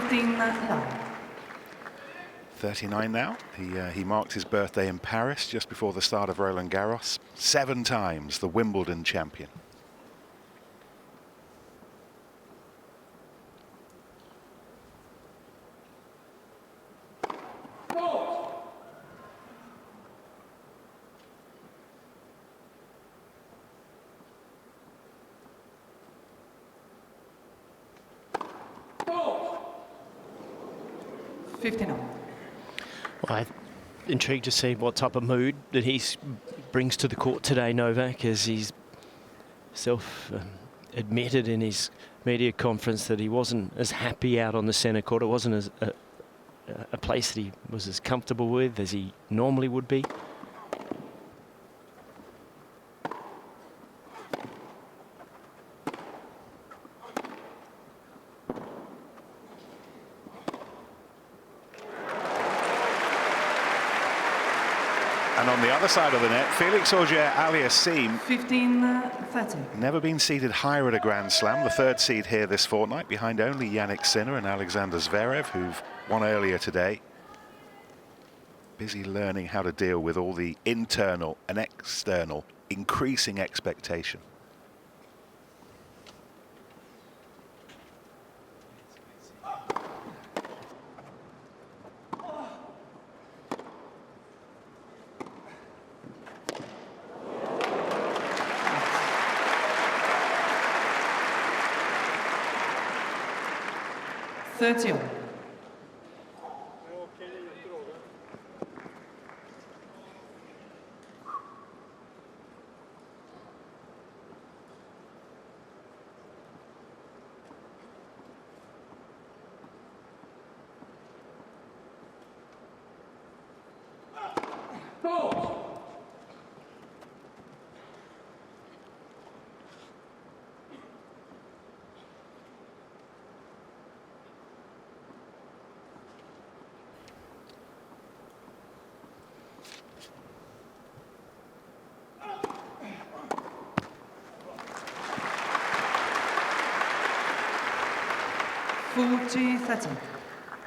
15 love. 39 now. He marked his birthday in Paris just before the start of Roland Garros. 7 times the Wimbledon champion. Well, I'm intrigued to see what type of mood that he brings to the court today, Novak, as he's admitted in his media conference that he wasn't as happy out on the centre court. It wasn't as a place that he was as comfortable with as he normally would be. And on the other side of the net, Felix Auger-Aliassime. 15-30. Never been seeded higher at a Grand Slam. The 3rd seed here this fortnight, behind only Yannick Sinner and Alexander Zverev, who've won earlier today. Busy learning how to deal with all the internal and external increasing expectation.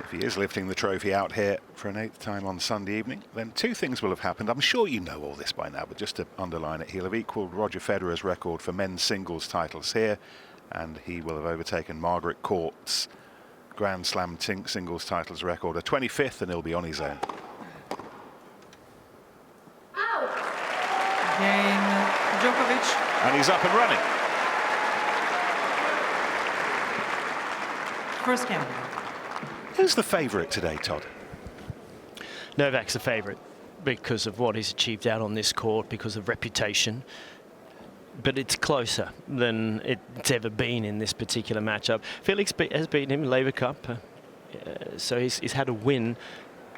If he is lifting the trophy out here for an 8th time on Sunday evening, then 2 things will have happened. I'm sure you know all this by now, but just to underline it, he'll have equalled Roger Federer's record for men's singles titles here, and he will have overtaken Margaret Court's Grand Slam singles titles record, a 25th, and he'll be on his own. Game Djokovic. And he's up and running. First game. Who's the favourite today, Todd? Novak's the favourite because of what he's achieved out on this court, because of reputation. But it's closer than it's ever been in this particular matchup. Felix has beaten him in Laver Cup, so he's had a win,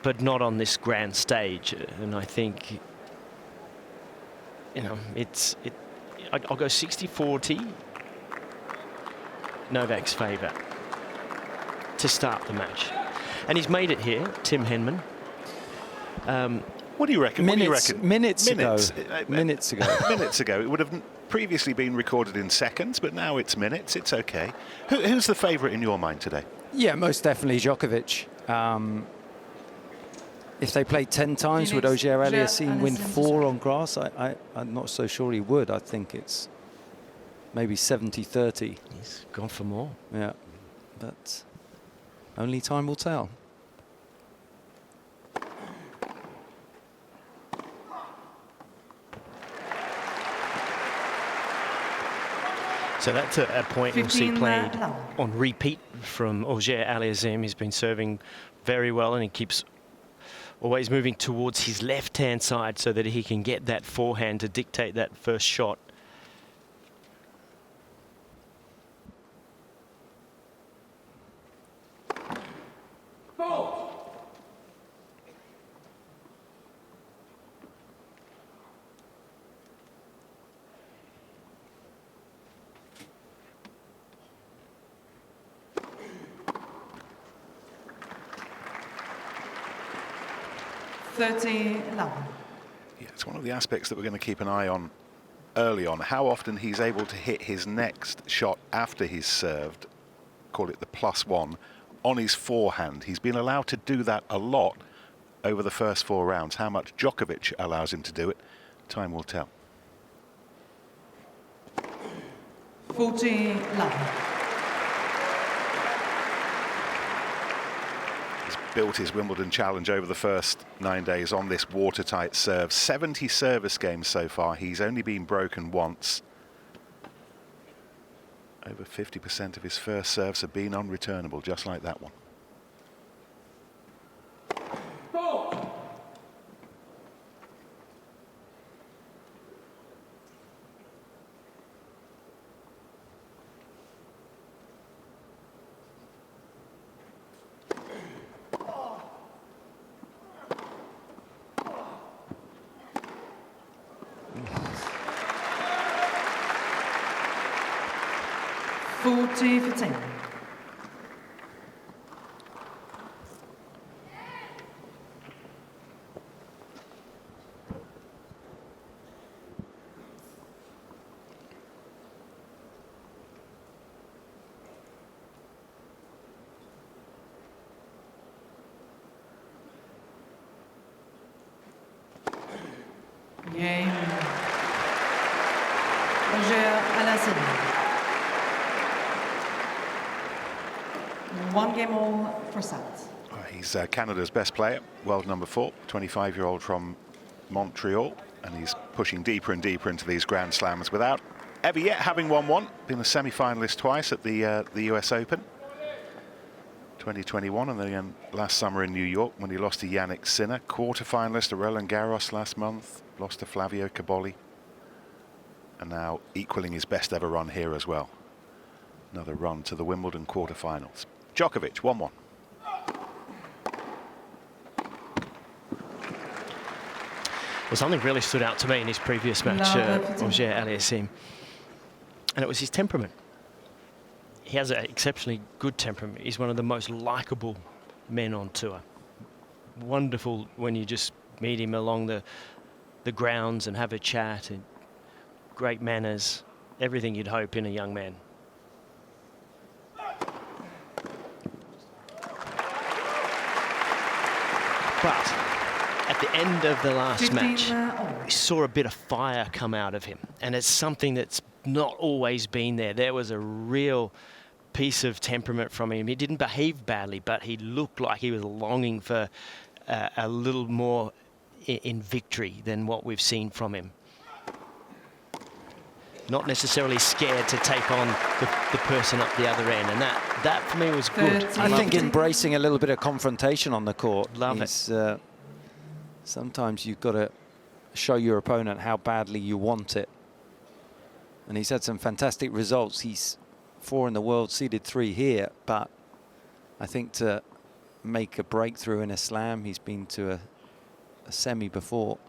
but not on this grand stage. And I think, you know, I'll go 60-40. Novak's favour to start the match. And he's made it here, Tim Henman. What do you reckon? Minutes ago. Minutes ago. It would have previously been recorded in seconds, but now it's minutes. It's okay. Who's the favourite in your mind today? Yeah, most definitely Djokovic. If they played 10 times, would Auger-Aliassime win 4 on grass? I'm not so sure he would. I think it's maybe 70-30. He's gone for more. Yeah, but only time will tell. So that's a point we'll see played on repeat from Auger-Aliassime. He's been serving very well, and he keeps always moving towards his left-hand side so that he can get that forehand to dictate that first shot. Yeah, it's one of the aspects that we're going to keep an eye on early on, how often he's able to hit his next shot after he's served, call it the +1, on his forehand. He's been allowed to do that a lot over the first 4 rounds. How much Djokovic allows him to do it, time will tell. 40 love. Built his Wimbledon challenge over the first 9 days on this watertight serve. 70 service games so far. He's only been broken once. Over 50% of his first serves have been unreturnable, just like that one. For 10. Game. Auger-Aliassime. 1 game all for set. He's Canada's best player, world number 4, 25-year-old from Montreal, and he's pushing deeper and deeper into these Grand Slams without ever yet having won one. Been a semi-finalist twice at the US Open, 2021, and then last summer in New York when he lost to Yannick Sinner. Quarter-finalist at Roland Garros last month, lost to Flavio Cobolli, and now equaling his best ever run here as well. Another run to the Wimbledon quarter-finals. Djokovic, 1-1. Well, something really stood out to me in his previous match, Auger-Aliassime, and it was his temperament. He has an exceptionally good temperament. He's one of the most likable men on tour. Wonderful when you just meet him along the grounds and have a chat, and great manners, everything you'd hope in a young man. But at the end of the last match, we saw a bit of fire come out of him, and it's something that's not always been there. There was a real piece of temperament from him. He didn't behave badly, but he looked like he was longing for a little more in victory than what we've seen from him. Not necessarily scared to take on the person up the other end, and that for me was good. I think embracing a little bit of confrontation on the court. Love it. Sometimes you've got to show your opponent how badly you want it. And he's had some fantastic results. He's 4 in the world, seeded 3 here, but I think to make a breakthrough in a slam, he's been to a semi before.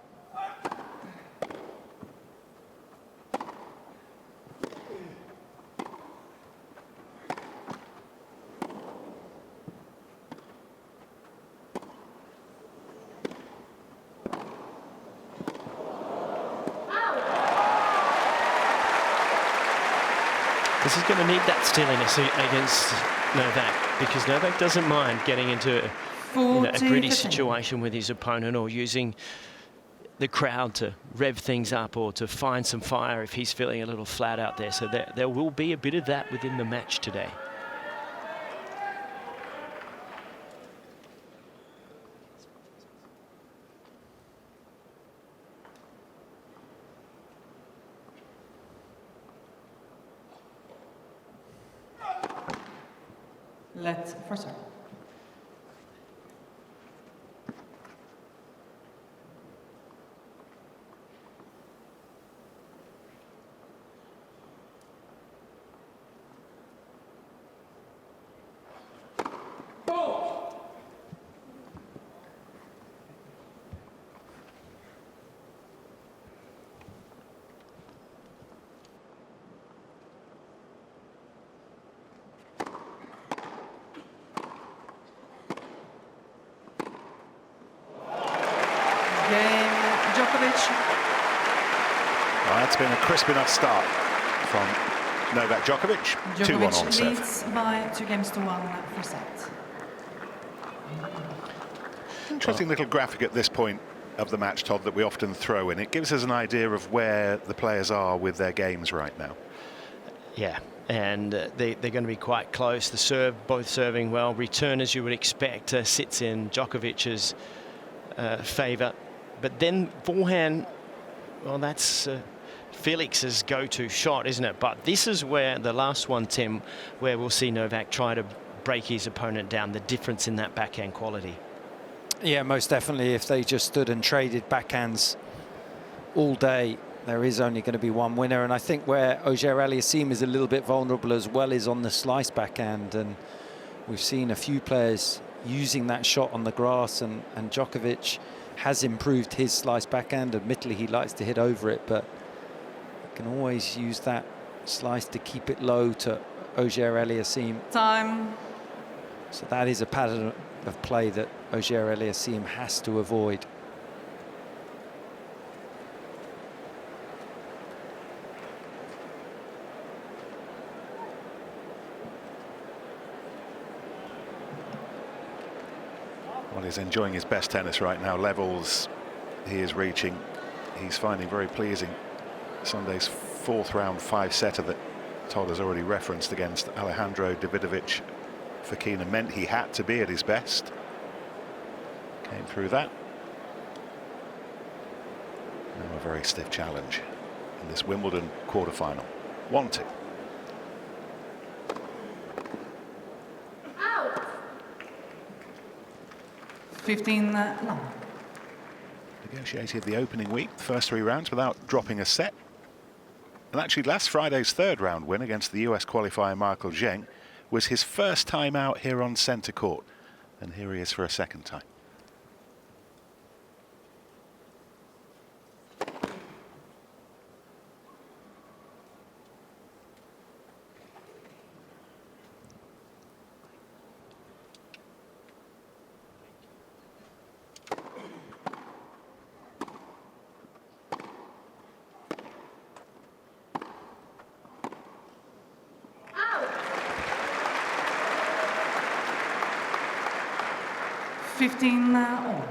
This is going to need that steeliness against Novak, because Novak doesn't mind getting into a gritty situation with his opponent, or using the crowd to rev things up or to find some fire if he's feeling a little flat out there. So there will be a bit of that within the match today. Let's for serve. Djokovic. Well, that's been a crisp enough start from Novak Djokovic. 2-1 on serve. Leads by 2 games to 1 for set. interesting little graphic at this point of the match, Todd, that we often throw in. It gives us an idea of where the players are with their games right now. Yeah, and they're going to be quite close. The serve, both serving well. Return, as you would expect, sits in Djokovic's favour. But then forehand, well, that's Felix's go-to shot, isn't it? But this is where the last one, Tim, where we'll see Novak try to break his opponent down, the difference in that backhand quality. Yeah, most definitely. If they just stood and traded backhands all day, there is only going to be one winner. And I think where Auger-Aliassime is a little bit vulnerable as well is on the slice backhand. And we've seen a few players using that shot on the grass, and Djokovic has improved his slice backhand. Admittedly, he likes to hit over it, but you can always use that slice to keep it low to Auger-Aliassime. Time. So that is a pattern of play that Auger-Aliassime has to avoid. Well, he's enjoying his best tennis right now. Levels he is reaching, he's finding very pleasing. Sunday's fourth round 5-setter that Todd has already referenced against Alejandro Davidovich Fokina meant he had to be at his best. Came through that. Now a very stiff challenge in this Wimbledon quarter-final. 1-2. Out. 15 long. Negotiated the opening week, the first 3 rounds without dropping a set. And actually last Friday's third round win against the US qualifier Michael Zheng was his first time out here on centre court. And here he is for a second time. All.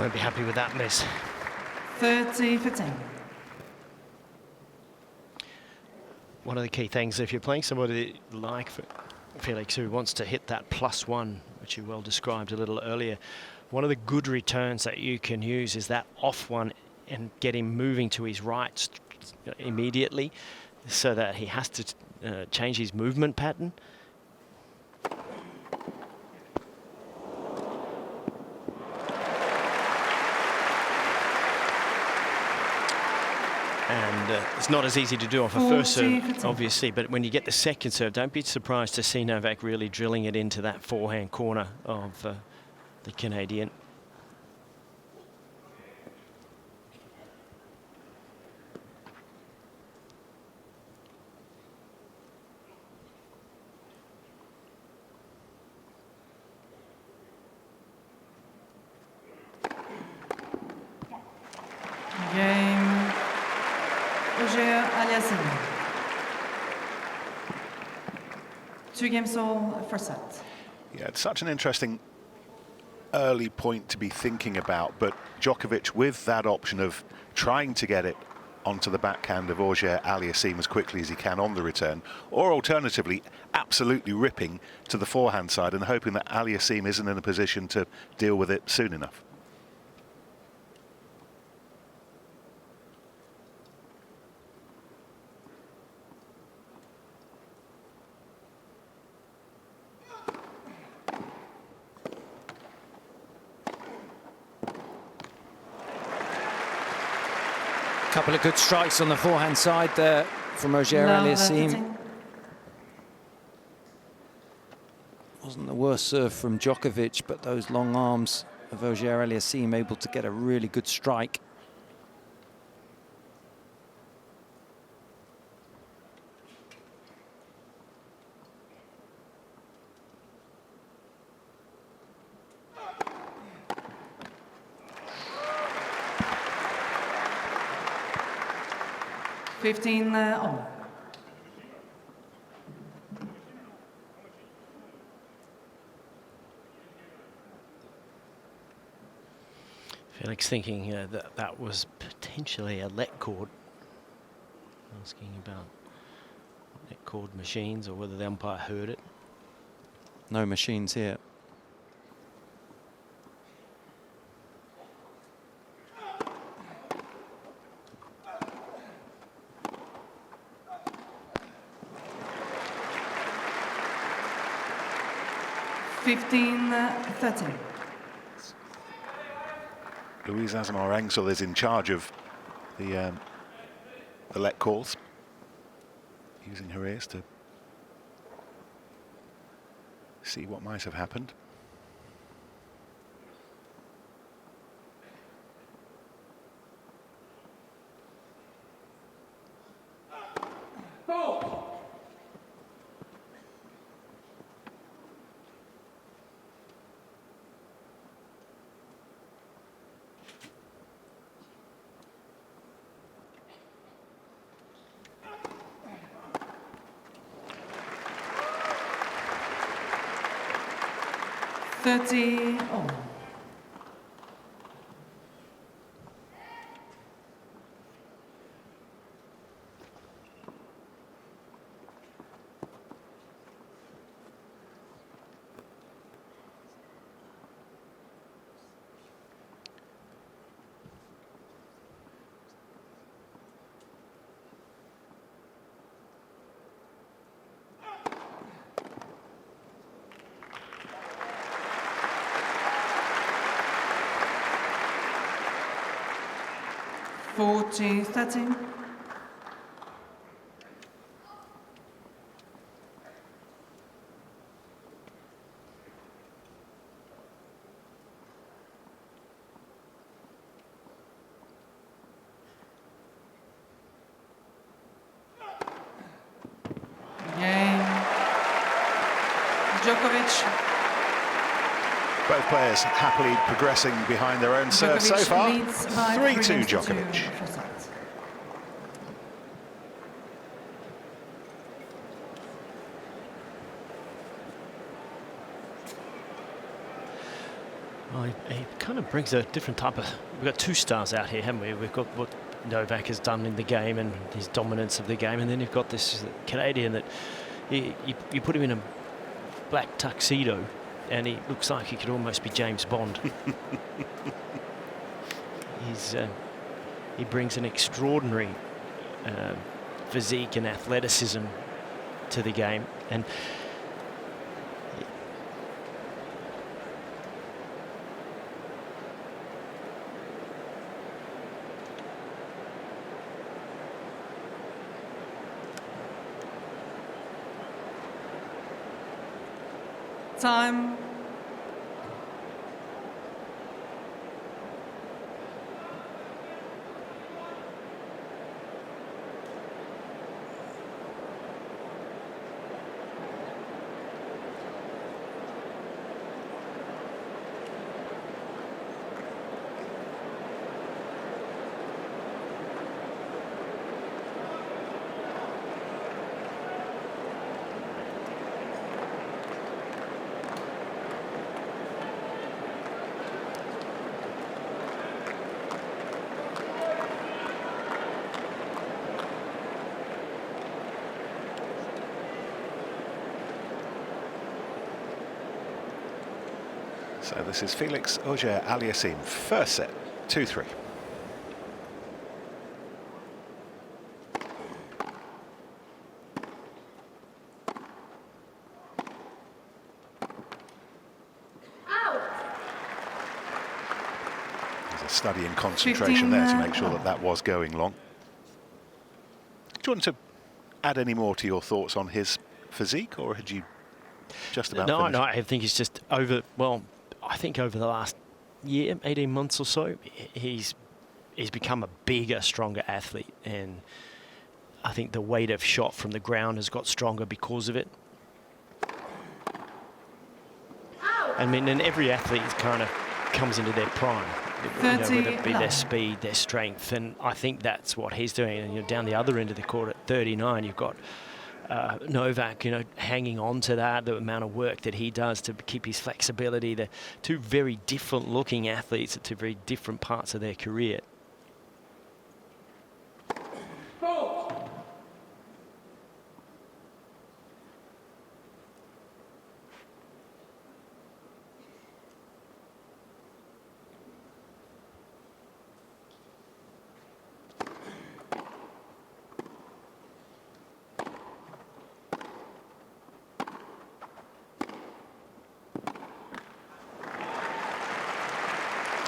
Won't be happy with that miss. 30 for 10. One of the key things, if you're playing somebody like Felix, who wants to hit that +1, which you well described a little earlier, one of the good returns that you can use is that off one and get him moving to his right immediately, so that he has to change his movement pattern. And it's not as easy to do off a first serve, obviously, but when you get the second serve, don't be surprised to see Novak really drilling it into that forehand corner of the Canadian. Game. Auger-Aliassime. 2 games all, first set. Yeah, it's such an interesting early point to be thinking about, but Djokovic with that option of trying to get it onto the backhand of Auger-Aliassime as quickly as he can on the return, or alternatively absolutely ripping to the forehand side and hoping that Aliassime isn't in a position to deal with it soon enough. Couple of good strikes on the forehand side there from Auger-Aliassime. Wasn't the worst serve from Djokovic, but those long arms of Auger-Aliassime able to get a really good strike. All. Felix thinking that that was potentially a let cord. Asking about let cord machines or whether the umpire heard it. No machines here. Louise Azamar-Engsel is in charge of the let calls, using her ears to see what might have happened. All. Time. Djokovic. Both players happily progressing behind their own serve so far. 3-2 Djokovic. Well, it kind of brings a different type of... We've got two stars out here, haven't we? We've got what Novak has done in the game and his dominance of the game, and then you've got this Canadian that you put him in a black tuxedo and he looks like he could almost be James Bond. He brings an extraordinary physique and athleticism to the game, and time. So this is Felix Auger-Aliassime, first set, 2-3. There's a study in concentration there to make sure that that was going long. Do you want to add any more to your thoughts on his physique, or had you just about finished? No, I think he's just over, well, I think over the last year, 18 months or so, he's become a bigger, stronger athlete, and I think the weight of shot from the ground has got stronger because of it. I mean, and every athlete kind of comes into their prime, whether it be their speed, their strength, and I think that's what he's doing. And down the other end of the court at 39, you've got Novak, hanging on to that, the amount of work that he does to keep his flexibility. They're two very different looking athletes at two very different parts of their career.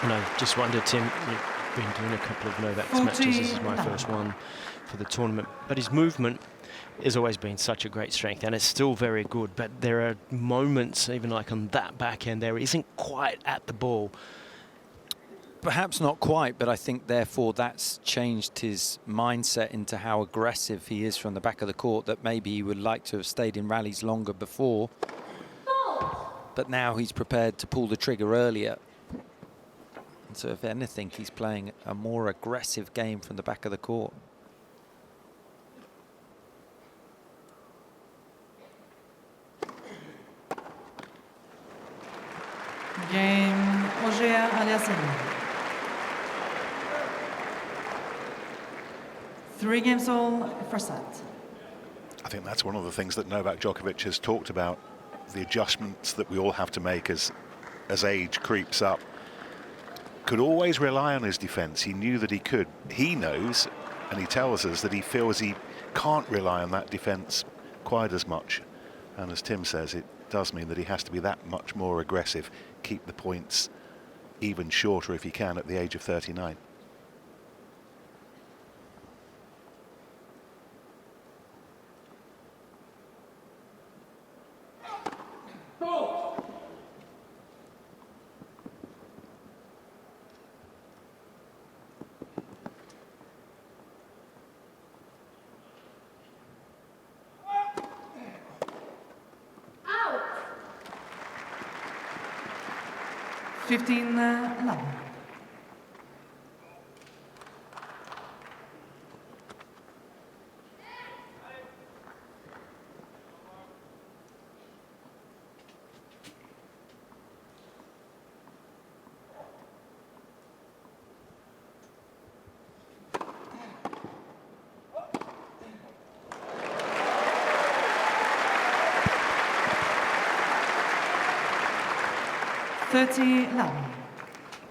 And I just wonder, Tim, you've been doing a couple of Novak's matches. This is my first one for the tournament. But his movement has always been such a great strength, and it's still very good. But there are moments, even like on that backhand there, it isn't quite at the ball. Perhaps not quite, but I think therefore that's changed his mindset into how aggressive he is from the back of the court, that maybe he would like to have stayed in rallies longer before. But now he's prepared to pull the trigger earlier. So if anything, he's playing a more aggressive game from the back of the court. Game Auger-Aliassime. 3 games all, first set. I think that's one of the things that Novak Djokovic has talked about, the adjustments that we all have to make as age creeps up. Could always rely on his defence. He knew that he could. He knows, and he tells us that he feels he can't rely on that defence quite as much. And as Tim says, it does mean that he has to be that much more aggressive, keep the points even shorter if he can at the age of 39. Love.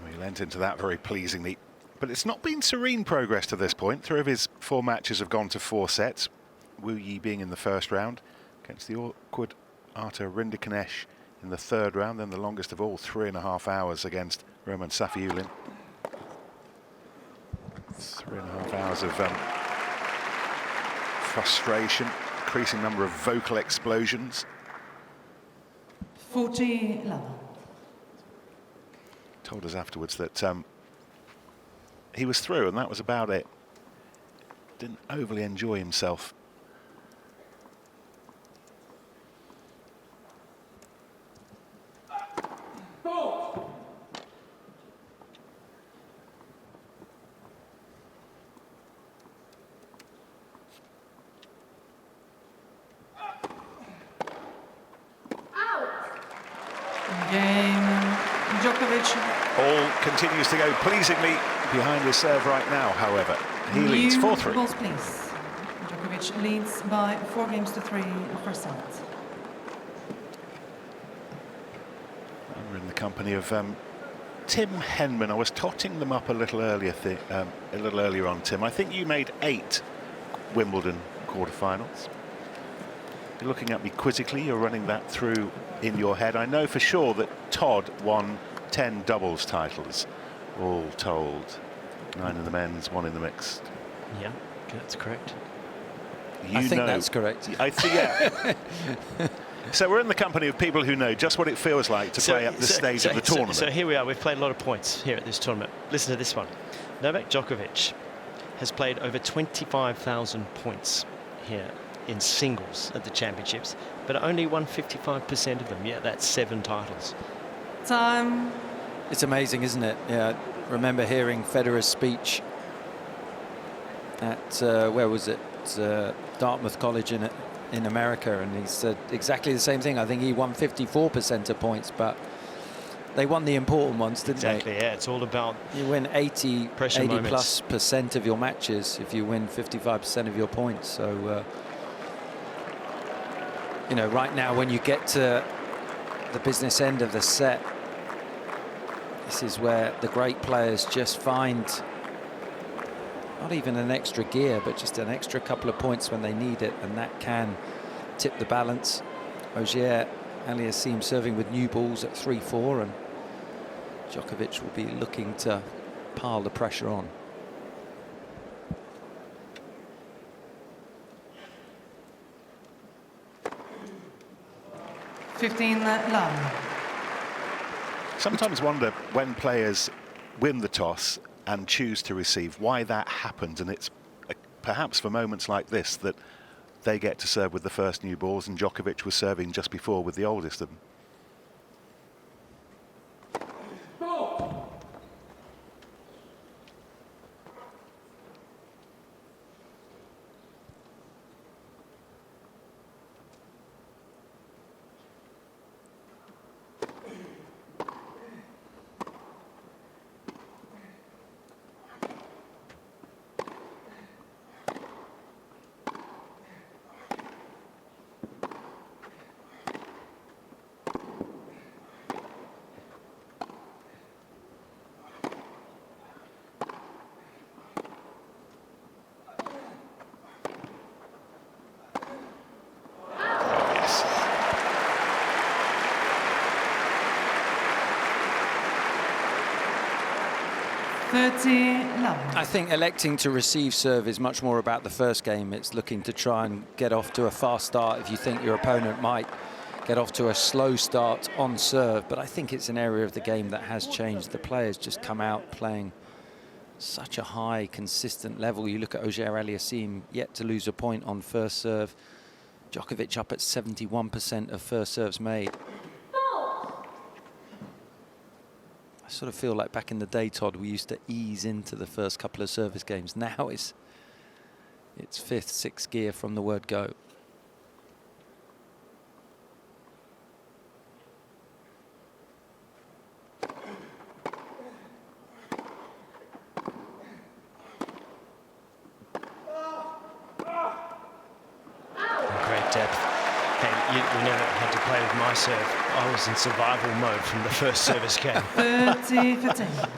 We lent into that very pleasingly, but it's not been serene progress to this point. 3 of his 4 matches have gone to 4 sets. Wu Yi being in the first round against the awkward Artur Rinderknecht in the 3rd round, then the longest of all, 3.5 hours against Roman Safiullin. 3.5 hours of frustration, increasing number of vocal explosions. 40 love. Told us afterwards that he was through and that was about it. Didn't overly enjoy himself. Game Djokovic. All continues to go pleasingly behind his serve right now, however. He leads 4-3. Balls, please. Djokovic leads by 4 games to 3 first set. And we're in the company of Tim Henman. I was totting them up a little earlier on, Tim. I think you made 8 Wimbledon quarterfinals. You're looking at me quizzically. You're running that through in your head. I know for sure that Todd won 10 doubles titles, all told. 9 in the men's, 1 in the mixed. Yeah, that's correct. You I think know, that's correct. I think, yeah. So we're in the company of people who know just what it feels like to play at this stage of the tournament. So here we are. We've played a lot of points here at this tournament. Listen to this one. Novak Djokovic has played over 25,000 points here in singles at the championships, but only won 55% of them. Yeah, that's 7 titles. Time. It's amazing, isn't it? Yeah. Remember hearing Federer's speech at where was it? Dartmouth College in America, and he said exactly the same thing. I think he won 54% of points, but they won the important ones, didn't Exactly, they? yeah. It's all about You win 80 moments. plus % of your matches if you win 55% of your points. So, you know, right now when you get to the business end of the set, this is where the great players just find not even an extra gear, but just an extra couple of points when they need it, and that can tip the balance. Auger-Aliassime serving with new balls at 3-4, and Djokovic will be looking to pile the pressure on. Love. Sometimes wonder when players win the toss and choose to receive, why that happens, and it's perhaps for moments like this that they get to serve with the first new balls, and Djokovic was serving just before with the oldest of them. Love. I think electing to receive serve is much more about the first game. It's looking to try and get off to a fast start if you think your opponent might get off to a slow start on serve. But I think it's an area of the game that has changed. The players just come out playing such a high, consistent level. You look at Auger-Aliassime, yet to lose a point on first serve. Djokovic up at 71% of first serves made. I sort of feel like back in the day, Todd, we used to ease into the first couple of service games. Now it's 5th, 6th gear from the word go. Great depth. Hey, we never had to play with my serve. I was in survival mode from the first service game. 30-15.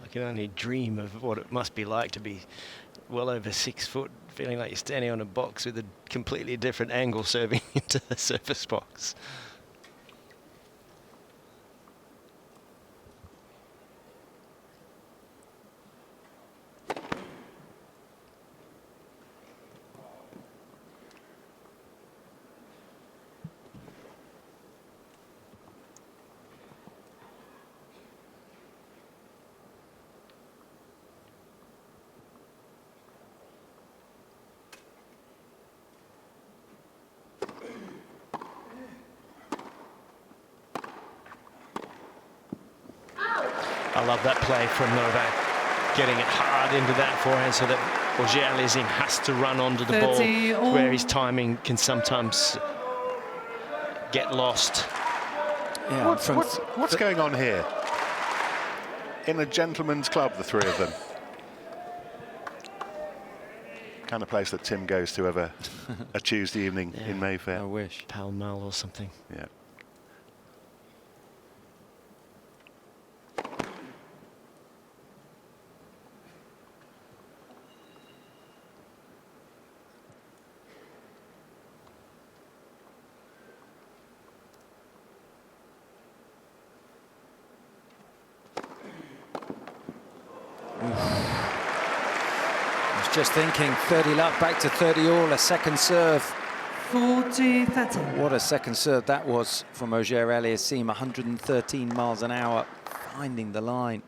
I can only dream of what it must be like to be well over 6 foot, feeling like you're standing on a box with a completely different angle serving into the surface box. I love that play from Novak, getting it hard into that forehand so that Auger-Aliassime has to run onto the ball, where his timing can sometimes get lost. Yeah, What's going on here? In a gentleman's club, the three of them. Kind of place that Tim goes to have a Tuesday evening in Mayfair. I wish. Pall Mall or something. Yeah. just thinking 30 love, back to 30 all, a second serve. 40-30. What a second serve that was from Auger-Aliassime, 113 miles an hour, finding the line.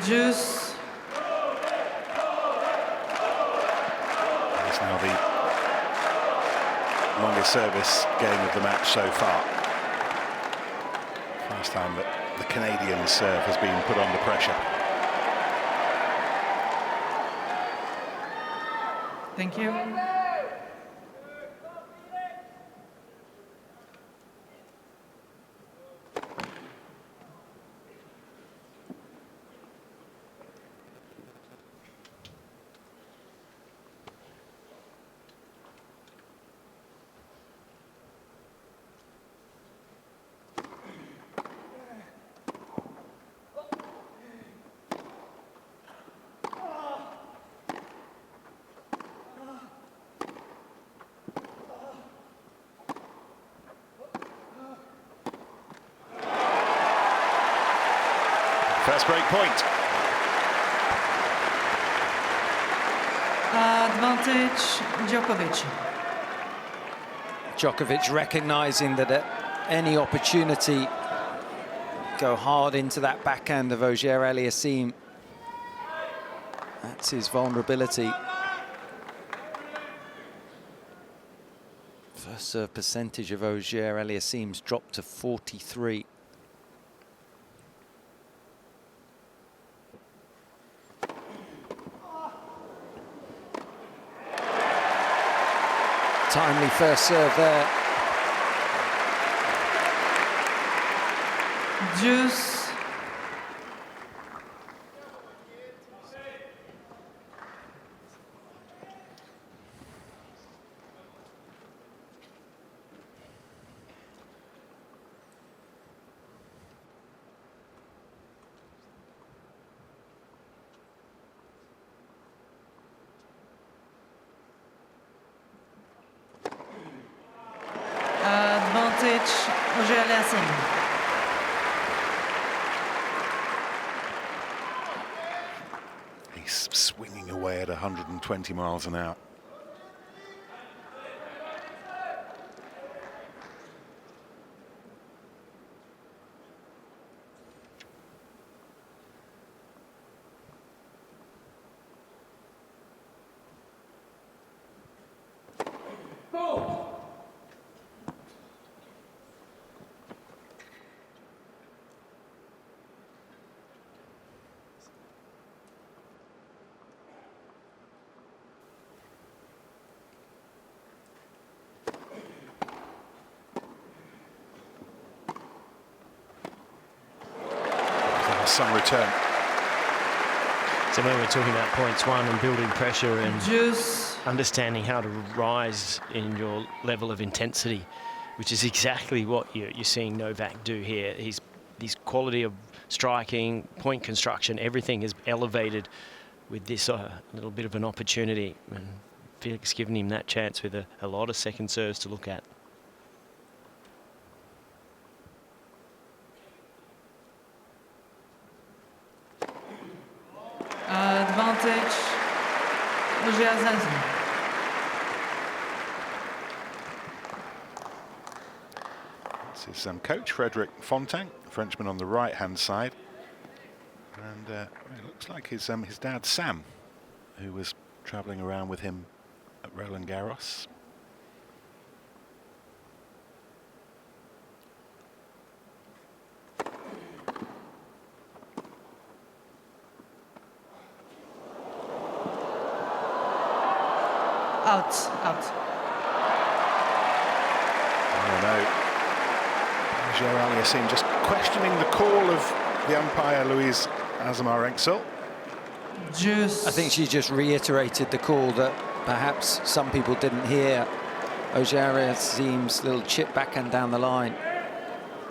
Juice. It's now the longest service game of the match so far. First time that the Canadian serve has been put under pressure. Thank you. First break point. Advantage, Djokovic. Djokovic recognising that at any opportunity, go hard into that backhand of Auger-Aliassime. That's his vulnerability. First serve percentage of Auger-Aliassime's dropped to 43. Timely first serve there. Juice. Advantage, Auger-Aliassime. He's swinging away at 120 miles an hour. Some return. So when we're talking about points one and building pressure and Juice. understanding how to rise in your level of intensity, which is exactly what you're seeing Novak do here. His quality of striking, point construction, everything is elevated with this little bit of an opportunity. And Felix giving him that chance with a lot of second serves to look at. Advantage, Auger-Aliassime. This is coach Frédéric Fontaine, Frenchman on the right-hand side. And it looks like his dad, Sam, who was travelling around with him at Roland Garros. Out, out. Auger-Aliassime just questioning the call of the umpire, Louise Azamar-Rexel. Just. I think she just reiterated the call that perhaps some people didn't hear. Auger-Aliassime's little chip backhand down the line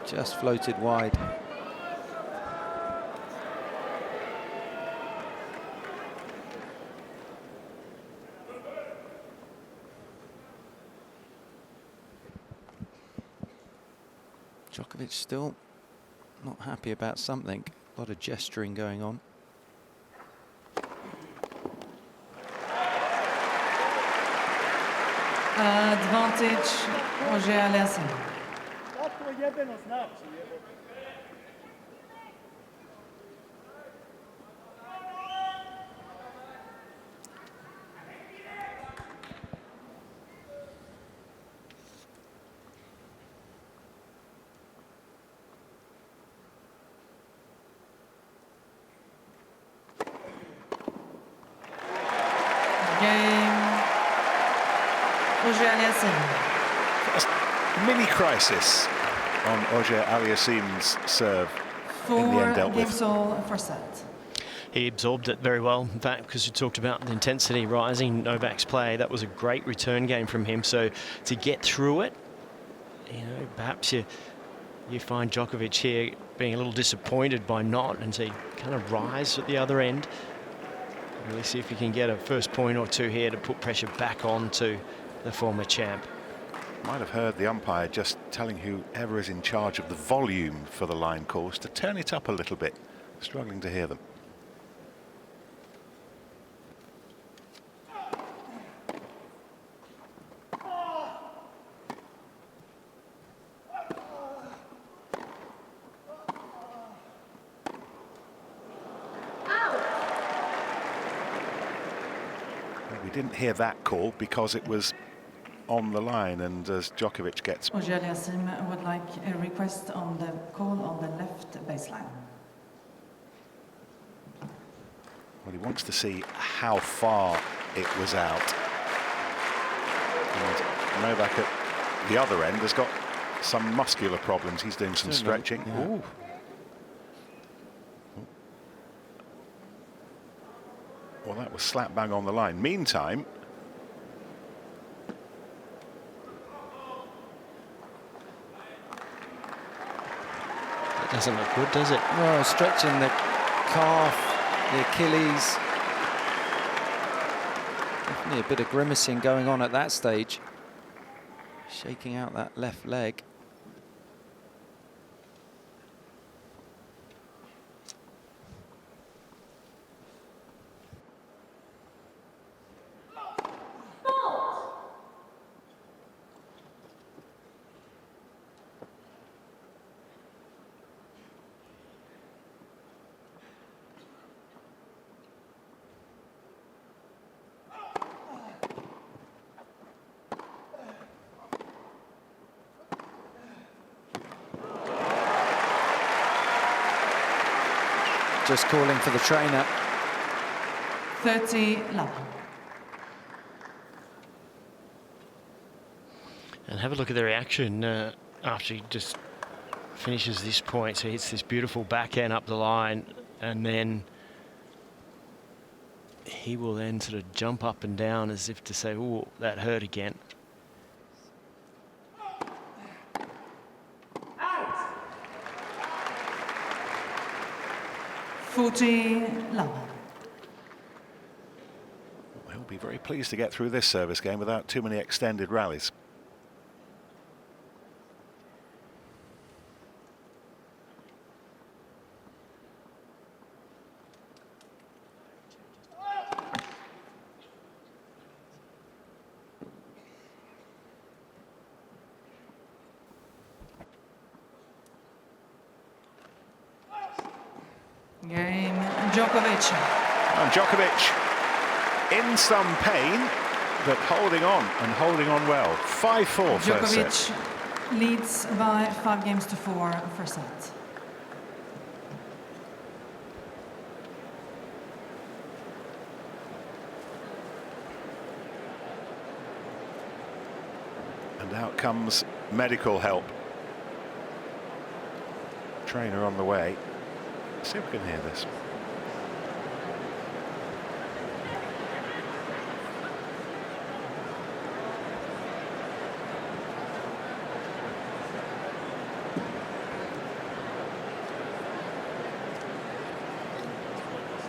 just floated wide. Djokovic still not happy about something. A lot of gesturing going on. Advantage, Auger-Aliassime. Game, Auger-Aliassime. Mini crisis on Auger-Aliassime's serve in the end dealt with. 4 games all for set. He absorbed it very well, in fact, because you talked about the intensity rising, Novak's play. That was a great return game from him. So to get through it, you know, perhaps you find Djokovic here being a little disappointed by not, and so he kind of rise at the other end. Really see if he can get a first point or two here to put pressure back on to the former champ. Might have heard the umpire just telling whoever is in charge of the volume for the line course to turn it up a little bit. Struggling to hear them. We didn't hear that call because it was on the line, and as Djokovic gets... Auger-Aliassime would like a request on the call on the left baseline. Well, he wants to see how far it was out. And Novak at the other end has got some muscular problems. He's doing some stretching. Yeah. Ooh. Well, that was slap bang on the line. Meantime, It doesn't look good, does it? Well, stretching the calf, the Achilles. Definitely a bit of grimacing going on at that stage. Shaking out that left leg. Just calling for the trainer. 30 love. And have a look at the reaction after he just finishes this point. So he hits this beautiful backhand up the line, and then he will then sort of jump up and down as if to say, oh, that hurt again. 40 love. he'll be very pleased to get through this service game without too many extended rallies. Game, Djokovic. And Djokovic in some pain, but holding on and holding on well. 5-4 first set. Djokovic leads by 5 games to 4 first set. And out comes medical help. Trainer on the way. Let's see if we can hear this.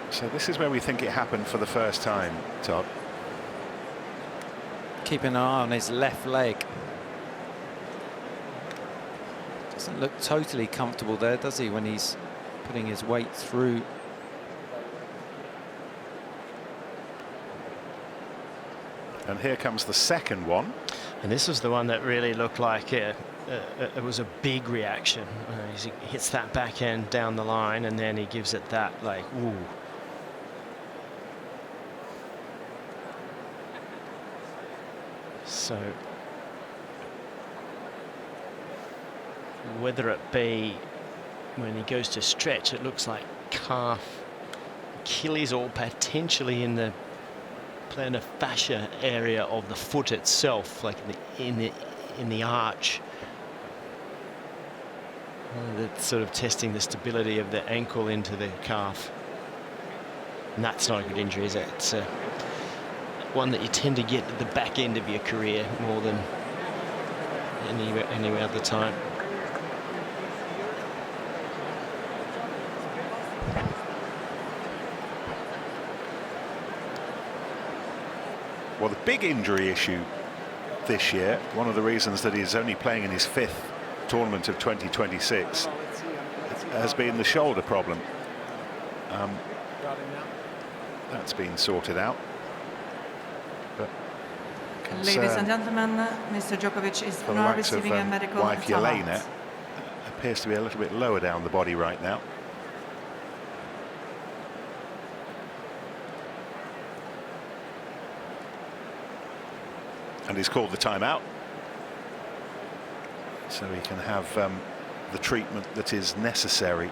So this is where we think it happened for the first time, Todd. Keeping an eye on his left leg. Doesn't look totally comfortable there, does he, when he's putting his weight through. And here comes the second one. And this was the one that really looked like it was a big reaction. He hits that backhand down the line, and then he gives it that, like, ooh. So whether it be when he goes to stretch, it looks like calf, Achilles, or potentially in the plantar fascia area of the foot itself, like in the arch. That's sort of testing the stability of the ankle into the calf. And that's not a good injury, is it? It's one that you tend to get at the back end of your career more than any other time. Well, the big injury issue this year, one of the reasons that he's only playing in his 5th tournament of 2026, has been the shoulder problem. That's been sorted out. But Ladies and gentlemen, Mr. Djokovic is for the now likes of receiving a medical wife timeout. Yelena, appears to be a little bit lower down the body right now. And he's called the timeout, so he can have the treatment that is necessary.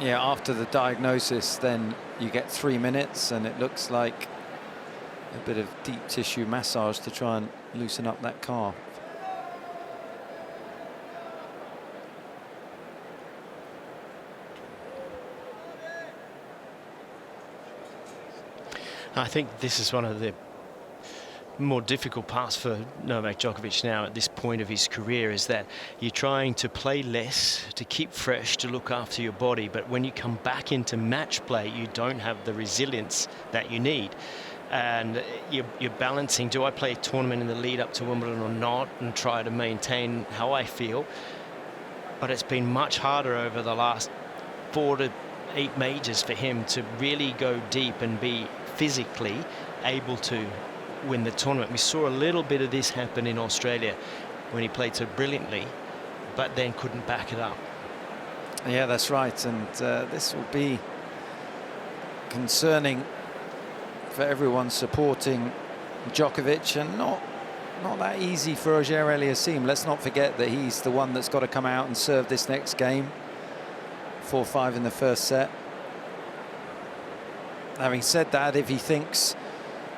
Yeah, after the diagnosis, then you get 3 minutes, and it looks like a bit of deep tissue massage to try and loosen up that calf. I think this is one of the more difficult parts for Novak Djokovic now at this point of his career, is that you're trying to play less, to keep fresh, to look after your body, but when you come back into match play, you don't have the resilience that you need. And you're balancing, do I play a tournament in the lead up to Wimbledon or not, and try to maintain how I feel? But it's been much harder over the last 4 to 8 majors for him to really go deep and be physically able to win the tournament. We saw a little bit of this happen in Australia when he played so brilliantly, but then couldn't back it up. Yeah, that's right, and this will be concerning for everyone supporting Djokovic, and not that easy for Auger-Aliassime. Let's not forget that he's the one that's got to come out and serve this next game. 4-5 in the first set. Having said that, if he thinks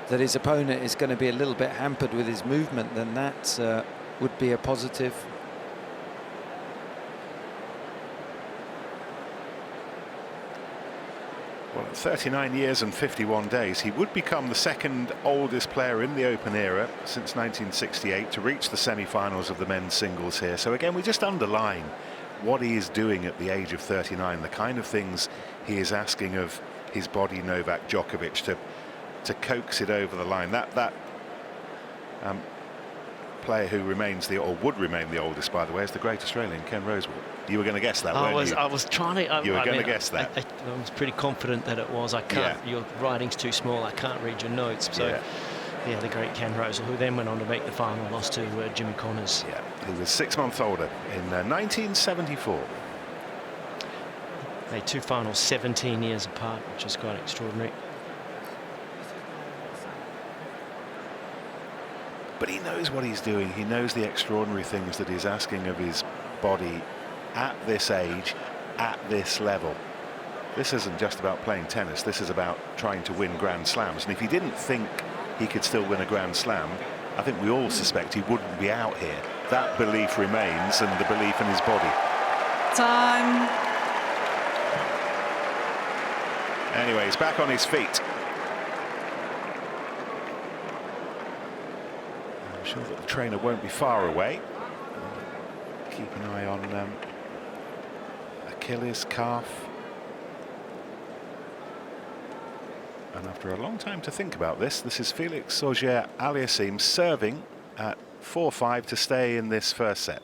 that his opponent is going to be a little bit hampered with his movement, then that would be a positive. Well, at 39 years and 51 days, he would become the second oldest player in the Open era since 1968 to reach the semi-finals of the men's singles here. So again, we just underline what he is doing at the age of 39, the kind of things he is asking of his body, Novak Djokovic, to coax it over the line. That player who remains or would remain the oldest, by the way, is the great Australian Ken Rosewall. You were going to guess that, weren't you? I was trying to. You were going to guess that. I was pretty confident that it was. I can't. Yeah. Your writing's too small. I can't read your notes. So, yeah, the great Ken Rosewall, who then went on to make the final, lost to Jimmy Connors. Yeah, he was 6 months older in 1974. They 2 finals 17 years apart, which is quite extraordinary. But he knows what he's doing. He knows the extraordinary things that he's asking of his body at this age, at this level. This isn't just about playing tennis. This is about trying to win Grand Slams. And if he didn't think he could still win a Grand Slam, I think we all suspect he wouldn't be out here that belief remains, and the belief in his body. Time. Anyway, he's back on his feet. I'm sure that the trainer won't be far away. Keep an eye on Achilles, calf. And after a long time to think about this, this is Felix Auger-Aliassime serving at 4-5 to stay in this first set.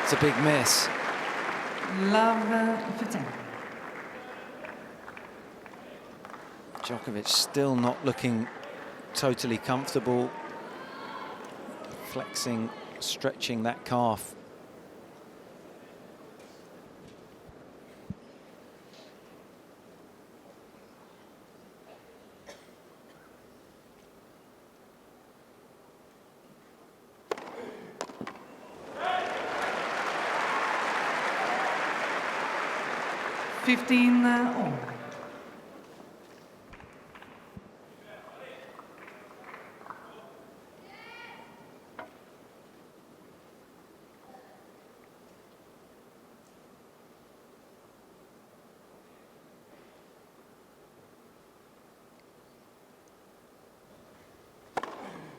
It's a big miss. Love for 10. Djokovic still not looking totally comfortable. Flexing, stretching that calf.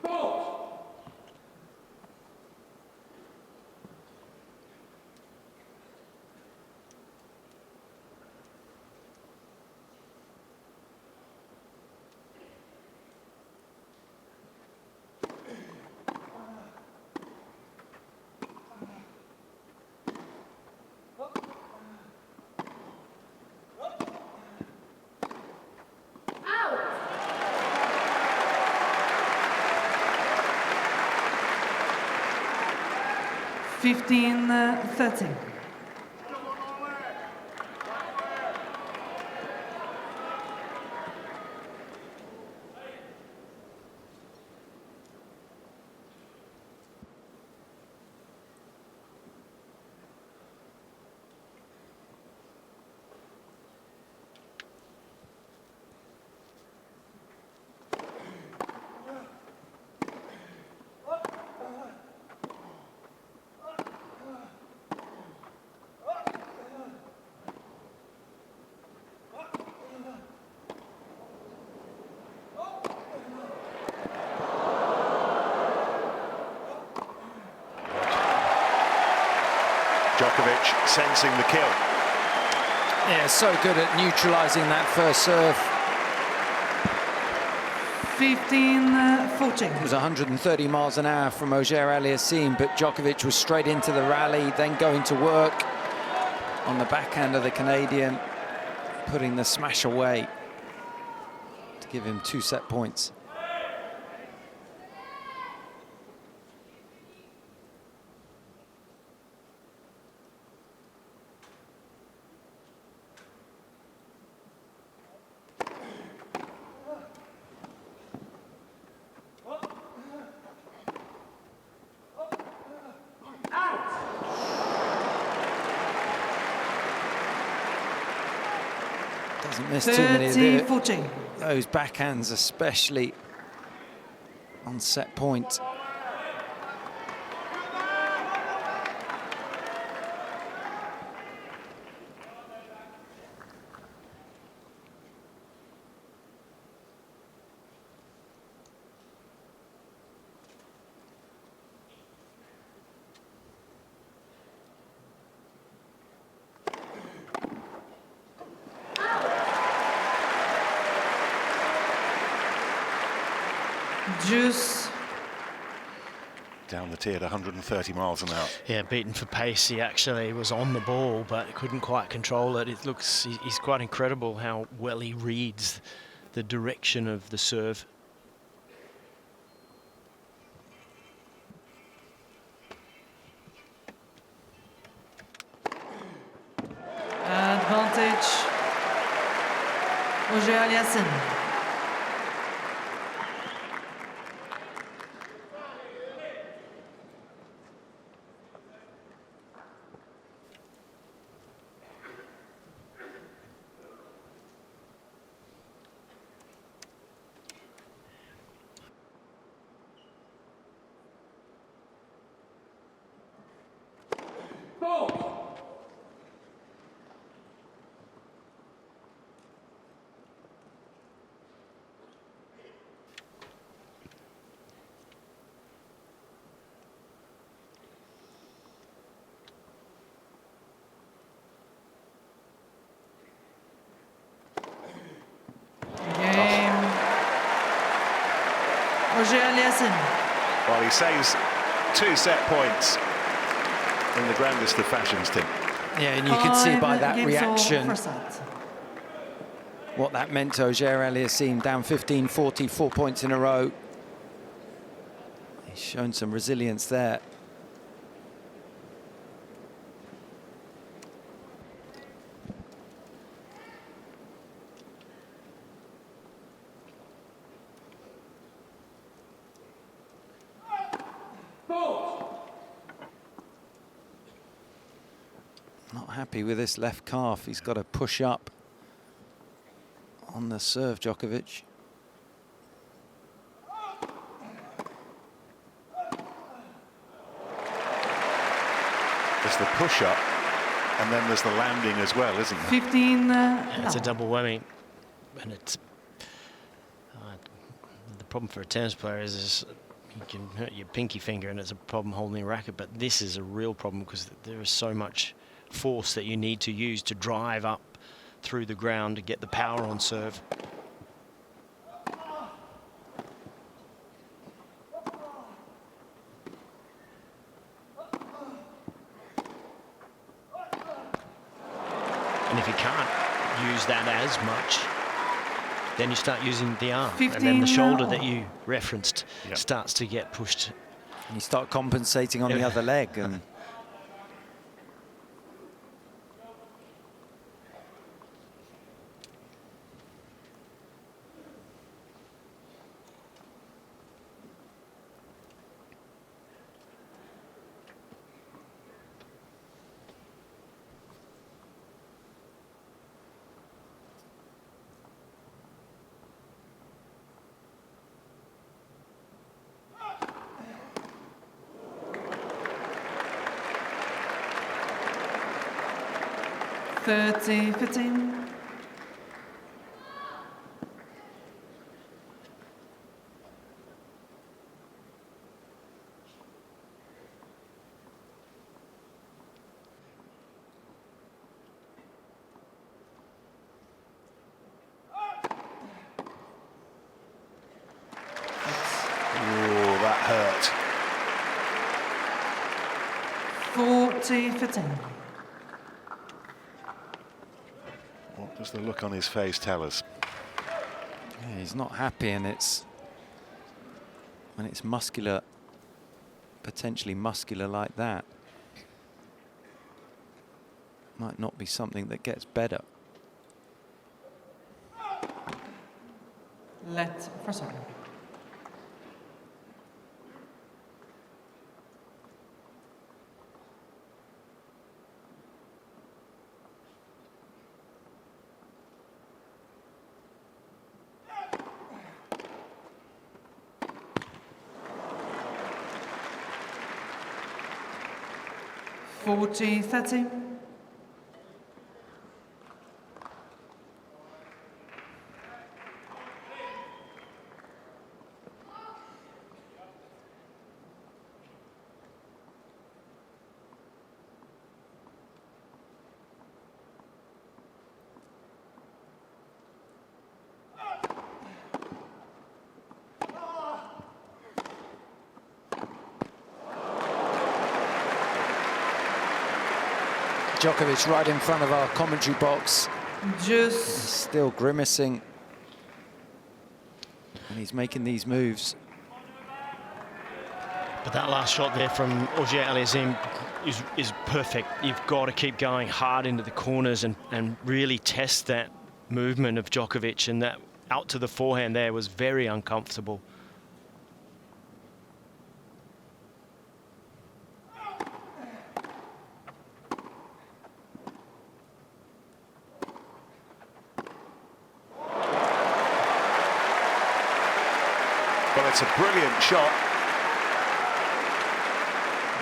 All. 15-13. Djokovic sensing the kill. Yeah, so good at neutralising that first serve. 15-14. It was 130 miles an hour from Auger-Aliassime, but Djokovic was straight into the rally, then going to work on the backhand of the Canadian, putting the smash away to give him 2 set points. Doesn't miss too many of 14. those backhands, especially on set point. Juice. Down the tee at 130 miles an hour. Yeah, beaten for pace. He actually was on the ball, but couldn't quite control it. It looks, he's quite incredible how well he reads the direction of the serve. Advantage. Auger-Aliassime. Auger-Aliassime. Well, he saves 2 set points in the grandest of fashions, Tim. Yeah, and you can see by that Games reaction for set. what that meant to Auger-Aliassime. Down 15-40, 4 points in a row. He's shown some resilience there. Not happy with this left calf. He's got to push up on the serve, Djokovic. There's the push-up, and then there's the landing as well, isn't there? 15. It's a double whammy, and it's the problem for a tennis player is you can hurt your pinky finger, and it's a problem holding a racket. But this is a real problem because there is so much force that you need to use to drive up through the ground to get the power on serve. And if you can't use that as much, then you start using the arm, 15 and then the shoulder now. that you referenced starts to get pushed. And you start compensating on the other leg. And Thirty, 15. Oh, that hurt. 40, 15. What does the look on his face tell us? yeah, he's not happy, and it's when it's muscular, potentially muscular like that, might not be something that gets better. Let for serve. Forty, 30. Djokovic right in front of our commentary box, Just still grimacing. he's making these moves. But that last shot there from Auger-Aliassime is perfect. You've got to keep going hard into the corners and really test that movement of Djokovic, and that out to the forehand there was very uncomfortable. Well, it's a brilliant shot.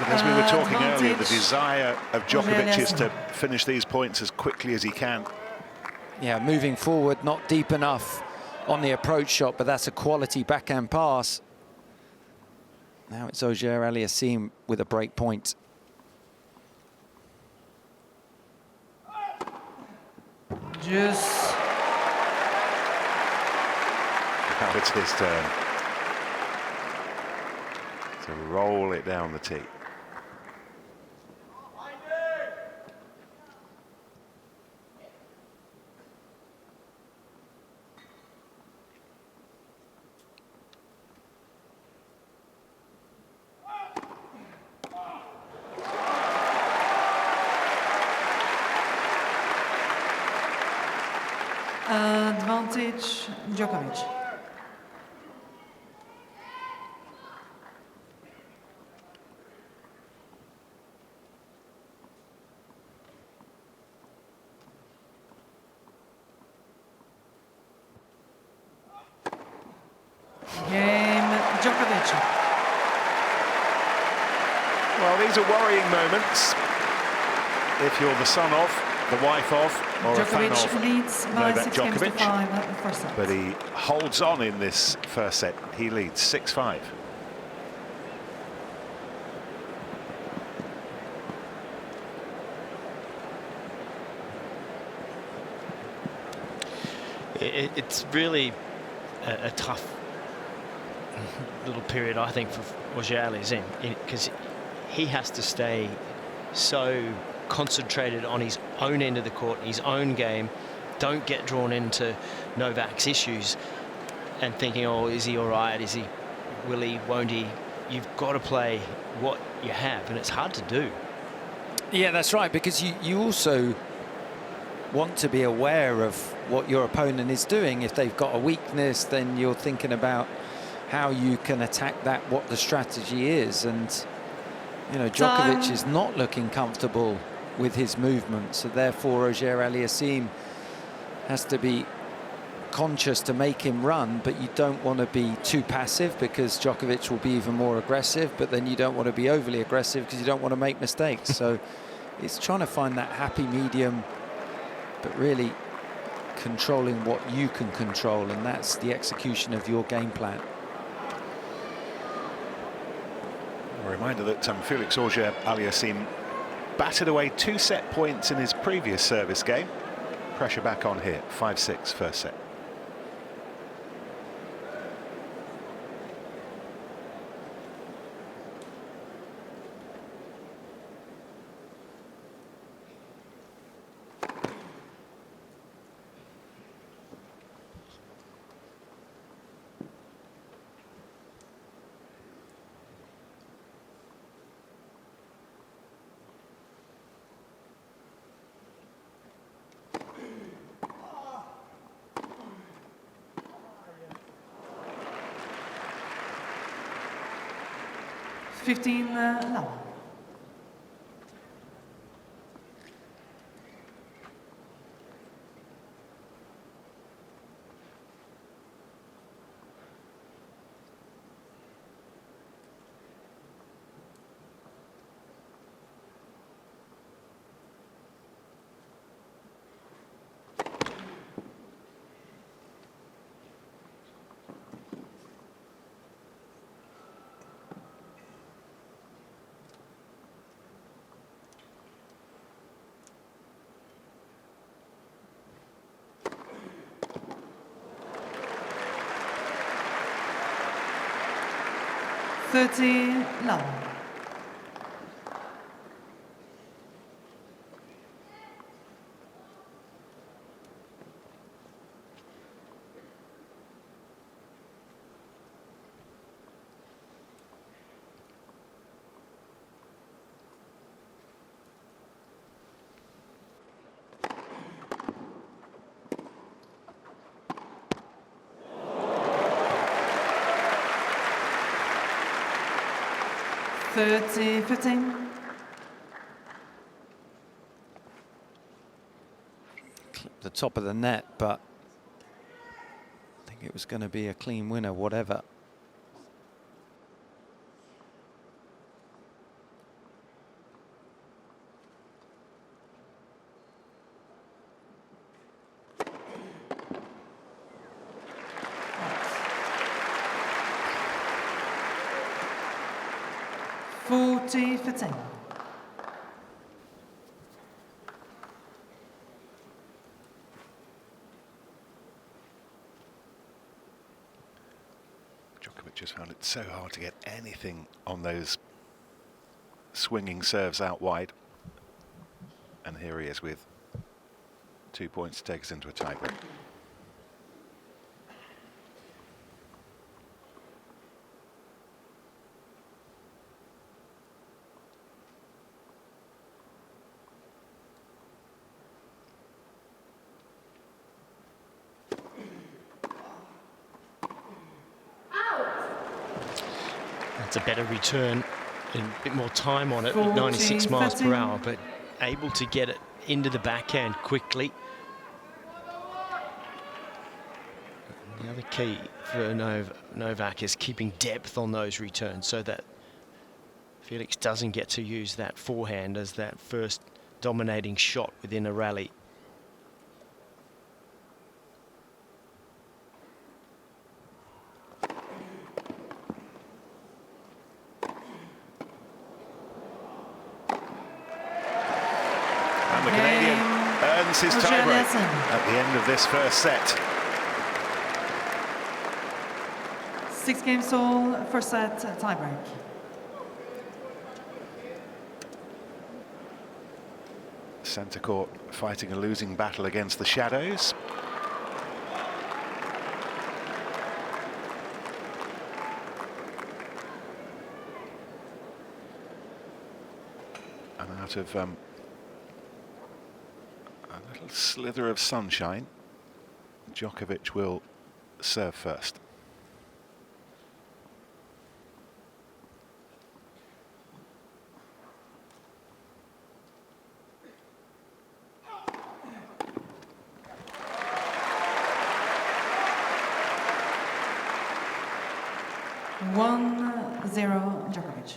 But as we were talking earlier, the desire of Djokovic is to finish these points as quickly as he can. Yeah, moving forward, not deep enough on the approach shot, but that's a quality backhand pass. Now it's Auger-Aliassime with a break point. Just. Now it's his turn to roll it down the tee. Advantage, Djokovic. Game, Djokovic. Well, these are worrying moments if you're the son of, the wife of, or a fan Djokovic of leads by Novak 6 games to Djokovic. 5 at the first set. But he holds on in this first set. He leads 6-5. It's really a tough little period, I think, for Auger-Aliassime, because he has to stay so concentrated on his own end of the court, his own game. Don't get drawn into Novak's issues and thinking, oh, is he all right? Is he, will he, won't he? You've got to play what you have, and it's hard to do. Yeah, that's right, because you also want to be aware of what your opponent is doing. If they've got a weakness, then you're thinking about how you can attack that, what the strategy is. And, you know, Djokovic is not looking comfortable with his movement, so therefore Auger-Aliassime has to be conscious to make him run, but you don't want to be too passive because Djokovic will be even more aggressive, but then you don't want to be overly aggressive because you don't want to make mistakes. So it's trying to find that happy medium, but really controlling what you can control, and that's the execution of your game plan. A reminder that Felix Auger-Aliassime batted away 2 set points in his previous service game. Pressure back on here, 5-6 first set. No. No. 30-15. The top of the net, but I think it was going to be a clean winner, whatever. Djokovic just found it so hard to get anything on those swinging serves out wide. And here he is with 2 points to take us into a tiebreak. It's a better return and a bit more time on it at 96 miles per hour, but able to get it into the backhand quickly. The other key for Novak is keeping depth on those returns so that Felix doesn't get to use that forehand as that first dominating shot within a rally. The Canadian earns his tiebreak at the end of this first set. 6-game all, first set tiebreak. Centre court fighting a losing battle against the shadows. And out of a little slither of sunshine, Djokovic will serve first. Djokovic.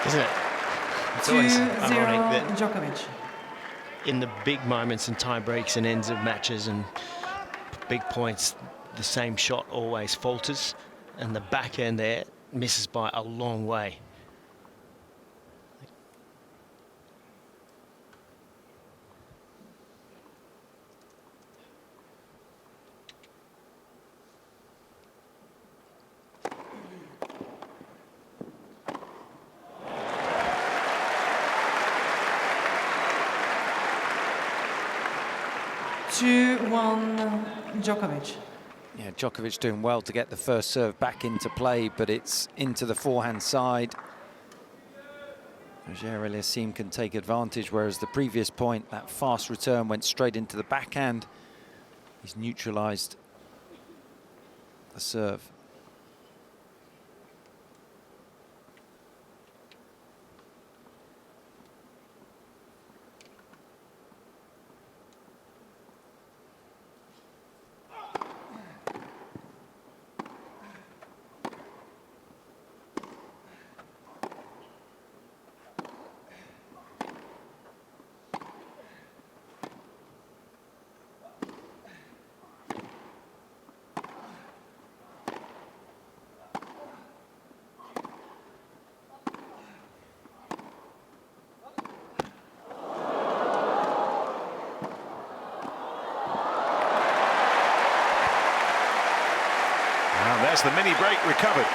Isn't it? It's always ironic that Djokovic. in the big moments and tie breaks and ends of matches and big points, the same shot always falters, and the back end there misses by a long way. Djokovic. Yeah, Djokovic doing well to get the first serve back into play, but it's into the forehand side. Auger-Aliassime can take advantage, whereas the previous point, that fast return went straight into the backhand. He's neutralized the serve. has the mini break recovered.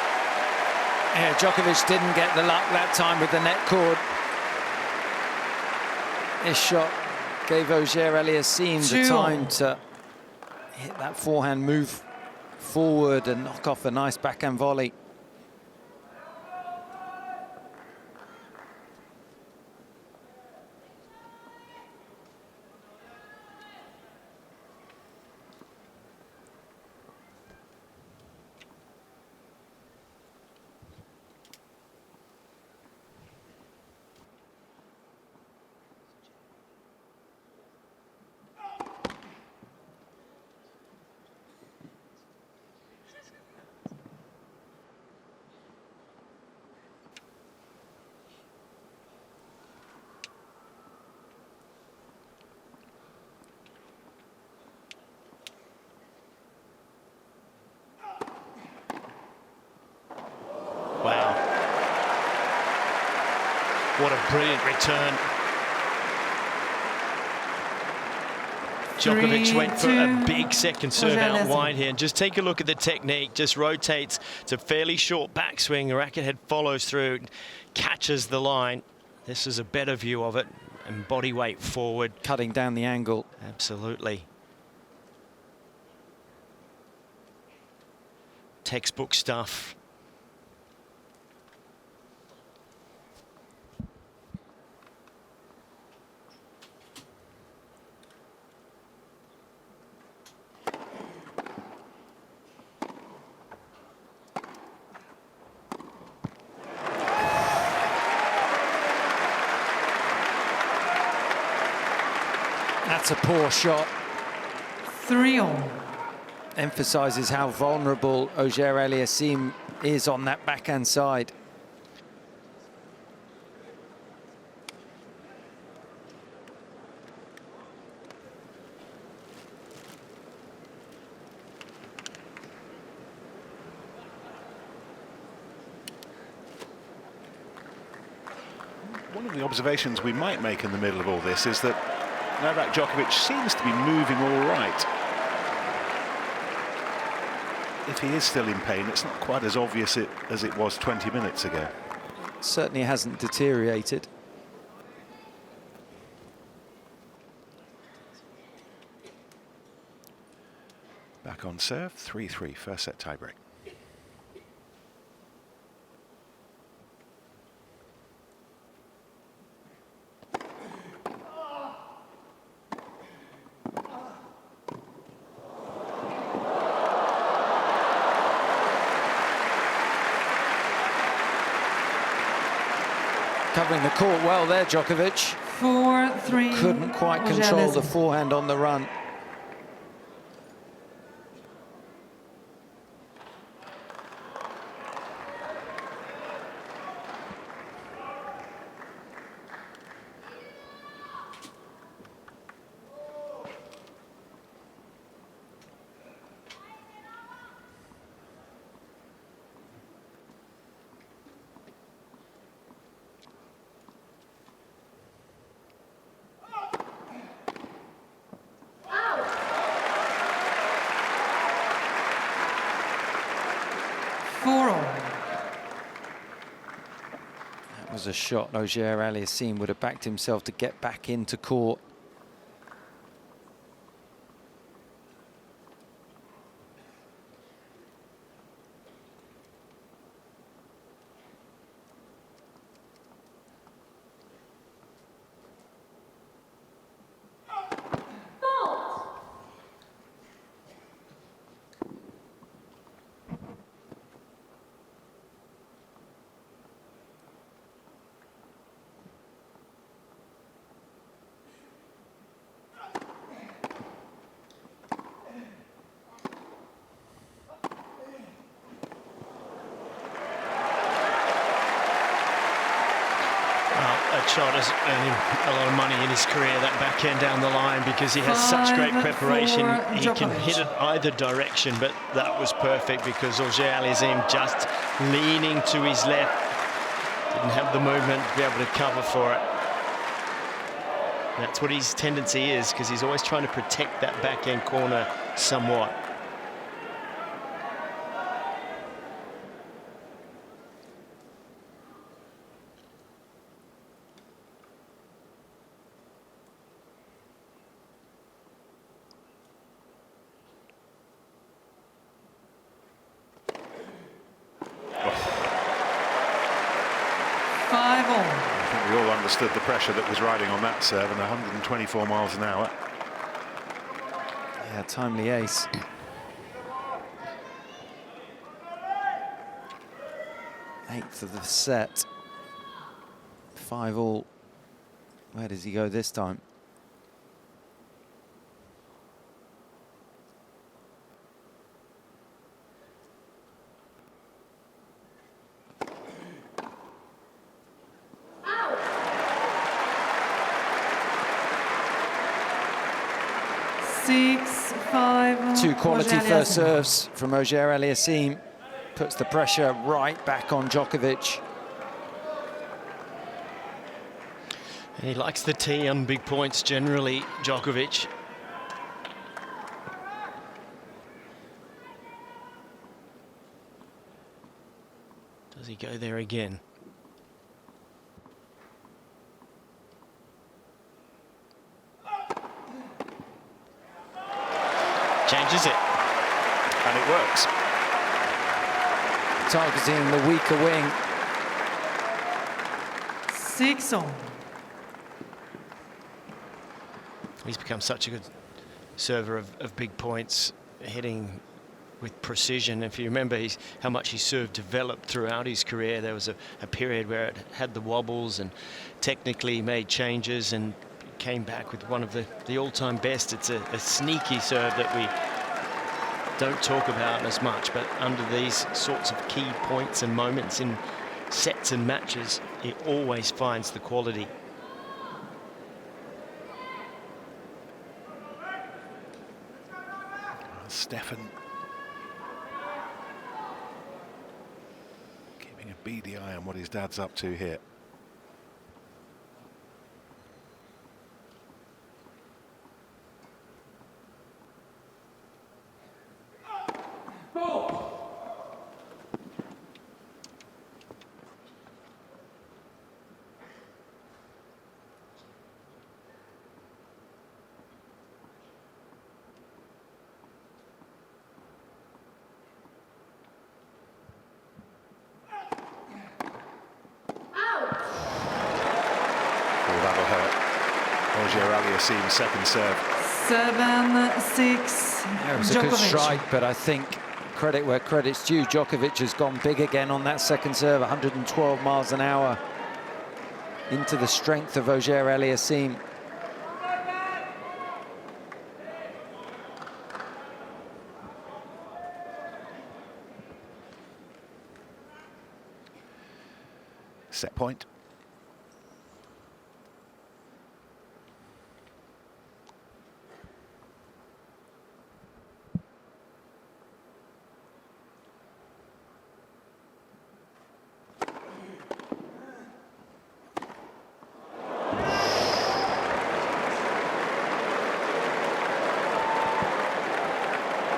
Yeah, Djokovic didn't get the luck that time with the net cord. This shot gave Auger-Aliassime the time to hit that forehand, move forward and knock off a nice backhand volley. Wow. What a brilliant return. Djokovic went for a big second serve out wide here. And just take a look at the technique. Just rotates. It's a fairly short backswing. The racket head follows through, catches the line. This is a better view of it. And body weight forward. Cutting down the angle. Absolutely. Textbook stuff. That's a poor shot. 3-all. Emphasises how vulnerable Auger-Aliassime is on that backhand side. One of the observations we might make in the middle of all this is that Novak Djokovic seems to be moving all right. If he is still in pain, it's not quite as obvious as it was 20 minutes ago. Certainly hasn't deteriorated. Back on serve, 3-3, first set tiebreak. Covering the court well there, Djokovic. 4-3. Couldn't quite control the forehand on the run. That was a shot Auger-Aliassime would have backed himself to get back into court. Shot has earned him a lot of money in his career, that backhand down the line, because he has such great preparation. He can hit it either direction, but that was perfect because Auger-Aliassime just leaning to his left, didn't have the movement to be able to cover for it. That's what his tendency is, because he's always trying to protect that backhand corner somewhat. 5-all. I think we all understood the pressure that was riding on that serve, and 124 miles an hour. Yeah, timely ace. Eighth of the set. 5-all. Where does he go this time? Six, 5. Two quality Auger-Aliassime. first serves from Auger-Aliassime. Puts the pressure right back on Djokovic. And he likes the tee on big points generally, Djokovic. Does he go there again? Changes it. And it works. Targeting the weaker wing. 6-all. He's become such a good server of big points, hitting with precision. If you remember how much his serve developed throughout his career, there was a period where it had the wobbles and technically made changes and came back with one of the all-time best. It's a sneaky serve that we don't talk about as much, but under these sorts of key points and moments in sets and matches, it always finds the quality. Stefan keeping a beady eye on what his dad's up to here. That'll hurt. Auger-Aliassime's second serve. 7-6. Yeah, it was a good strike, but I think credit where credit's due. Djokovic has gone big again on that second serve, 112 miles an hour into the strength of Auger-Aliassime. Set point.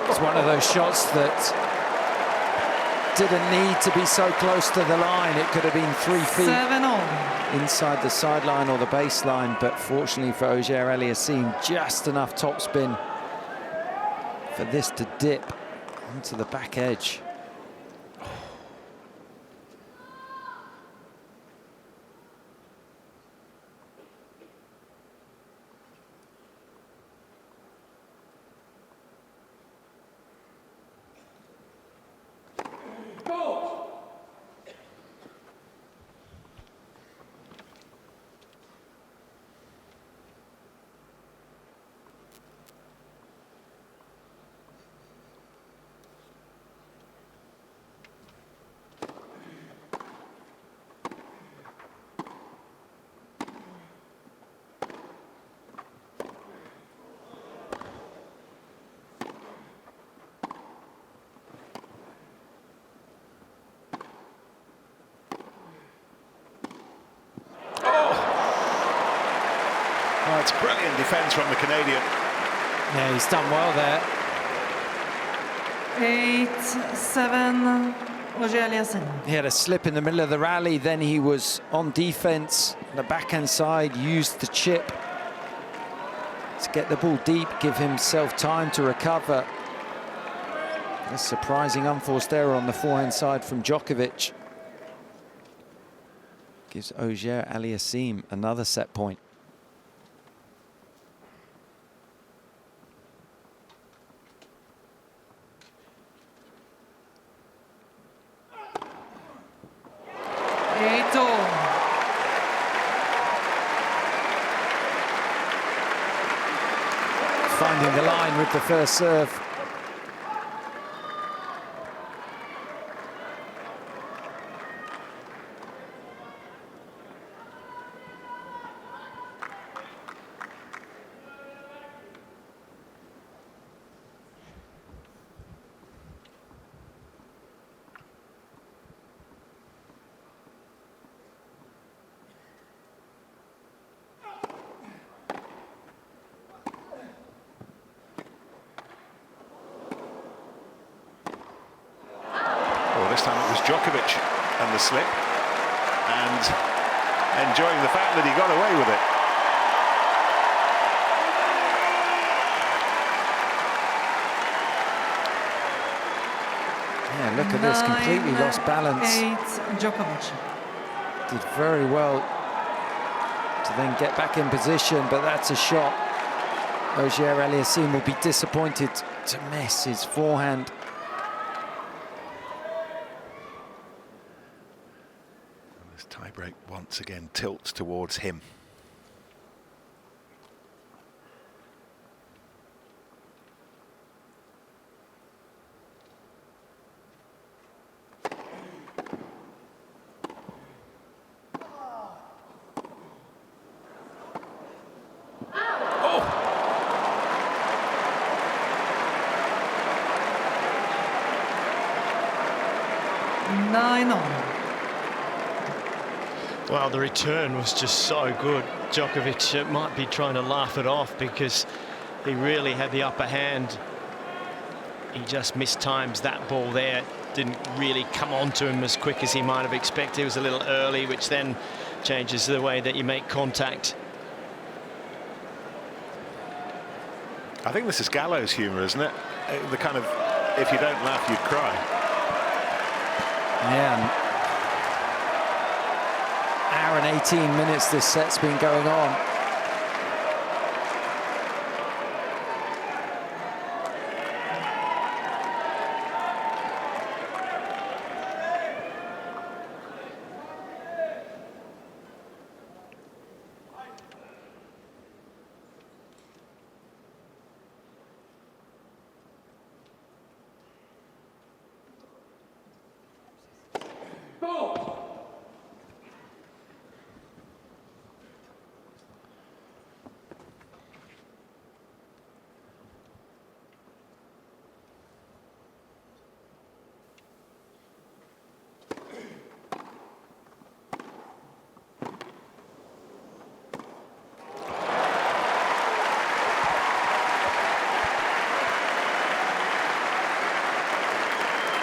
It's one of those shots that didn't need to be so close to the line. It could have been 3 feet 7-all. inside the sideline or the baseline, but fortunately for Auger-Aliassime, just enough topspin for this to dip onto the back edge. Oh, it's brilliant defence from the Canadian. Yeah, he's done well there. 8-7. Auger-Aliassime. He had a slip in the middle of the rally, then he was on defense, the backhand side, used the chip to get the ball deep, give himself time to recover. A surprising unforced error on the forehand side from Djokovic. Gives Auger-Aliassime another set point. Finding the line with the first serve. This time it was Djokovic and the slip, and enjoying the fact that he got away with it. Yeah, look at this, completely lost balance. 8, Djokovic. Did very well to then get back in position, but that's a shot. Auger-Aliassime will be disappointed to miss his forehand. Tiebreak once again tilts towards him. Oh! 9-all. Well, the return was just so good. Djokovic might be trying to laugh it off because he really had the upper hand. He just mistimes that ball there. Didn't really come onto him as quick as he might have expected. It was a little early, which then changes the way that you make contact. I think this is gallows humour, isn't it? The kind of, if you don't laugh, you'd cry. Yeah. Hour and 18 minutes this set's been going on.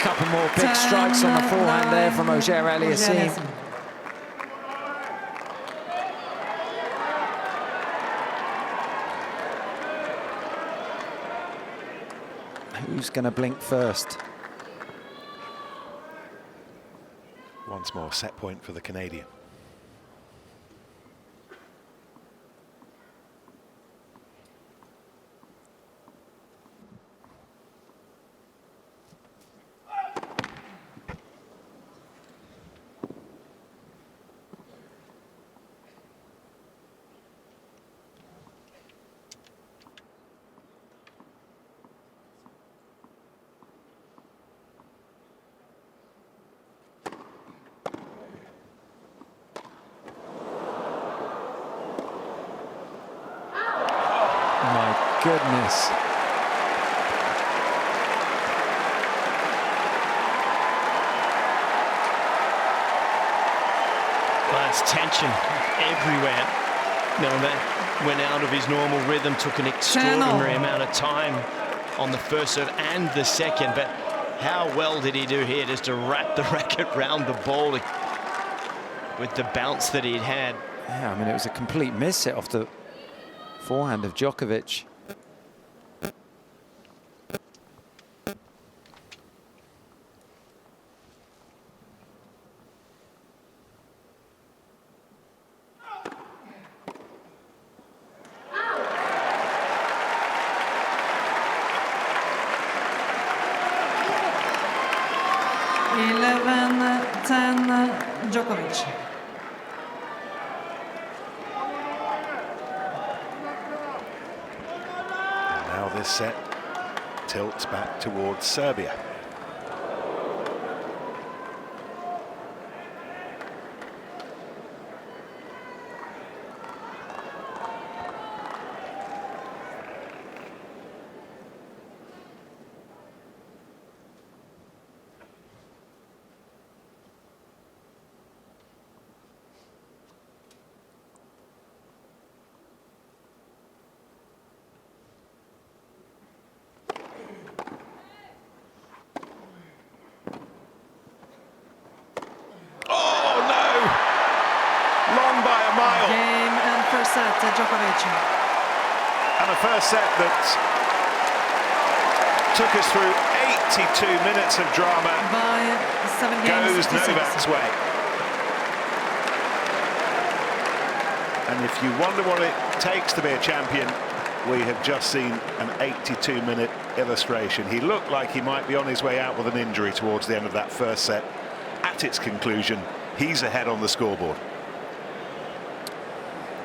Couple more big strikes on the forehand there from Auger-Aliassime. Who's going to blink first? Once more, set point for the Canadian. Goodness. Well, it's tension everywhere. Novak went out of his normal rhythm, took an extraordinary amount of time on the first serve and the second, but how well did he do here just to wrap the racket round the ball with the bounce that he'd had. Yeah, I mean, it was a complete miss hit off the forehand of Djokovic. Djokovic. And now this set tilts back towards Serbia. Game and first set, Djokovic. And a first set that took us through 82 minutes of drama By 7 games goes to 6. Novak's way. And if you wonder what it takes to be a champion, we have just seen an 82-minute illustration. He looked like he might be on his way out with an injury towards the end of that first set. At its conclusion, he's ahead on the scoreboard.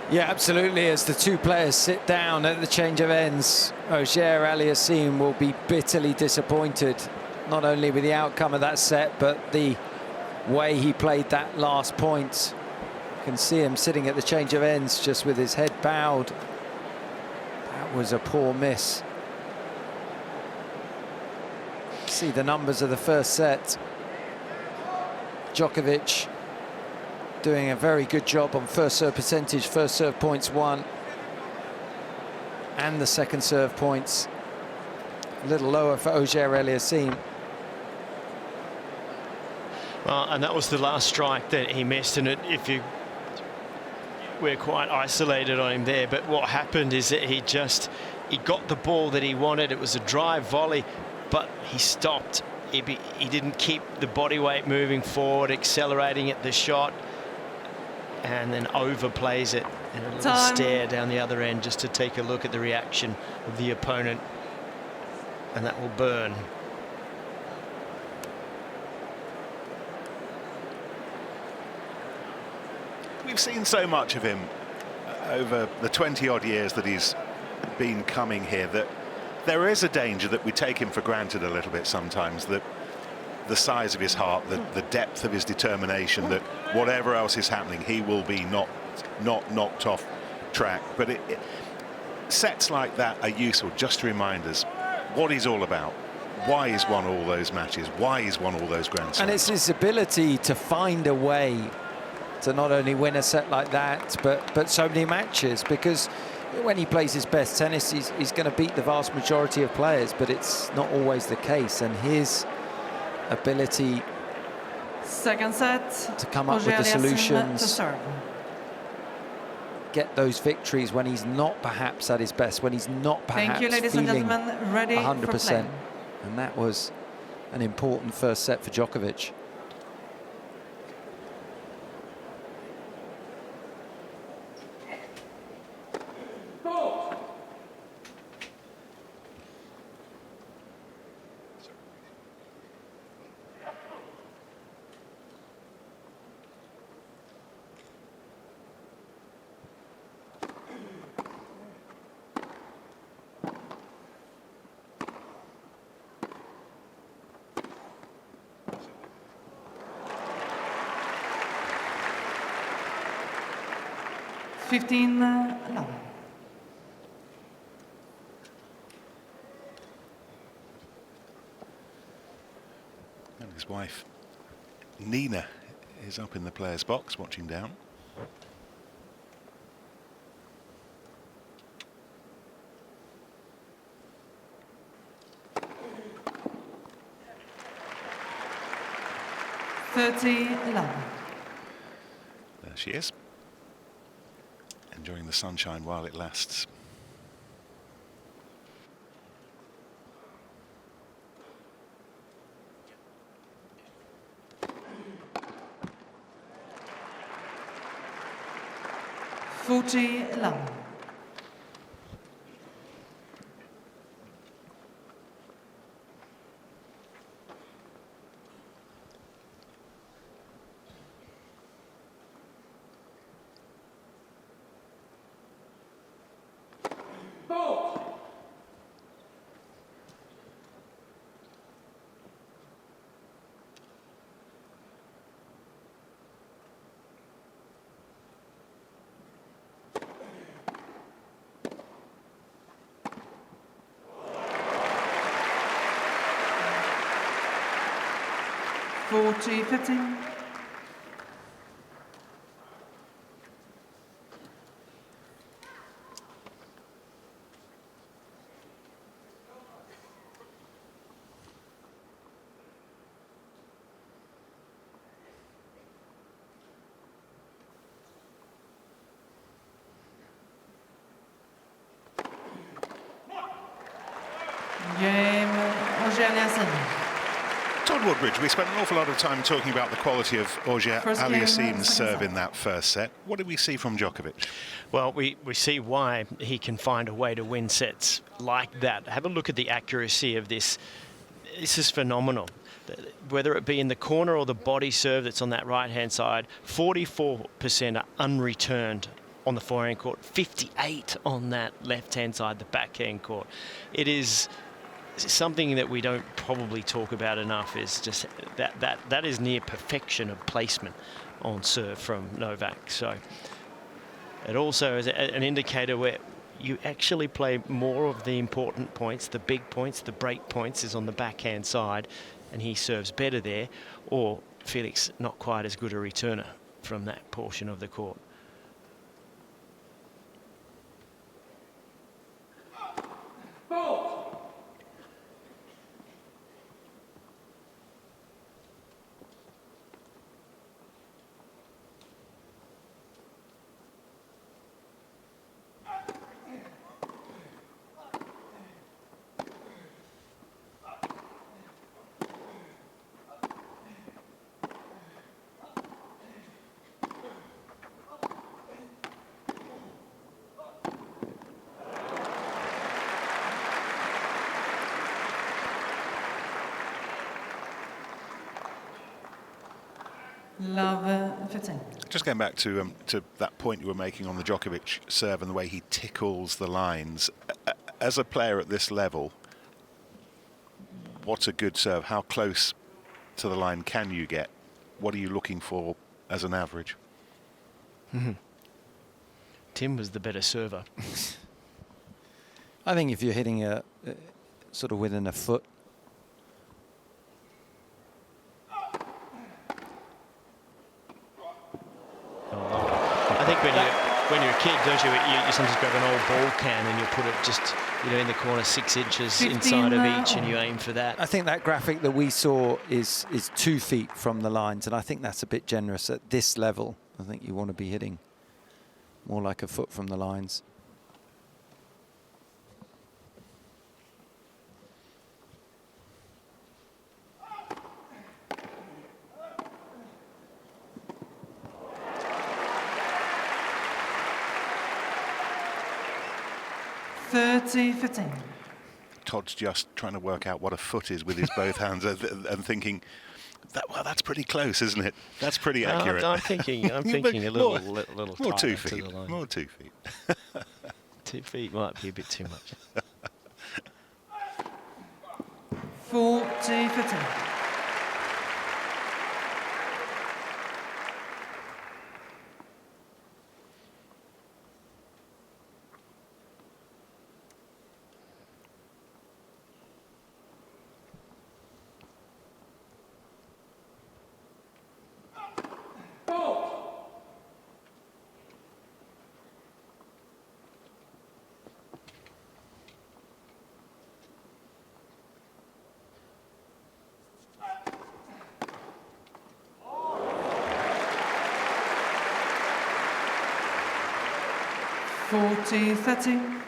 Yeah, absolutely. As the two players sit down at the change of ends, Auger-Aliassime will be bitterly disappointed, not only with the outcome of that set, but the way he played that last point. You can see him sitting at the change of ends just with his head bowed. That was a poor miss. See the numbers of the first set. Djokovic doing a very good job on first serve percentage, first serve points won, and the second serve points a little lower for Auger-Aliassime. Well, and that was the last strike that he missed, and we're quite isolated on him there, but what happened is that he got the ball that he wanted. It was a drive volley, but he stopped. He didn't keep the body weight moving forward, accelerating at the shot, and then overplays it, and a little stare down the other end just to take a look at the reaction of the opponent, and that will burn. We've seen so much of him over the 20-odd years that he's been coming here that there is a danger that we take him for granted a little bit sometimes, that the size of his heart, the depth of his determination, that whatever else is happening, he will be not knocked off track. But sets like that are useful just to remind us what he's all about, why he's won all those matches, why he's won all those Grand Slams. And it's his ability to find a way to not only win a set like that, but so many matches, because when he plays his best tennis, he's going to beat the vast majority of players, but it's not always the case. And his ability Second set to come up with the solutions, to serve. get those victories when he's not perhaps at his best, when he's not perhaps Thank you, ladies and feeling gentlemen. Ready 100%. for play. And that was an important first set for Djokovic. Love. And his wife Nina is up in the players' box watching down. Love. There she is, enjoying the sunshine while it lasts. Love. 40-15. Game Auger-Aliassime. Todd Woodbridge, we spent an awful lot of time talking about the quality of Auger-Aliassime's serve in that first set. What did we see from Djokovic? Well, we see why he can find a way to win sets like that. Have a look at the accuracy of this. This is phenomenal. Whether it be in the corner or the body serve that's on that right-hand side, 44% are unreturned on the forehand court, 58 on that left-hand side, the backhand court. It is something that we don't probably talk about enough, is just that is near perfection of placement on serve from Novak. So it also is an indicator where you actually play more of the important points, the big points, the break points is on the backhand side, and he serves better there, or Felix not quite as good a returner from that portion of the court. Love 15. Just going back to that point you were making on the Djokovic serve and the way he tickles the lines. As a player at this level, what's a good serve? How close to the line can you get? What are you looking for as an average? Tim was the better server. I think if you're hitting a sort of within a foot, I think when you're a kid, don't you sometimes grab an old ball can and you put it just, in the corner 6 inches 15 inside of now. each, and you aim for that. I think that graphic that we saw is 2 feet from the lines, and I think that's a bit generous at this level. I think you want to be hitting more like a foot from the lines. Todd's just trying to work out what a foot is with his both hands and thinking, well, that's pretty close, isn't it? That's pretty accurate. I'm thinking a little more 2 tighter to feet. the line. More 2 feet. 2 feet might be a bit too much. 40-15.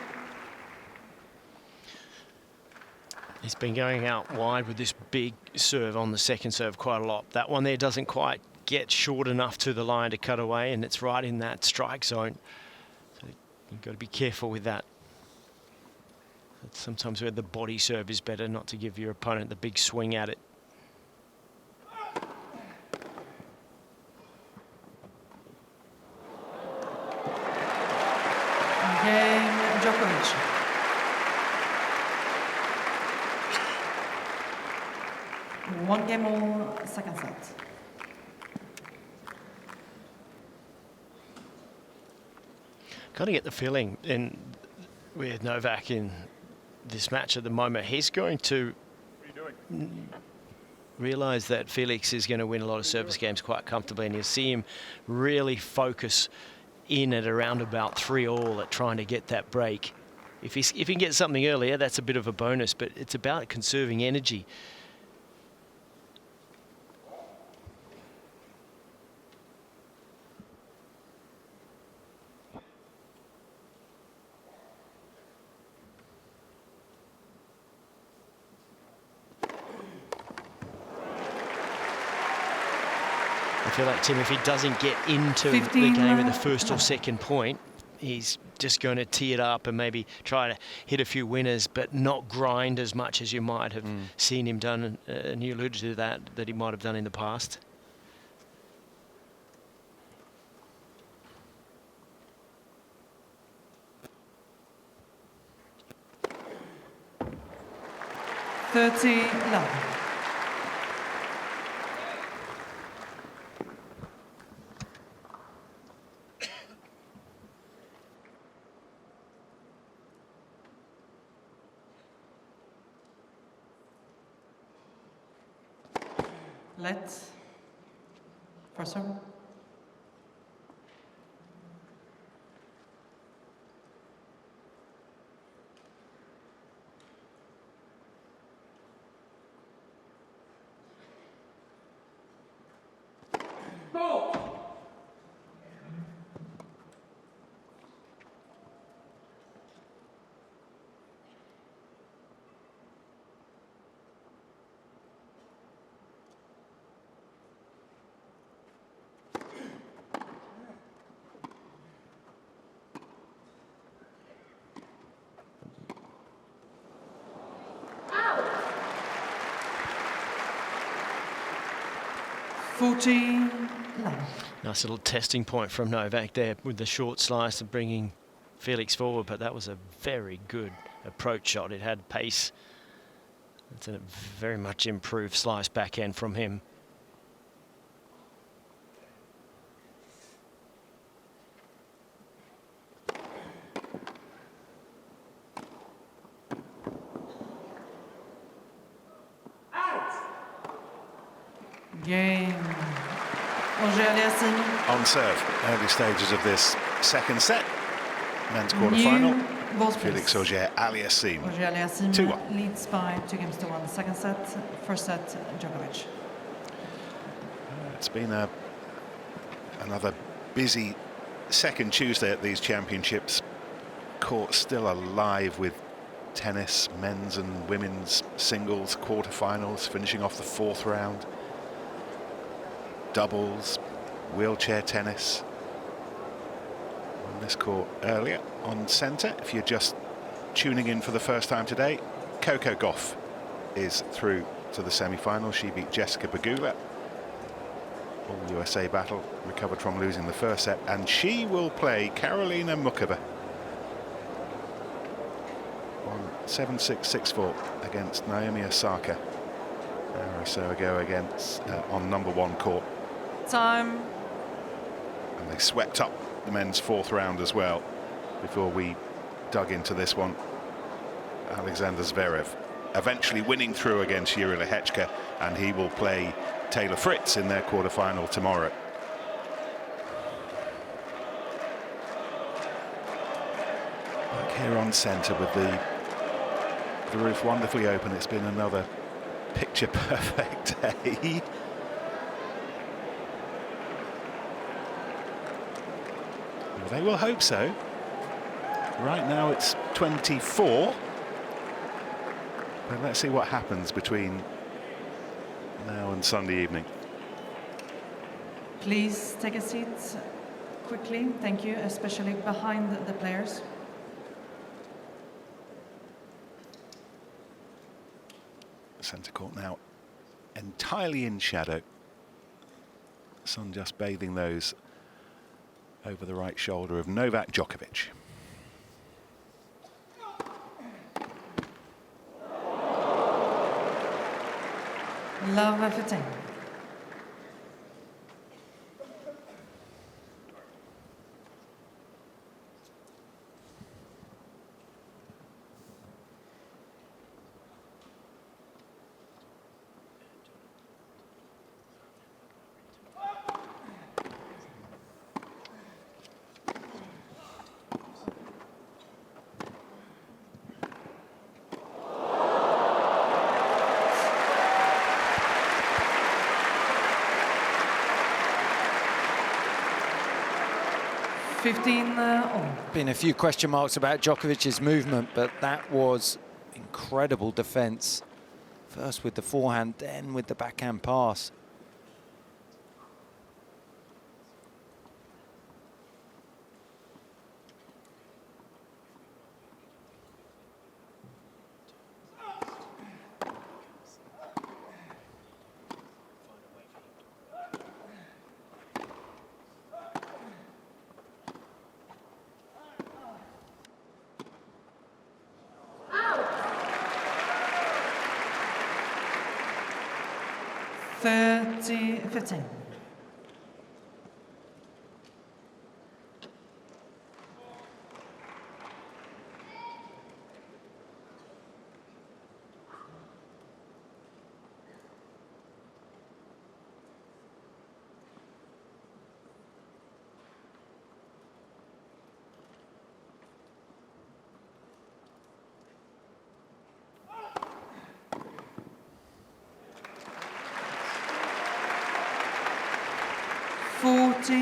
He's been going out wide with this big serve on the second serve quite a lot. That one there doesn't quite get short enough to the line to cut away, and it's right in that strike zone. So you've got to be careful with that. Sometimes where the body serve is better, not to give your opponent the big swing at it. Game Djokovic. One game all, second set. Kind of get the feeling with Novak in this match at the moment, he's going to realise that Felix is going to win a lot of service games quite comfortably, and you'll see him really focus in at around about 3-all at trying to get that break. If he can get something earlier, that's a bit of a bonus, but it's about conserving energy. I feel like, Tim, if he doesn't get into the game at the first or second point, he's just going to tee it up and maybe try to hit a few winners, but not grind as much as you might have seen him done. And you alluded to that he might have done in the past. Love. Let's for serve. Nice little testing point from Novak there with the short slice and bringing Felix forward, but that was a very good approach shot. It had pace. It's a very much improved slice backhand from him. Game. Auger-Aliassime. On serve, early stages of this second set. Men's quarter-final. Felix Auger-Aliassime. Auger-Aliassime 2-1. leads by 2-1. Second set, first set, Djokovic. It's been another busy second Tuesday at these championships. Court still alive with tennis, men's and women's singles, quarter-finals, finishing off the fourth round. Doubles, wheelchair tennis. On this court earlier on centre, if you're just tuning in for the first time today, Coco Gauff is through to the semi-final. She beat Jessica Pegula. All USA battle, recovered from losing the first set, and she will play Karolina Muchova on 7-6, 6-4 against Naomi Osaka. An hour or so ago against on number one court. Time. And they swept up the men's fourth round as well before we dug into this one. Alexander Zverev eventually winning through against Yuri Lehechka, and he will play Taylor Fritz in their quarter-final tomorrow. Back here on centre with the roof wonderfully open. It's been another picture-perfect day. Well, they will hope so. Right now it's 24. But let's see what happens between now and Sunday evening. Please take a seat quickly. Thank you, especially behind the players. Centre court now entirely in shadow. Sun just bathing those over the right shoulder of Novak Djokovic. Love of 15. 15 all. Been a few question marks about Djokovic's movement, but that was incredible defense. First with the forehand, then with the backhand pass. Thirty 15.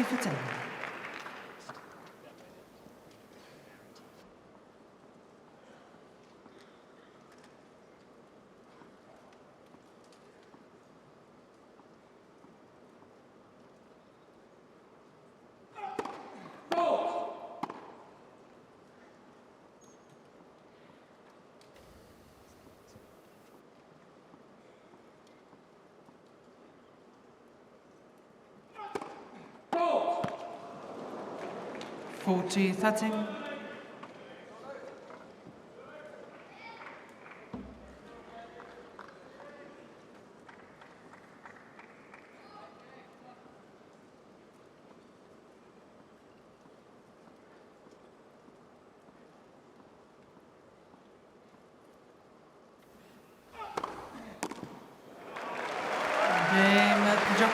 For 10. Forty 13.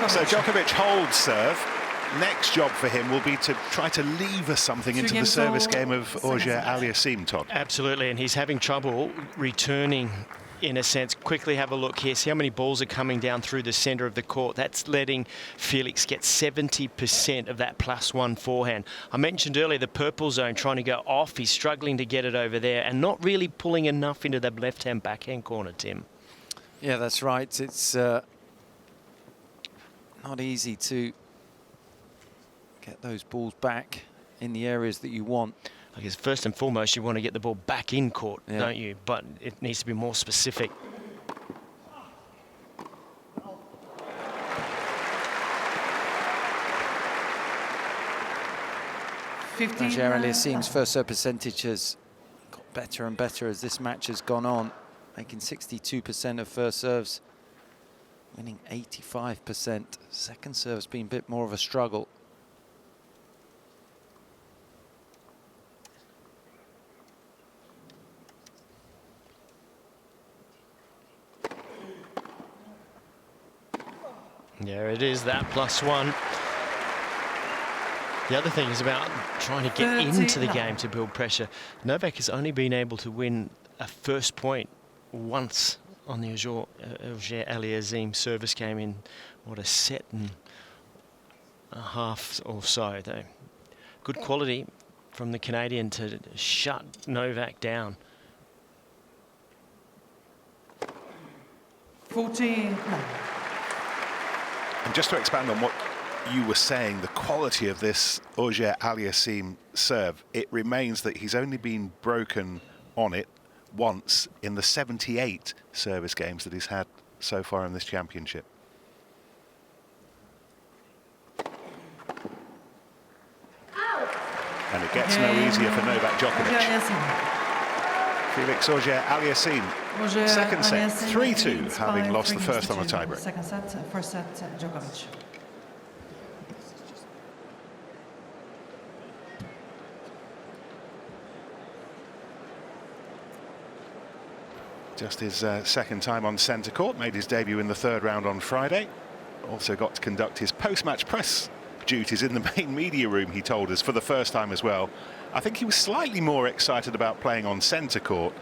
So Djokovic holds serve. Next job for him will be to try to lever something into the service game of Auger-Aliassime, Todd. Absolutely, and he's having trouble returning, in a sense. Quickly have a look here. See how many balls are coming down through the centre of the court. That's letting Felix get 70% of that +1 forehand. I mentioned earlier the purple zone trying to go off. He's struggling to get it over there and not really pulling enough into the left-hand backhand corner, Tim. Yeah, that's right. It's not easy to get those balls back in the areas that you want. I guess first and foremost, you want to get the ball back in court, yeah, don't you? But it needs to be more specific. Auger-Aliassime's first serve percentage has got better and better as this match has gone on, making 62% of first serves, winning 85%. Second serve's been a bit more of a struggle. There it is, that +1. The other thing is about trying to get into the game to build pressure. Novak has only been able to win a first point once on the Auger-Aliassime service game in, what, a set and a half or so, though. Good quality from the Canadian to shut Novak down. 14. And just to expand on what you were saying, the quality of this Auger-Aliassime serve, it remains that he's only been broken on it once in the 78 service games that he's had so far in this championship. And it gets no easier for Novak Djokovic. Felix Auger-Aliassime, second set, 3-2, having lost the first on a tiebreak. Second set, first set, Djokovic. Just his second time on centre court, made his debut in the third round on Friday. Also got to conduct his post-match press duties in the main media room, he told us, for the first time as well. I think he was slightly more excited about playing on centre court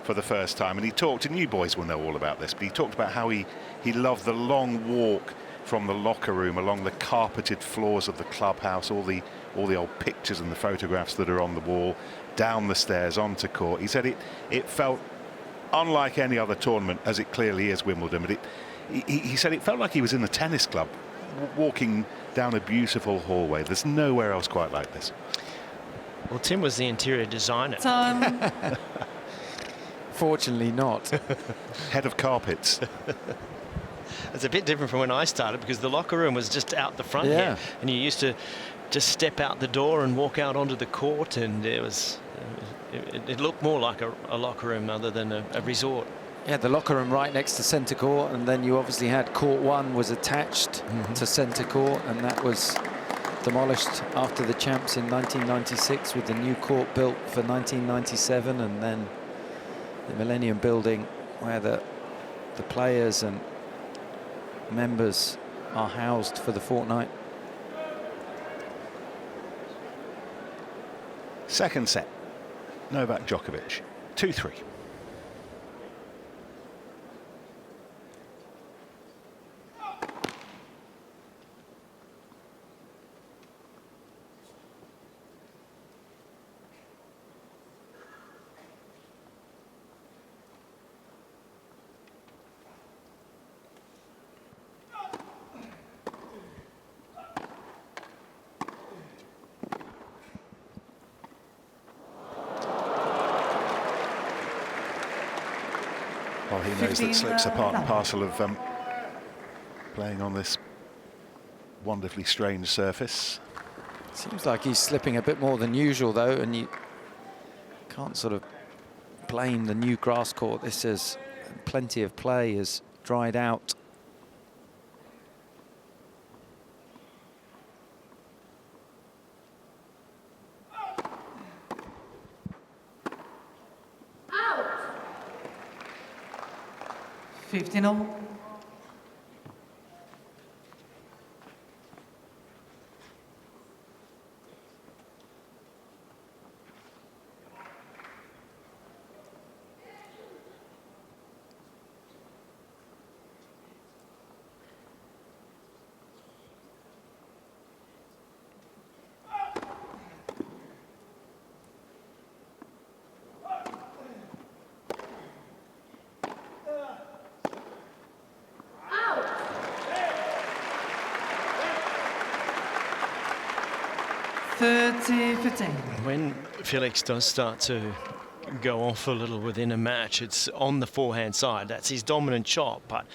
for the first time, and he talked, and you boys will know all about this, but he talked about how he loved the long walk from the locker room along the carpeted floors of the clubhouse, all the all the old pictures and the photographs that are on the wall, down the stairs, onto court. He said it felt unlike any other tournament, as it clearly is Wimbledon, but he said it felt like he was in a tennis club, walking down a beautiful hallway. There's nowhere else quite like this. Well, Tim was the interior designer. Time. Fortunately not. Head of carpets. It's a bit different from when I started, because the locker room was just out the front here, and you used to just step out the door and walk out onto the court, and it looked more like a locker room other than a resort. Yeah, the locker room right next to centre court, and then you obviously had court 1 was attached to centre court, and that was demolished after the champs in 1996 with the new court built for 1997, and then the Millennium Building where the players and members are housed for the fortnight. Second set, Novak Djokovic, 2-3. Well, he knows that slips are part and parcel of playing on this wonderfully strange surface. Seems like he's slipping a bit more than usual, though, and you can't sort of blame the new grass court. This is plenty of play has dried out. Out. 15-all. When Felix does start to go off a little within a match, it's on the forehand side. That's his dominant shot, but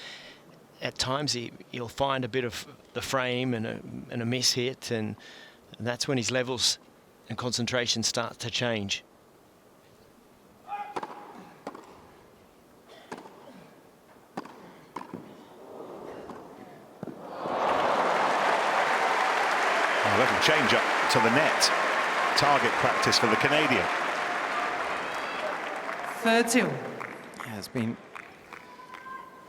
at times he'll find a bit of the frame and a miss hit, and that's when his levels and concentration start to change. A little change up to the net. Target practice for the Canadian. 30. Yeah, there's been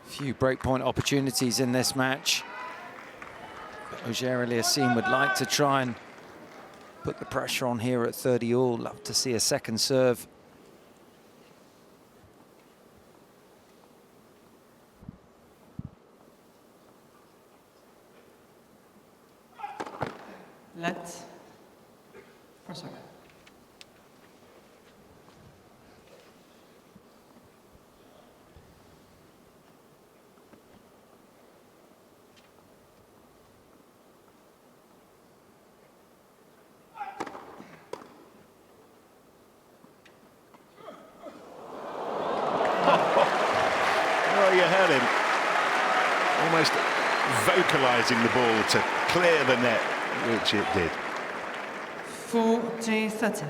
a few breakpoint opportunities in this match. But Auger-Aliassime would like to try and put the pressure on here at 30-all. Love to see a second serve. Let. For a second. Well, you heard him almost vocalizing the ball to clear the net, which it did. 40-30.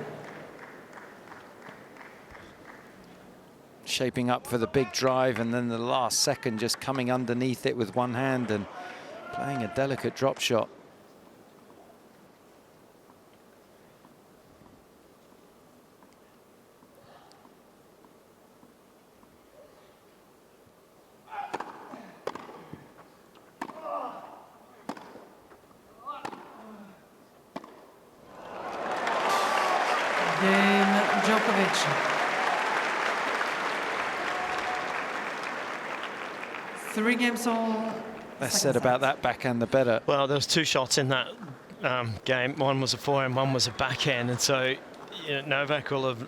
Shaping up for the big drive, and then the last second just coming underneath it with one hand and playing a delicate drop shot. Djokovic. 3 games all. Less said about that backhand, the better. Well, there was 2 shots in that game. One was a forehand, one was a backhand, and so Novak will have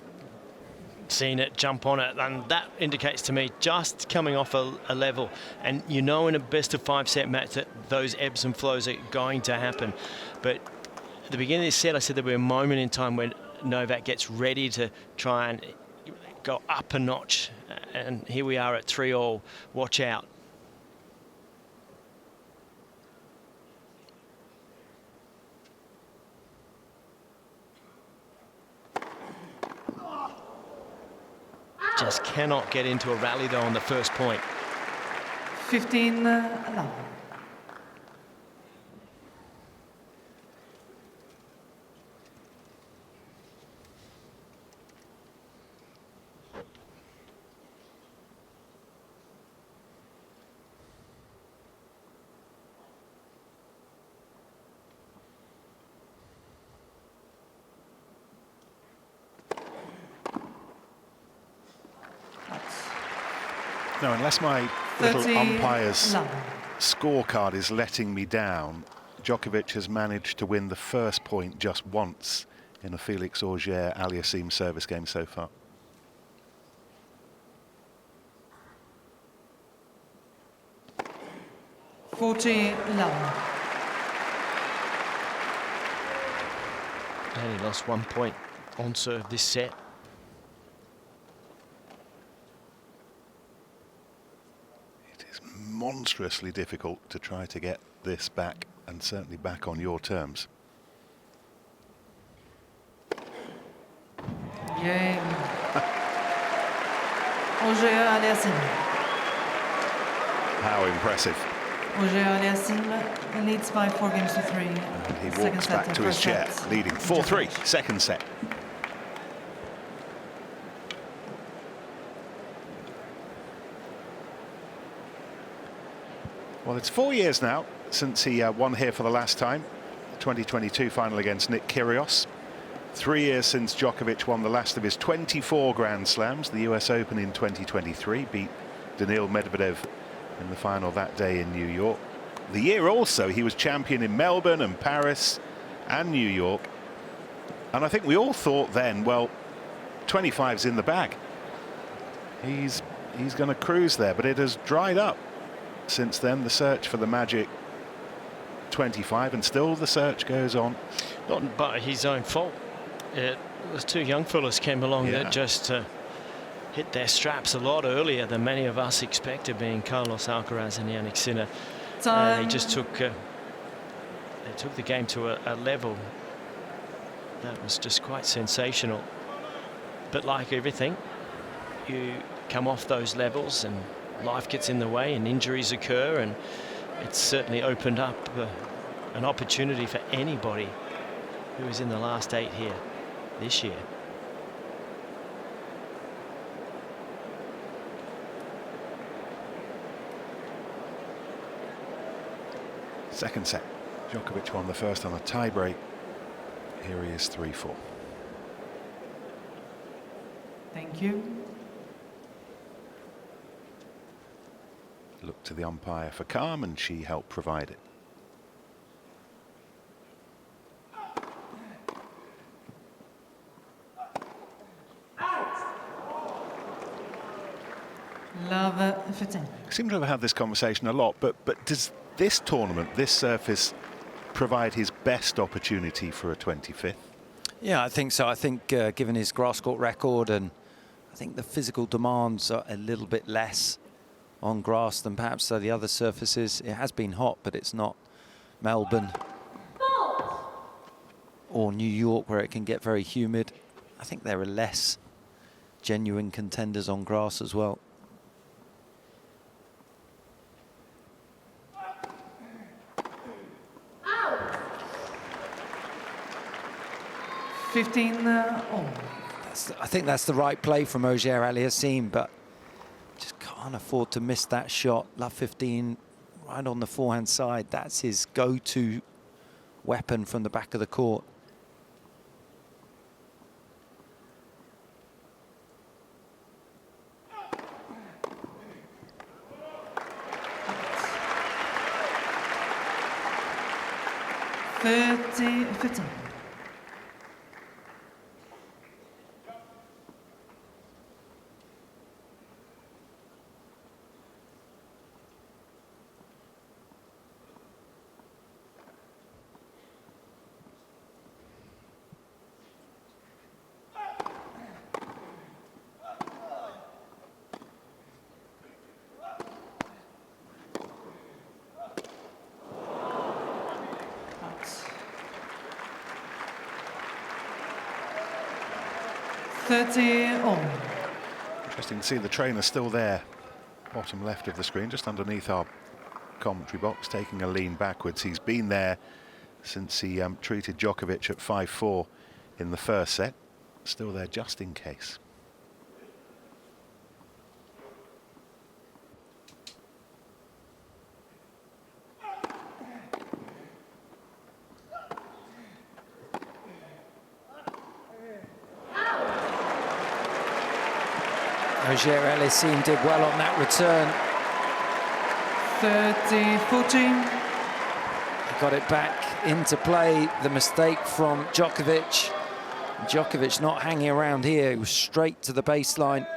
seen it, jump on it, and that indicates to me just coming off a level. And in a best of 5 set match that those ebbs and flows are going to happen. But at the beginning of this set, I said there'll be a moment in time when Novak gets ready to try and go up a notch, and here we are at 3-all. Watch out. Just cannot get into a rally though on the first point. 15 love. No, unless my little 30 umpire's love. scorecard is letting me down, Djokovic has managed to win the first point just once in a Felix Auger-Aliassime service game so far. love. And he lost 1 point on serve this set. Monstrously difficult to try to get this back, and certainly back on your terms. Game. Auger-Aliassime. How impressive. Auger-Aliassime leads by 4 games to 3. And he Second walks set back and to his first chair, set. leading 4-3, second set. Well, it's 4 years now since he won here for the last time. 2022 final against Nick Kyrgios. 3 years since Djokovic won the last of his 24 Grand Slams. The US Open in 2023, beat Daniil Medvedev in the final that day in New York. The year also he was champion in Melbourne and Paris and New York. And I think we all thought then, well, 25's in the bag. He's going to cruise there, but it has dried up. Since then, the search for the magic 25, and still the search goes on. Not by his own fault. It was 2 young fellas came along that just hit their straps a lot earlier than many of us expected, being Carlos Alcaraz and Jannik Sinner. They just took the game to a level that was just quite sensational. But like everything, you come off those levels and life gets in the way and injuries occur, and it's certainly opened up an opportunity for anybody who is in the last 8 here this year. Second set. Djokovic won the first on a tie break. Here he is 3-4. Thank you. Looked to the umpire for calm, and she helped provide it. Love 15. We seem to have had this conversation a lot, but does this tournament, this surface, provide his best opportunity for a 25th? Yeah, I think so. I think given his grass court record, and I think the physical demands are a little bit less on grass than perhaps the other surfaces. It has been hot, but it's not Melbourne or New York where it can get very humid. I think there are less genuine contenders on grass as well. I think that's the right play from Auger-Aliassime, but just can't afford to miss that shot. Love 15 right on the forehand side. That's his go-to weapon from the back of the court. 30-15. Out. 30-all. Interesting to see the trainer still there, bottom left of the screen, just underneath our commentary box, taking a lean backwards. He's been there since he treated Djokovic at 5-4 in the first set. Still there just in case. Auger-Aliassime did well on that return. 30-14. Got it back into play. The mistake from Djokovic. Djokovic not hanging around here. He was straight to the baseline.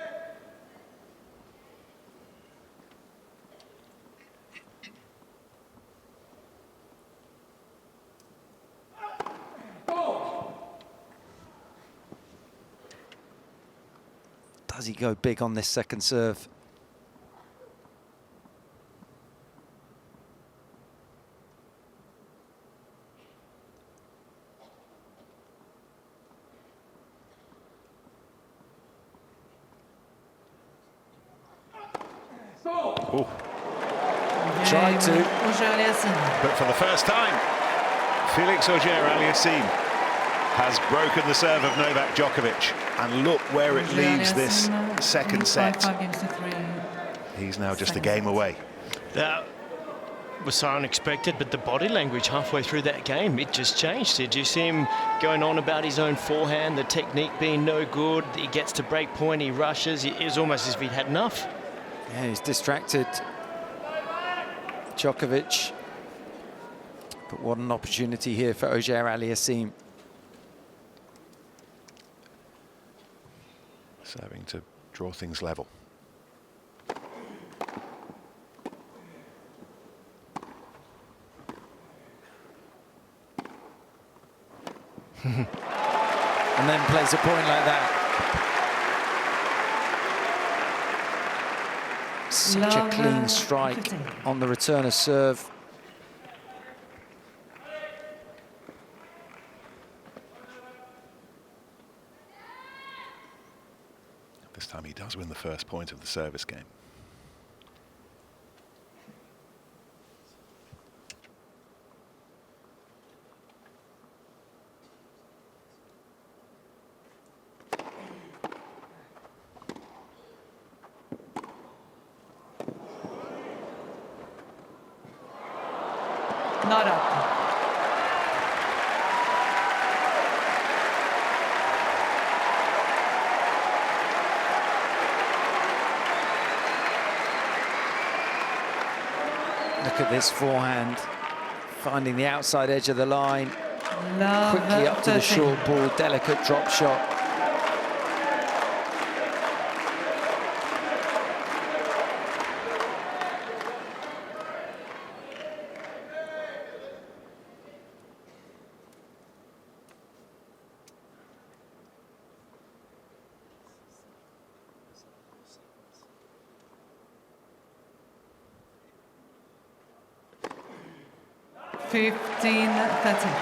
Does he go big on this second serve? Oh. Tried to. Auger-Aliassime. But for the first time, Felix Auger-Aliassime has broken the serve of Novak Djokovic. And look where it leaves this second set. 5-3. He's now just a game away. That was so unexpected, but the body language halfway through that game, it just changed. Did you see him going on about his own forehand, the technique being no good? He gets to break point, he rushes. It was almost as if he'd had enough. Yeah, he's distracted Djokovic. But what an opportunity here for Auger-Aliassime. Serving to draw things level. And then plays a point like that. Such a clean strike on the return of serve. This time he does win the first point of the service game. Not up. Look at this forehand, finding the outside edge of the line, quickly up to the short ball, delicate drop shot. Fifteen 13.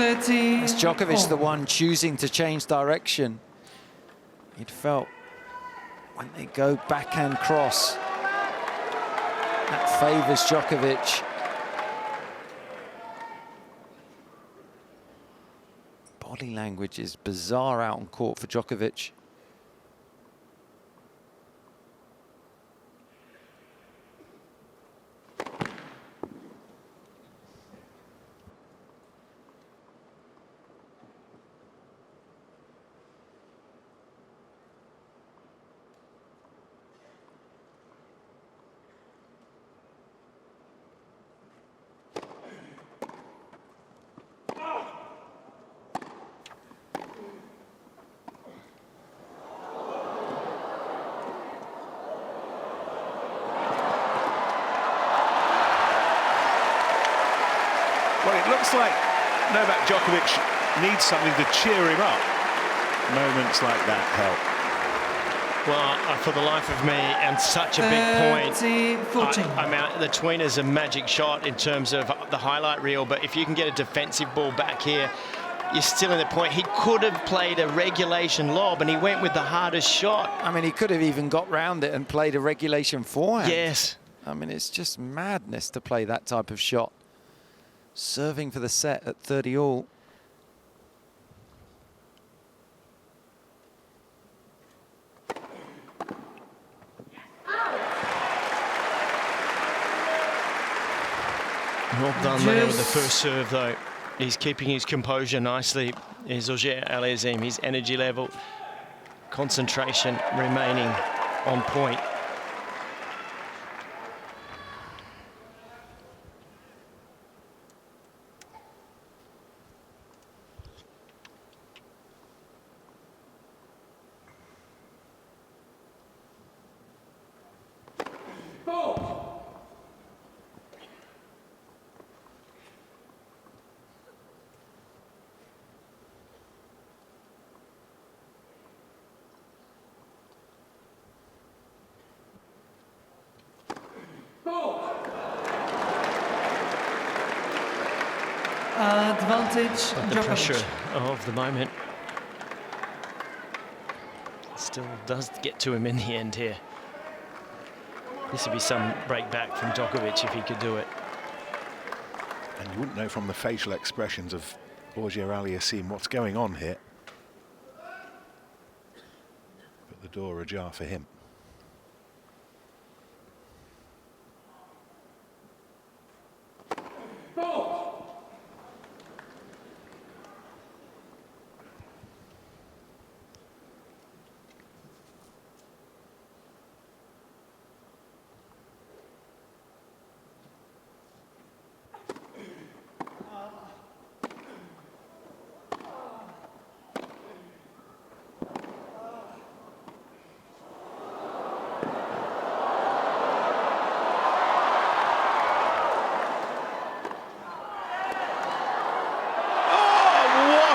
30. It's Djokovic the one choosing to change direction. It felt when they go backhand cross, that favours Djokovic. Body language is bizarre out on court for Djokovic. Well, it looks like Novak Djokovic needs something to cheer him up. Moments like that help. Well, for the life of me, and such a big 40. point. I mean, the tweener's a magic shot in terms of the highlight reel, but if you can get a defensive ball back here, you're still in the point. He could have played a regulation lob, and he went with the hardest shot. I mean, he could have even got round it and played a regulation forehand. Yes. I mean, it's just madness to play that type of shot. Serving for the set at 30 all. Well done there with the first serve, though. He's keeping his composure nicely. Is Auger-Aliassime, his energy level, concentration remaining on point. Advantage, But the Djokovic. pressure of the moment still does get to him in the end here. This would be some break back from Djokovic if he could do it. And you wouldn't know from the facial expressions of Auger-Aliassime what's going on here. But the door ajar for him.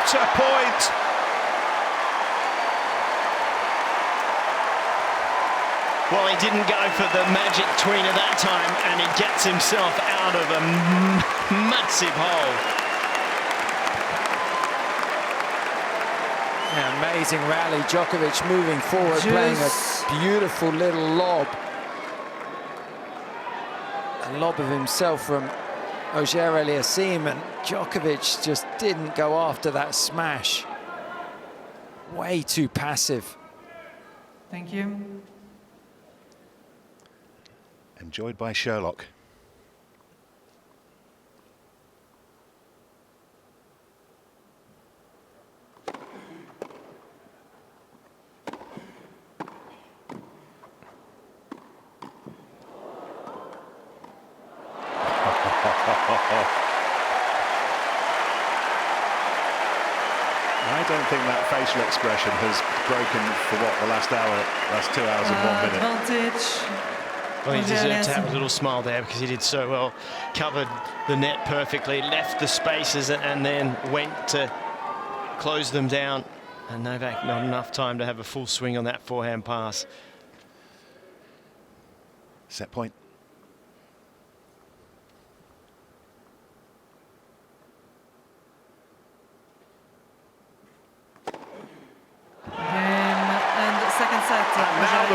What a point! Well, he didn't go for the magic tweener that time, and he gets himself out of a massive hole. Yeah, amazing rally. Djokovic moving forward, playing a beautiful little lob. A lob of himself from Auger-Aliassime, and Djokovic just didn't go after that smash. Way too passive. Thank you. Enjoyed by Sherlock. I don't think that facial expression has broken for what, the last hour, last 2 hours and 1 minute. Advantage. Well, he deserved to have a Auger-Aliassime. little smile there because he did so well. Covered the net perfectly, left the spaces, and then went to close them down. And Novak, not enough time to have a full swing on that forehand pass. Set point.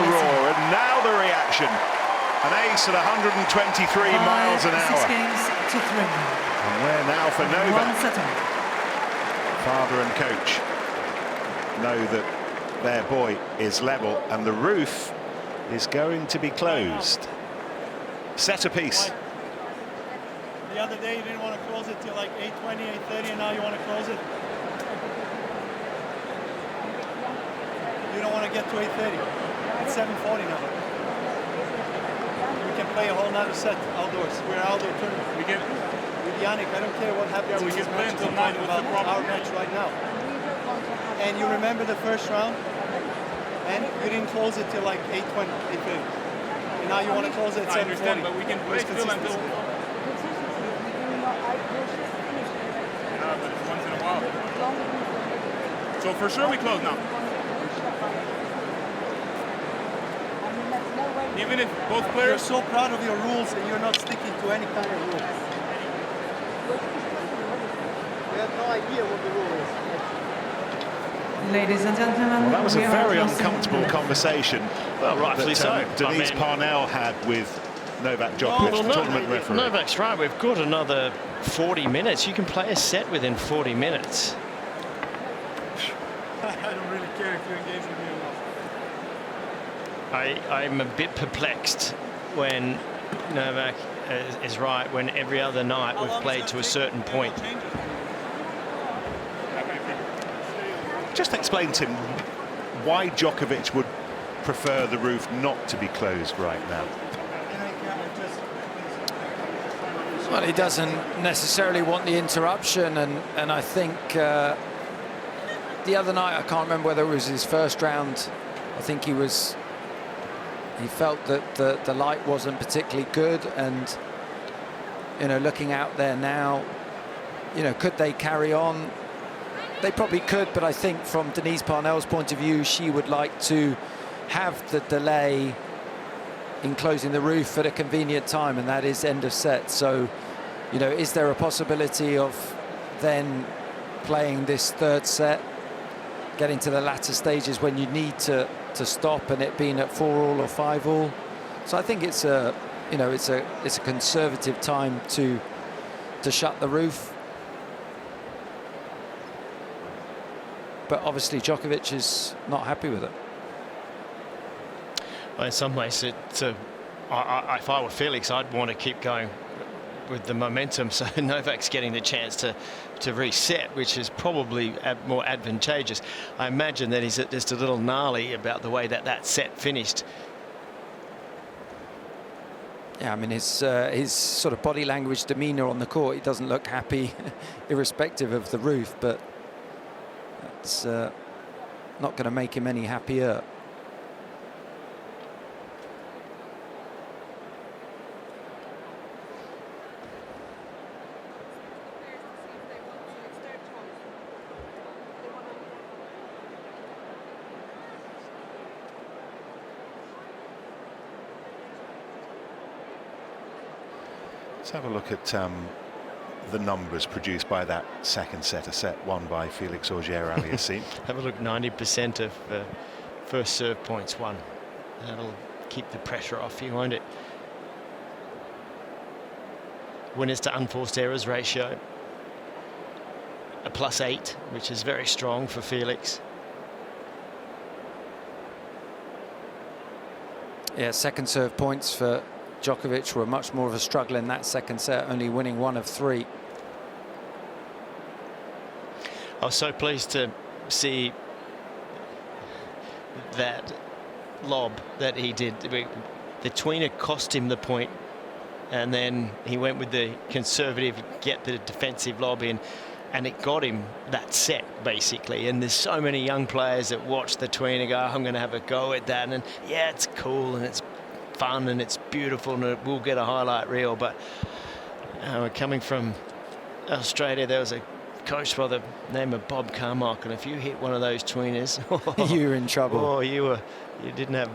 the roar, and now the reaction. An ace at 123 miles an 6 hour. games to 3. And we're now for Novak. 1 setter. Father and coach know that their boy is level, and the roof is going to be closed. Set a piece. The other day you didn't want to close it till like 8:20, 8:30, and now you want to close it. You don't want to get to 8:30. It's 7:40 now. We can play a whole nother set outdoors. We're an outdoor tournament. We get with Yannick. I don't care what happens. Yeah, we can play until 9. What's the problem? Our match right now. And you remember the first round, and you didn't close it till like 8:20, 8:30. And now you want to close it at 7:40. I understand, but we can play still until. Yeah, but it's once in a while. So for sure we close now. Even if both You're players. so proud of your rules and you're not sticking to any kind of rule. We have no idea what the rule is. Ladies and gentlemen, Well, that was a we are very closing uncomfortable conversation. Well, rightfully so. Denise I mean- Parnell had with Novak Djokovic, Well, the tournament referee. Novak's right. We've got another 40 minutes. You can play a set within 40 minutes. I don't really care if you're engaged with me or not. I'm a bit perplexed when Novak is right, when every other night we've played to a certain point. Just explain to him why Djokovic would prefer the roof not to be closed right now. Well, he doesn't necessarily want the interruption, and I think the other night, I can't remember whether it was his first round, I think he felt that the light wasn't particularly good, and looking out there now, could they carry on? They probably could, but I think from Denise Parnell's point of view, she would like to have the delay in closing the roof at a convenient time, and that is end of set. So, is there a possibility of then playing this third set, getting to the latter stages when you need to stop, and it being at 4-all or 5-all? So I think it's a conservative time to shut the roof. But obviously Djokovic is not happy with it. Well, in some ways, if I were Felix, I'd want to keep going with the momentum, so Novak's getting the chance to reset, which is probably more advantageous. I imagine that he's just a little gnarly about the way that set finished. Yeah, I mean, his sort of body language, demeanour on the court, he doesn't look happy, irrespective of the roof, but that's not going to make him any happier. Let's have a look at the numbers produced by that second set, a set won by Felix Auger-Aliassime. Have a look, 90% of first serve points won. That'll keep the pressure off you, won't it? Winners to unforced errors ratio, a +8, which is very strong for Felix. Yeah, second serve points for Djokovic were much more of a struggle in that second set, only winning 1 of 3. I was so pleased to see that lob that he did. The tweener cost him the point, and then he went with the conservative, get the defensive lob in, and it got him that set, basically. And there's so many young players that watch the tweener go, I'm going to have a go at that, and yeah, it's cool and it's fun and it's beautiful and it will get a highlight reel. But coming from Australia, there was a coach by the name of Bob Carmichael, and if you hit one of those tweeners, you were in trouble. Oh, you didn't have.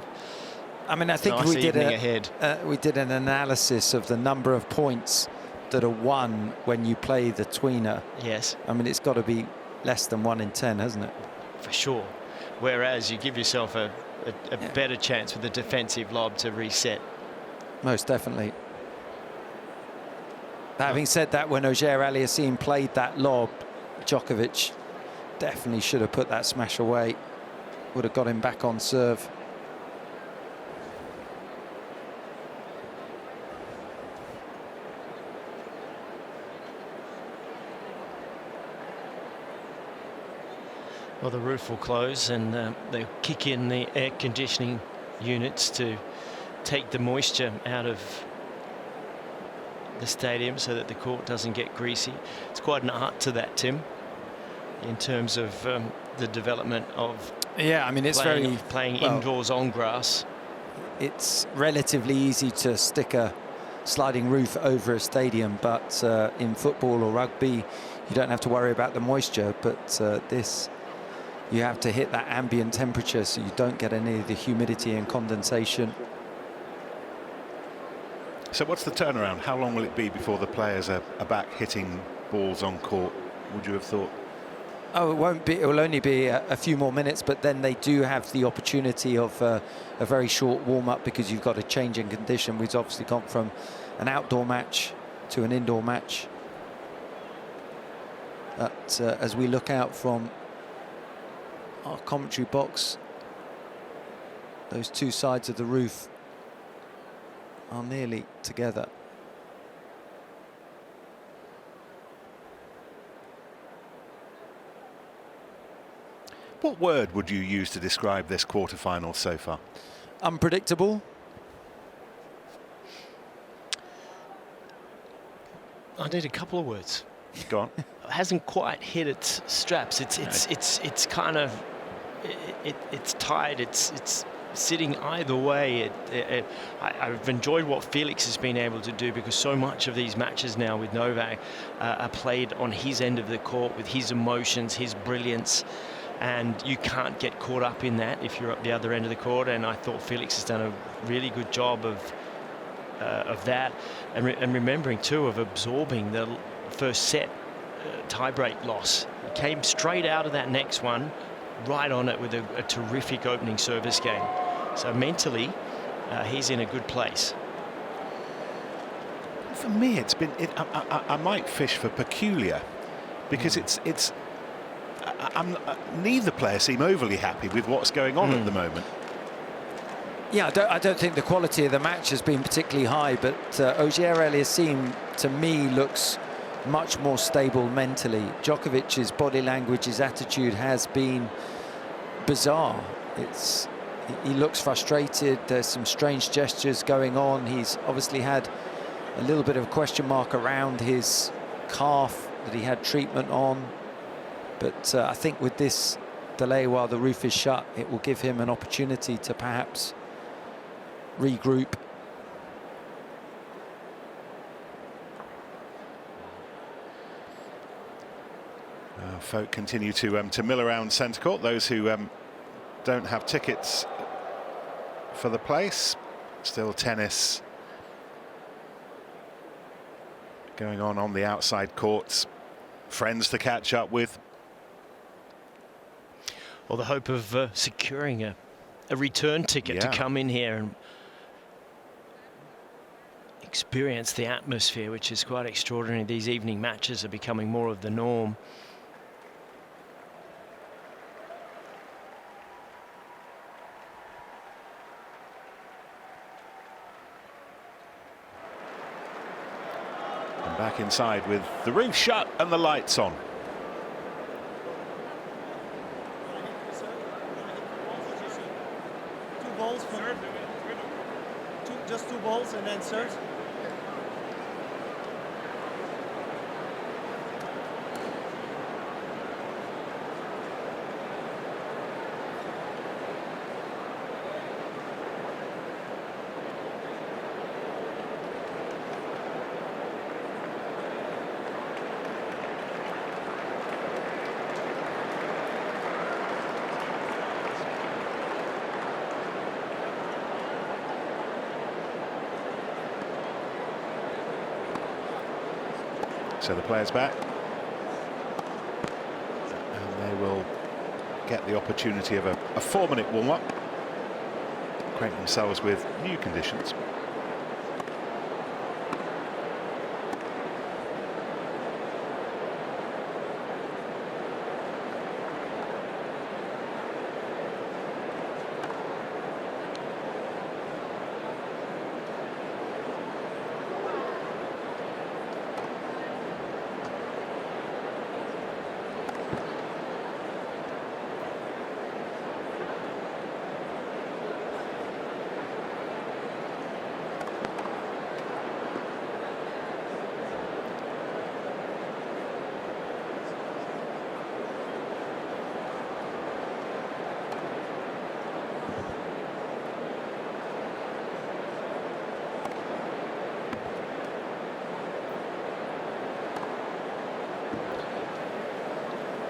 I mean, I think nice we did ahead. We did an analysis of the number of points that are won when you play the tweener. Yes. I mean, it's got to be less than 1 in 10, hasn't it? For sure. Whereas you give yourself a a better chance with a defensive lob to reset. Most definitely. Having said that, when Auger-Aliassime played that lob, Djokovic definitely should have put that smash away. Would have got him back on serve. Well, the roof will close and they'll kick in the air conditioning units to take the moisture out of the stadium so that the court doesn't get greasy. It's quite an art to that, Tim, in terms of the development of I mean, it's playing indoors on grass. It's relatively easy to stick a sliding roof over a stadium, but in football or rugby you don't have to worry about the moisture, but this you have to hit that ambient temperature so you don't get any of the humidity and condensation. So what's the turnaround? How long will it be before the players are back hitting balls on court, would you have thought? Oh, it won't be. It will only be a few more minutes, but then they do have the opportunity of a very short warm-up because you've got a change in condition. We've obviously gone from an outdoor match to an indoor match. But as we look out from our commentary box, those two sides of the roof are nearly together. What word would you use to describe this quarter-final so far? Unpredictable. I need a couple of words. Go on. It hasn't quite hit its straps. It's kind of it's tight. It's sitting either way. I've enjoyed what Felix has been able to do, because so much of these matches now with Novak are played on his end of the court with his emotions, his brilliance, and you can't get caught up in that if you're at the other end of the court. And I thought Felix has done a really good job of that, and remembering too of absorbing the first set tie-break loss. He came straight out of that next one, right on it with a terrific opening service game. So mentally, he's in a good place. For me, it's been. I might fish for peculiar, because neither player seem overly happy with what's going on at the moment. Yeah, I don't think the quality of the match has been particularly high, but Auger-Aliassime, to me, looks much more stable mentally. Djokovic's body language, his attitude has been bizarre. He looks frustrated. There's some strange gestures going on. He's obviously had a little bit of a question mark around his calf that he had treatment on. But I think with this delay while the roof is shut, it will give him an opportunity to perhaps regroup. Folk continue to mill around centre court. Those who don't have tickets for the place, still tennis going on the outside courts. Friends to catch up with. Or the hope of securing a return ticket to come in here and experience the atmosphere, which is quite extraordinary. These evening matches are becoming more of the norm. And back inside with the roof shut and the lights on. Just two balls and then serve. So the players back, and they will get the opportunity of a 4-minute warm-up. acquaint themselves with new conditions.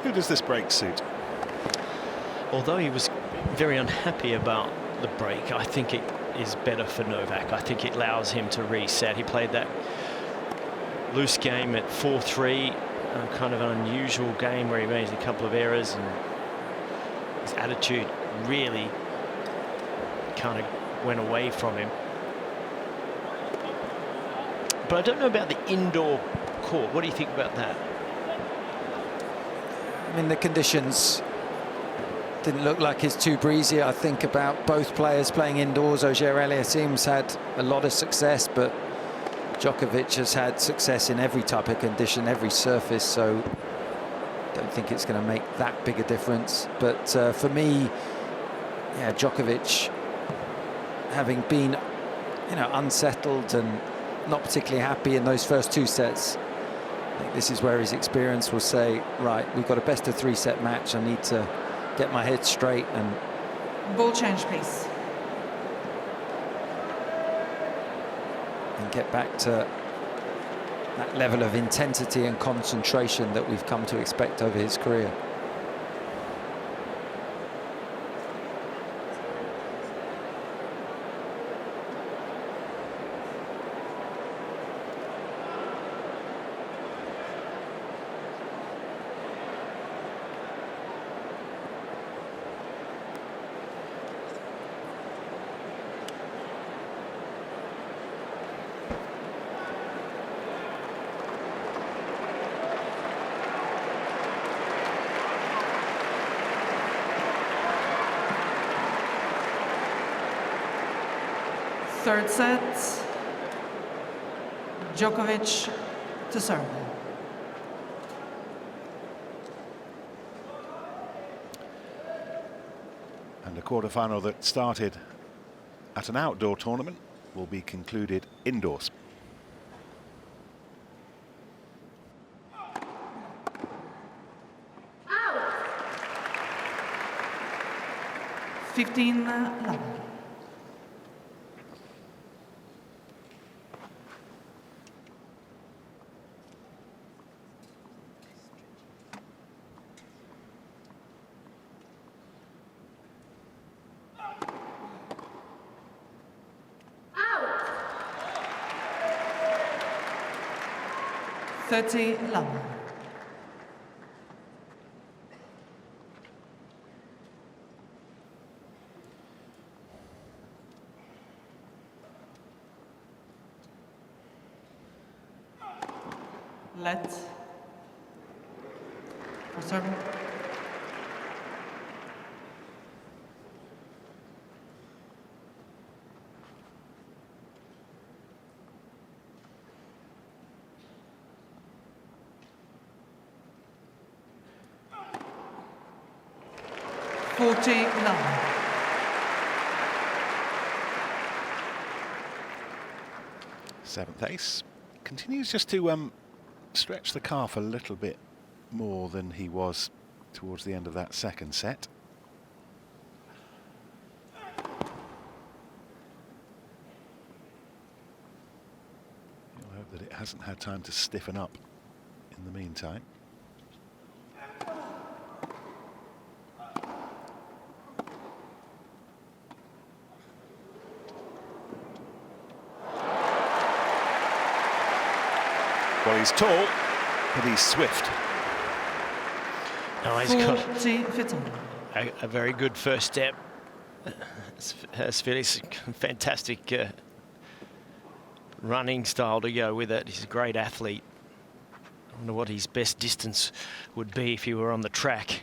Who does this break suit? Although he was very unhappy about the break, I think it is better for Novak. I think it allows him to reset. He played that loose game at 4-3, kind of an unusual game where he made a couple of errors, and his attitude really kind of went away from him. But I don't know about the indoor court. What do you think about that? I mean, the conditions didn't look like it's too breezy. I think about both players playing indoors. Auger-Aliassime's had a lot of success, but Djokovic has had success in every type of condition, every surface, so I don't think it's going to make that big a difference. But for me, yeah, Djokovic, having been, you know, unsettled and not particularly happy in those first two sets, I think this is where his experience will say, right, we've got a best of 3-set match. I need to get my head straight and Ball change, please. get back to that level of intensity and concentration that we've come to expect over his career. Third set, Djokovic to serve. And a quarter-final that started at an outdoor tournament will be concluded indoors. Out. 15-11. Out. 30-11. Let for serving. Seventh ace continues just to stretch the calf a little bit more than he was towards the end of that second set. You'll hope that it hasn't had time to stiffen up in the meantime. Well, he's tall, but he's swift. No, he's got 40-15. a very good first step. Has Felix, fantastic running style to go with it. He's a great athlete. I wonder what his best distance would be if he were on the track.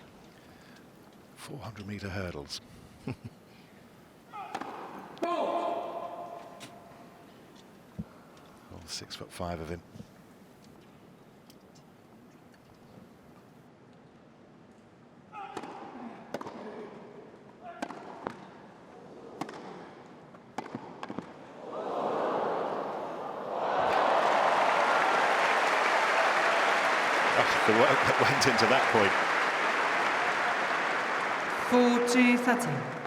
400-meter hurdles. All 6'5" of him. The work that went into that point. 40-30.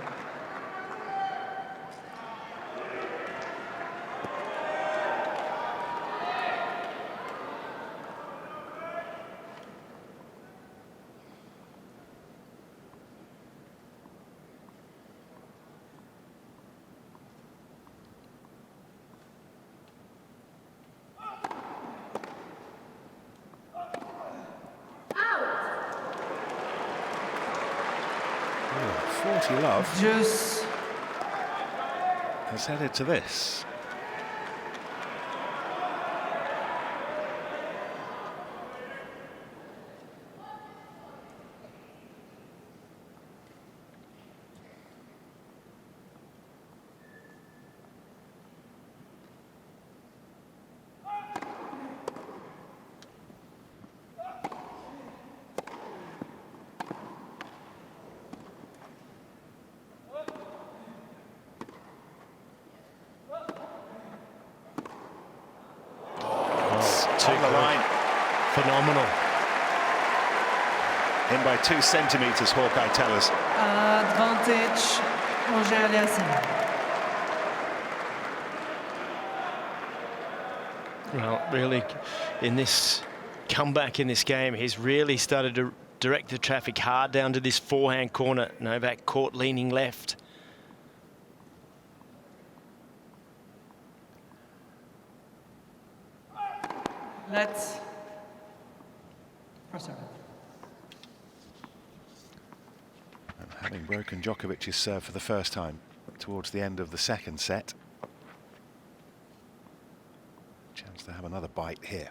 Love Juice. has headed to this. On the line. Phenomenal. In by 2 centimetres, Hawkeye tell us. Advantage, Auger-Aliassime. Well, really, in this comeback in this game, he's really started to direct the traffic hard down to this forehand corner. Novak caught leaning left. Let's proceed. And having broken Djokovic's serve for the first time towards the end of the second set. Chance to have another bite here.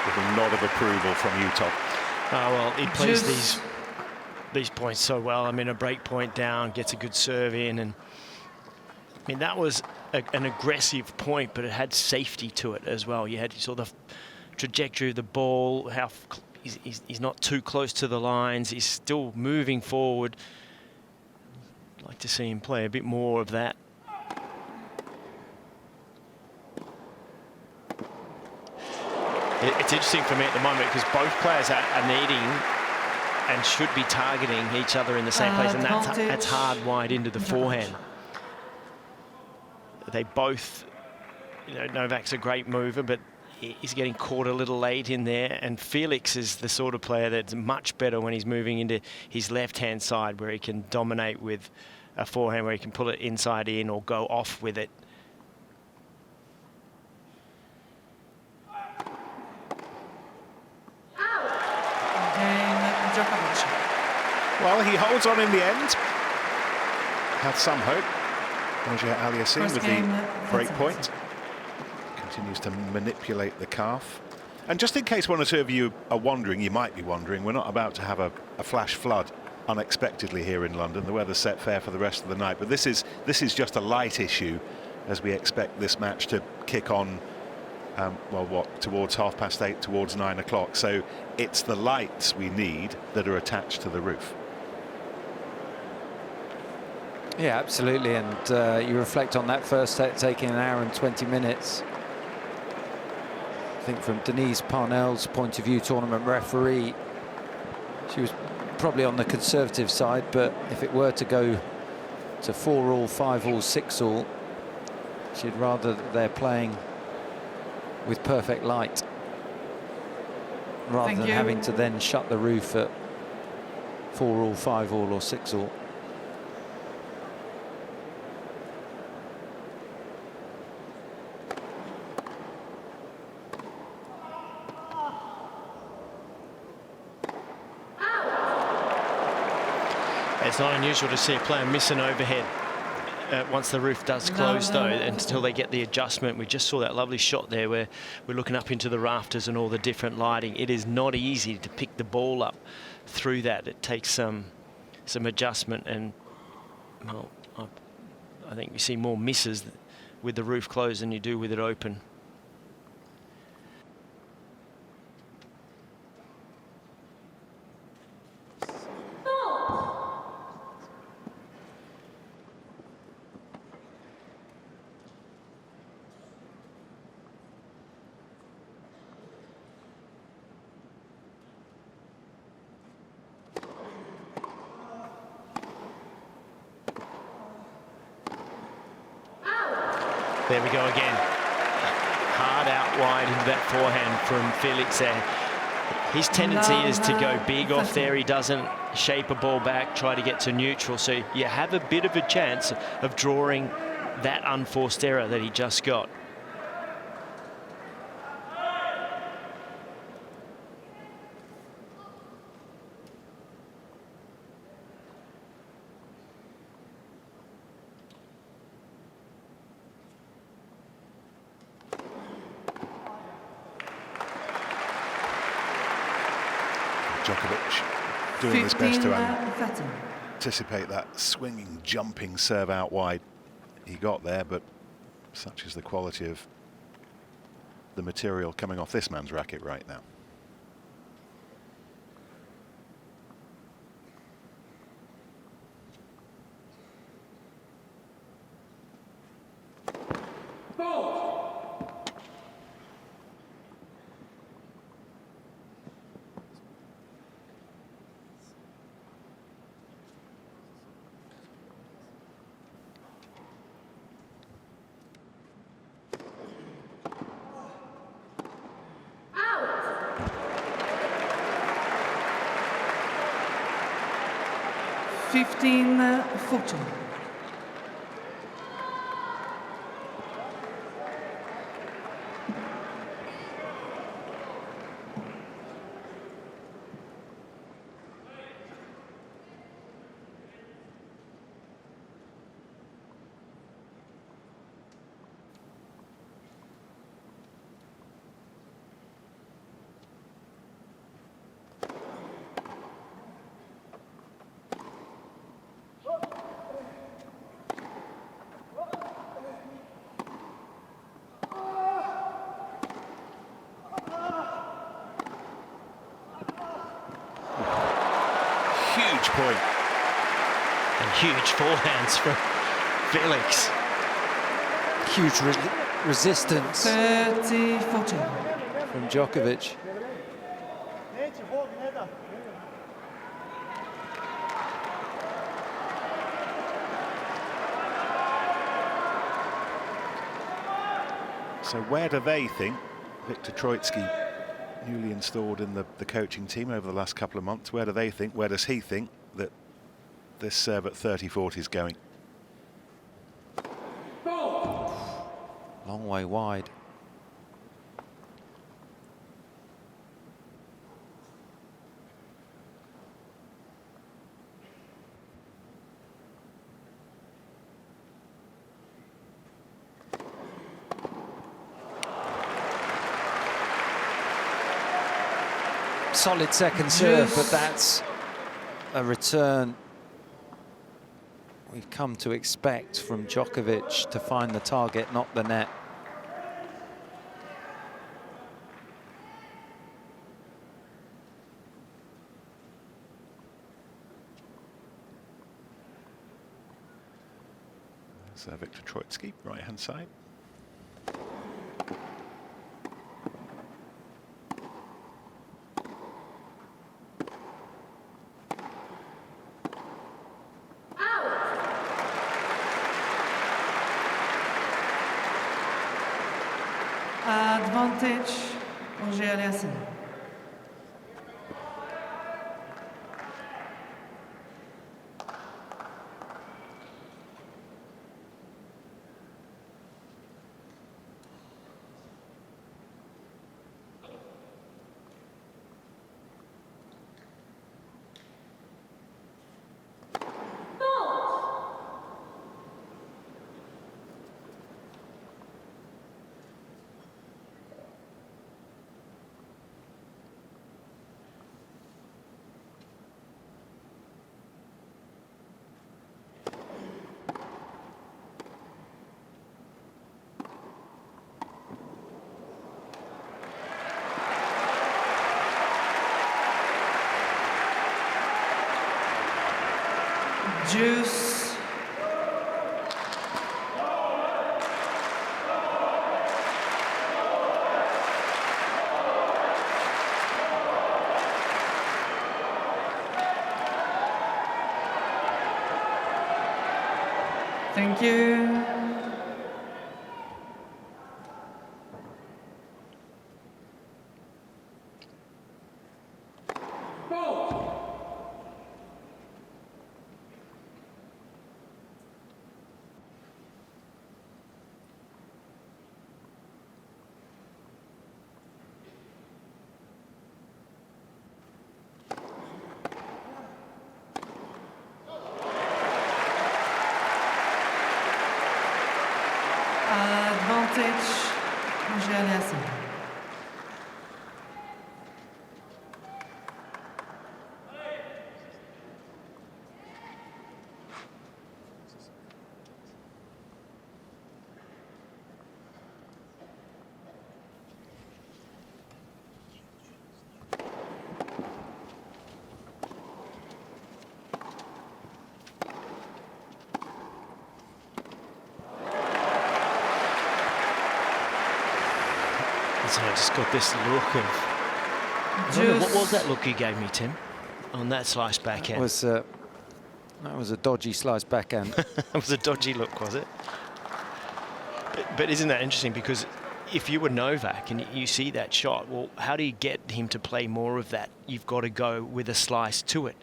With a nod of approval from Utah. Oh, well, he plays Just these points so well. I mean, a break point down, gets a good serve in, and I mean, that was an aggressive point, but it had safety to it as well. You saw the trajectory of the ball, how he's not too close to the lines, he's still moving forward. I'd like to see him play a bit more of that. It's interesting for me at the moment because both players are needing and should be targeting each other in the same place, and that's hard wide into the forehand. They both, Novak's a great mover, but he's getting caught a little late in there, and Felix is the sort of player that's much better when he's moving into his left-hand side, where he can dominate with a forehand, where he can pull it inside in or go off with it. Djokovic. Well, he holds on in the end. Had some hope. Auger-Aliassime with the break point. Continues to manipulate the calf. And just in case one or two of you are wondering, you might be wondering, we're not about to have a flash flood unexpectedly here in London. The weather's set fair for the rest of the night, but this is just a light issue as we expect this match to kick on towards 8:30, towards 9 o'clock. So it's the lights we need that are attached to the roof. Yeah, absolutely. And you reflect on that first set taking an hour and 20 minutes. I think from Denise Parnell's point of view, tournament referee, she was probably on the conservative side, but if it were to go to 4-all, 5-all, 6-all, she'd rather that they're playing with perfect light rather than having to then shut the roof at 4-all, 5-all or 6-all. It's not unusual to see a player miss an overhead once the roof does close, though, until they get the adjustment. We just saw that lovely shot there where we're looking up into the rafters and all the different lighting. It is not easy to pick the ball up through that. It takes some adjustment, and well, I think you see more misses with the roof closed than you do with it open. There we go again. Hard out wide into that forehand from Felix there. His tendency is to go big off there. He doesn't shape a ball back, try to get to neutral. So you have a bit of a chance of drawing that unforced error that he just got. Djokovic doing his best to anticipate that swinging, jumping serve out wide. He got there, but such is the quality of the material coming off this man's racket right now. Fortune. Point. And huge forehands from Felix. Huge resistance 30-14 from Djokovic. So where do they think, Viktor Troicki, newly installed in the coaching team over the last couple of months, where do they think, where does he think that this serve at 30-40 is going? Long way wide. Solid second serve, but that's a return we've come to expect from Djokovic, to find the target, not the net. So Viktor Troicki, right-hand side. Advantage, Auger-Aliassime. Juice. Thank you. Advantage, Auger-Aliassime. So I just got this look of... I don't know, what was that look he gave me, Tim, on that slice backhand? That was a dodgy slice backhand. That was a dodgy look, was it? But isn't that interesting? Because if you were Novak and you see that shot, well, how do you get him to play more of that? You've got to go with a slice to it.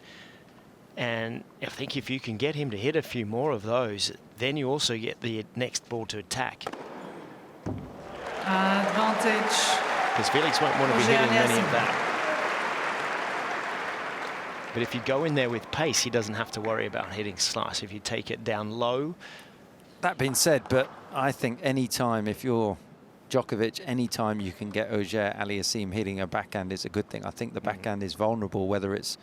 And I think if you can get him to hit a few more of those, then you also get the next ball to attack. Advantage. Because Felix won't want to be hitting many of that. But if you go in there with pace, he doesn't have to worry about hitting slice. If you take it down low. That being said, but I think any time, if you're Djokovic, any time you can get Auger-Aliassime hitting a backhand is a good thing. I think the backhand is vulnerable, whether it's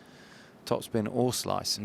topspin or slice.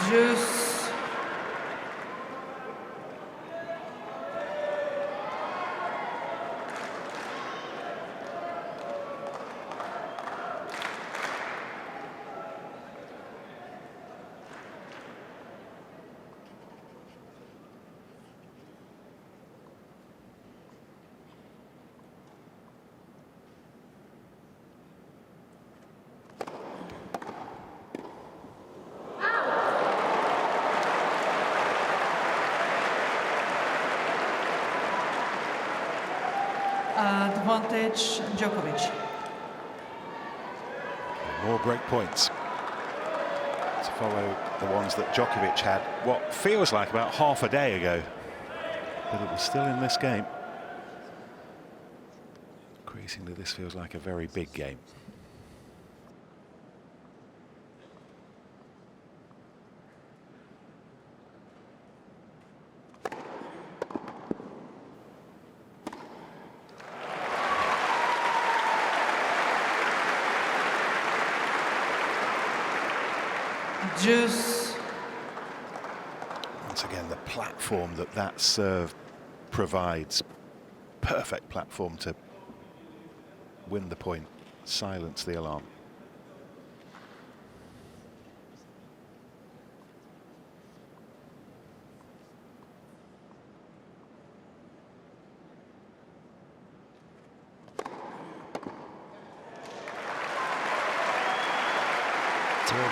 Juice. Advantage, Djokovic. More break points to follow the ones that Djokovic had what feels like about half a day ago, but it was still in this game. Increasingly, this feels like a very big game. Juice. Once again, the platform that serve provides, perfect platform to win the point, silence the alarm.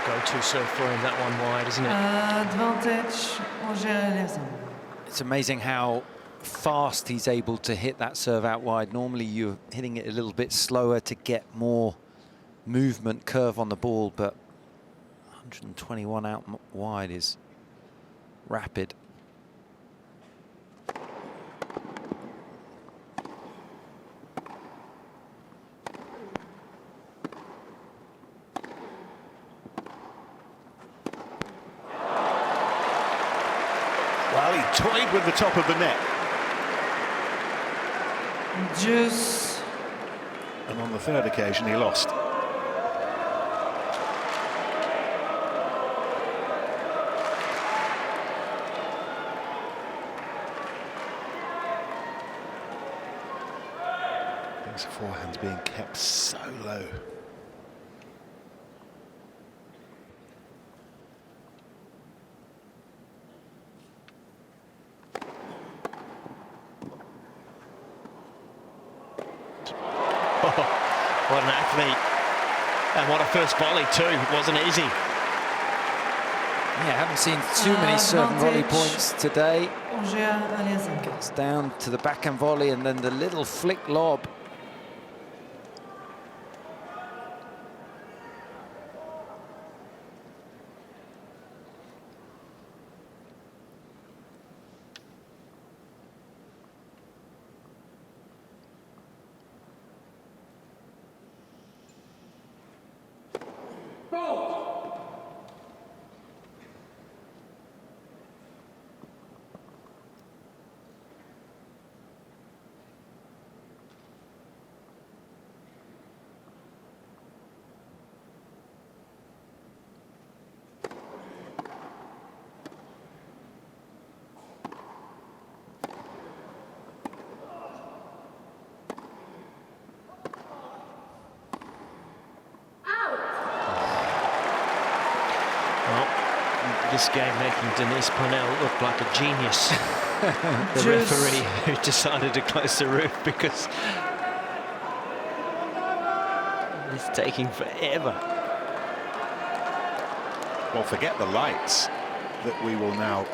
Go-to serve for him, that one wide, isn't it? Advantage, Auger-Aliassime. It's amazing how fast he's able to hit that serve out wide. Normally you're hitting it a little bit slower to get more movement, curve on the ball, but 121 out wide is rapid. lead with the top of the net. Juice. And on the third occasion, he lost. These forehands being kept so low. What an athlete. And what a first volley too. It wasn't easy. Yeah, haven't seen too many serve and volley Advantage. points today. Auger-Aliassime. Gets down to the backhand volley and then the little flick lob. This game making Denise Parnell look like a genius. The Juice. referee who decided to close the roof because it's taking forever. Well, forget the lights that we will now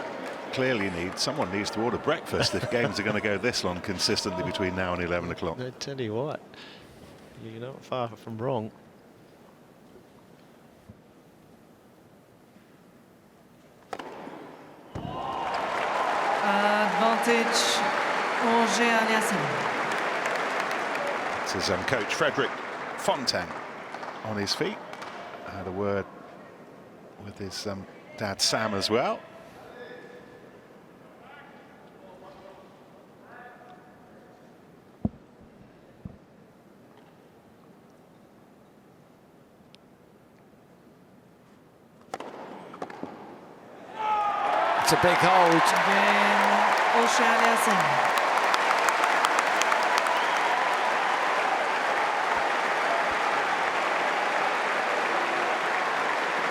clearly need. Someone needs to order breakfast if games are going to go this long consistently between now and 11 o'clock. I tell you what, you're not far from wrong. Advantage. Auger-Aliassime. It's his coach, Frederick Fontaine, on his feet. Had a word with his dad, Sam, as well. It's a big hold. Again, Auger-Aliassime.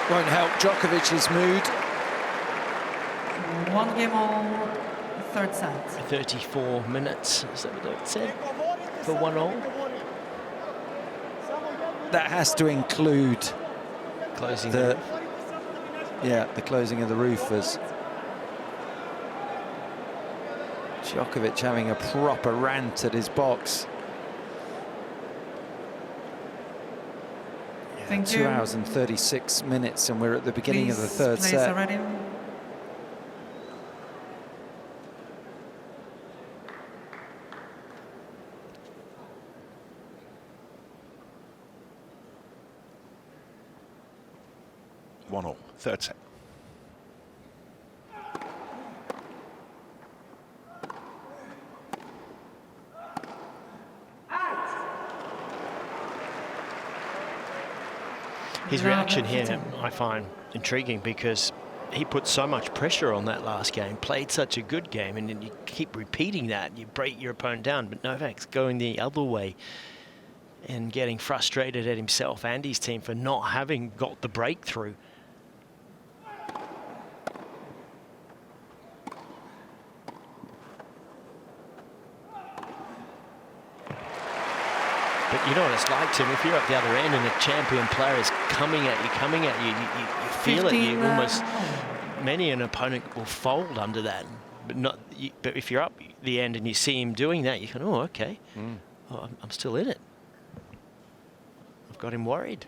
Won't help Djokovic's mood. 1 game all, third set. 34 minutes, is that what it said? For 1-all? That has to include Closing the roof. the closing of the roof as Djokovic having a proper rant at his box. Thank 2 you. hours and 36 minutes and we're at the beginning of the Please third place set. already. One all, third set. His reaction here, I find intriguing because he put so much pressure on that last game, played such a good game, and then you keep repeating that, you break your opponent down. But Novak's going the other way and getting frustrated at himself and his team for not having got the breakthrough. But you know what it's like, Tim, if you're at the other end and a champion player is coming at you, you feel it. You 15, almost, many an opponent will fold under that. But if you're up the end and you see him doing that, you can, oh, okay, oh, I'm still in it. I've got him worried.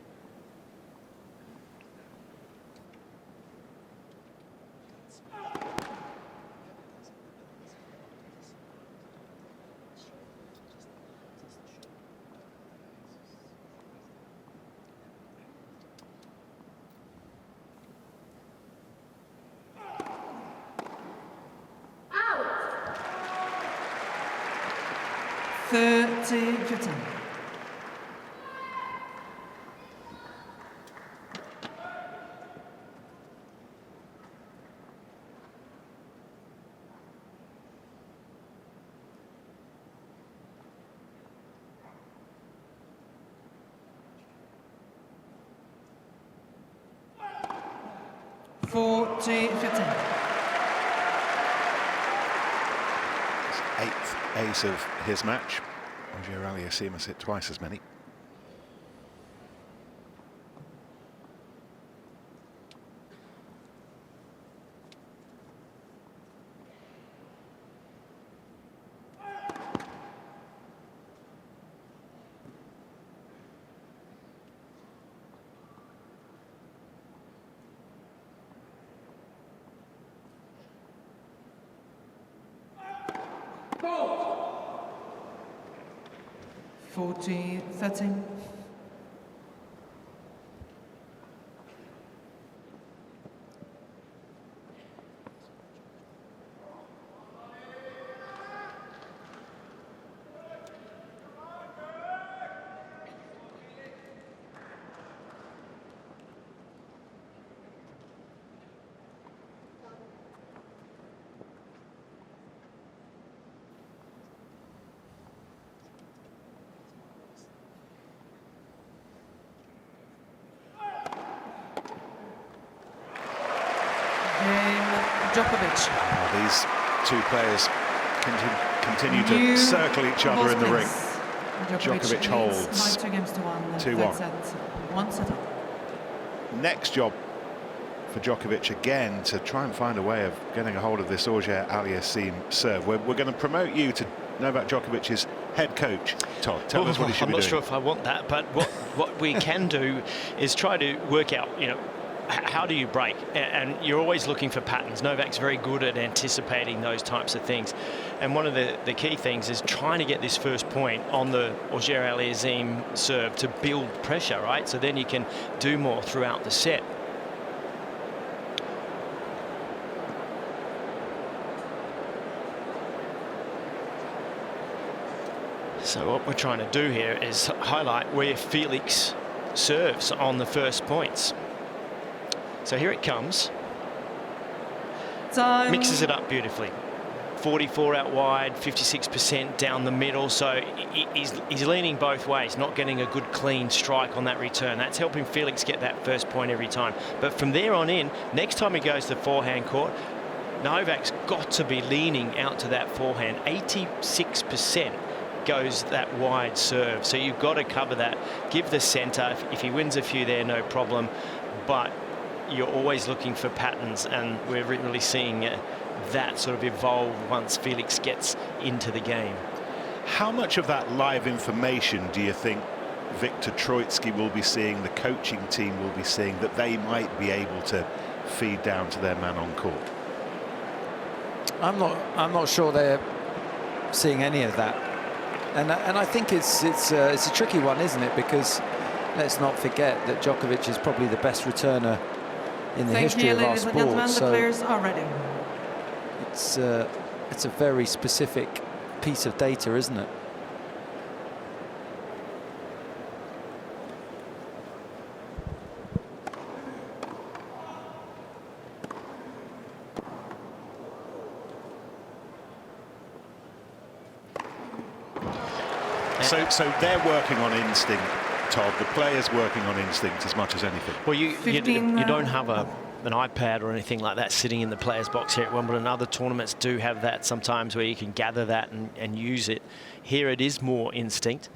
30-15. Eighth ace of his match. Auger-Aliassime has hit twice as many. Go! 40-13. Djokovic. Well, these two players continue to circle each other in the ring. Djokovic holds 2-1. One set up. Next job for Djokovic again to try and find a way of getting a hold of this Auger-Aliassime serve. We're going to promote you to Novak Djokovic's head coach. Todd, tell us what he should be doing. I'm not sure if I want that, but what we can do is try to work out, how do you break? And you're always looking for patterns. Novak's very good at anticipating those types of things. And one of the key things is trying to get this first point on the Auger-Aliassime serve to build pressure, right? So then you can do more throughout the set. So what we're trying to do here is highlight where Felix serves on the first points. So here it comes. Time. Mixes it up beautifully. 44 out wide, 56% down the middle. So he's leaning both ways, not getting a good clean strike on that return. That's helping Felix get that first point every time. But from there on in, next time he goes to the forehand court, Novak's got to be leaning out to that forehand. 86% goes that wide serve. So you've got to cover that. Give the centre. If he wins a few there, no problem. But you're always looking for patterns, and we're really seeing that sort of evolve once Felix gets into the game. How much of that live information do you think Viktor Troicki will be seeing, the coaching team will be seeing, that they might be able to feed down to their man on court? I'm not sure they're seeing any of that, and I think it's a tricky one, isn't it? Because let's not forget that Djokovic is probably the best returner in the history of our sport. So the players are ready. It's a very specific piece of data, isn't it? So they're working on instinct, Todd. The players working on instinct as much as anything. Well, you don't have an iPad or anything like that sitting in the players' box here at Wimbledon. Other tournaments do have that sometimes, where you can gather that and use it. Here it is more instinct.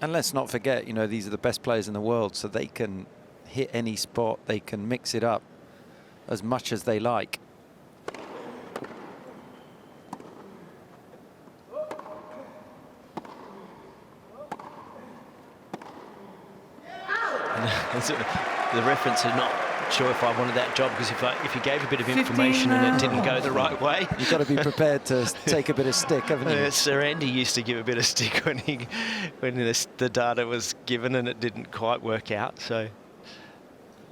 And let's not forget, these are the best players in the world, so they can hit any spot, they can mix it up as much as they like. The reference is not sure if I wanted that job, because if you gave a bit of information and it didn't go the right way, you've got to be prepared to take a bit of stick, haven't you? Sir Andy used to give a bit of stick when the data was given and it didn't quite work out. So